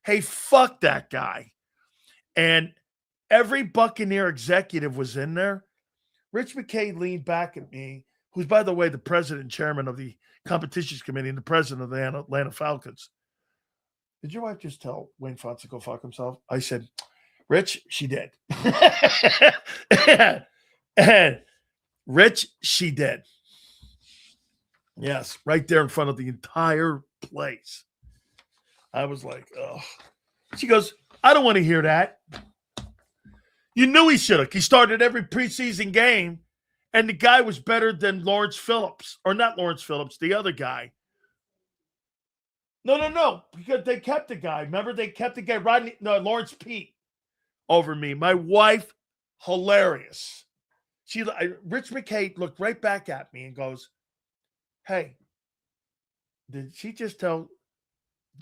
Hey, fuck that guy. And every Buccaneer executive was in there. Rich McKay leaned back at me, who's, by the way, the president and chairman of the competitions committee and the president of the Atlanta Falcons. Did your wife just tell Wayne Fonts to go fuck himself? I said, Rich, she did. And Rich, she did. Yes, right there in front of the entire place. I was like, oh. She goes, I don't want to hear that. You knew he should have. He started every preseason game, and the guy was better than Lawrence Phillips. Or not Lawrence Phillips, the other guy. No. Because they kept the guy. Remember, they kept the guy, Lawrence Pete, over me. My wife, hilarious. Rich McKay looked right back at me and goes, hey, did she just tell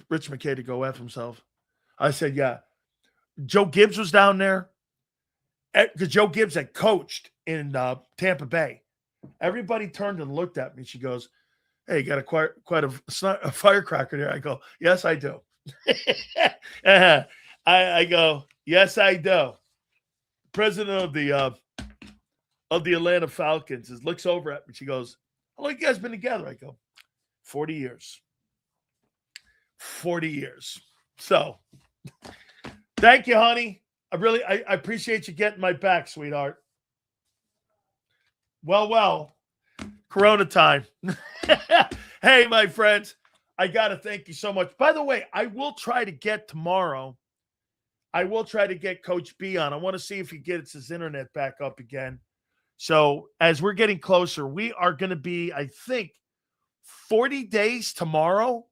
Rich McKay to go F himself? I said, yeah. Joe Gibbs was down there. because Joe Gibbs had coached in Tampa Bay. Everybody turned and looked at me. She goes, "Hey, you got quite a firecracker there." I go, "Yes, I do." I go, "Yes, I do." President of the Atlanta Falcons looks over at me. She goes, "How long you guys been together?" I go, 40 years. 40 years. So thank you, honey. I appreciate you getting my back, sweetheart. Well, Corona time. Hey, my friends, I got to thank you so much. By the way, I will try to get tomorrow. I will try to get Coach B on. I want to see if he gets his internet back up again. So as we're getting closer, we are going to be, I think, 40 days tomorrow.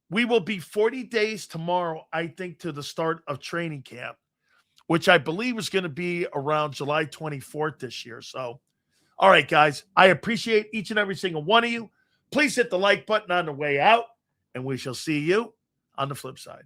We will be 40 days tomorrow, I think, to the start of training camp, which I believe is going to be around July 24th this year. So, all right, guys, I appreciate each and every single one of you. Please hit the like button on the way out, and we shall see you on the flip side.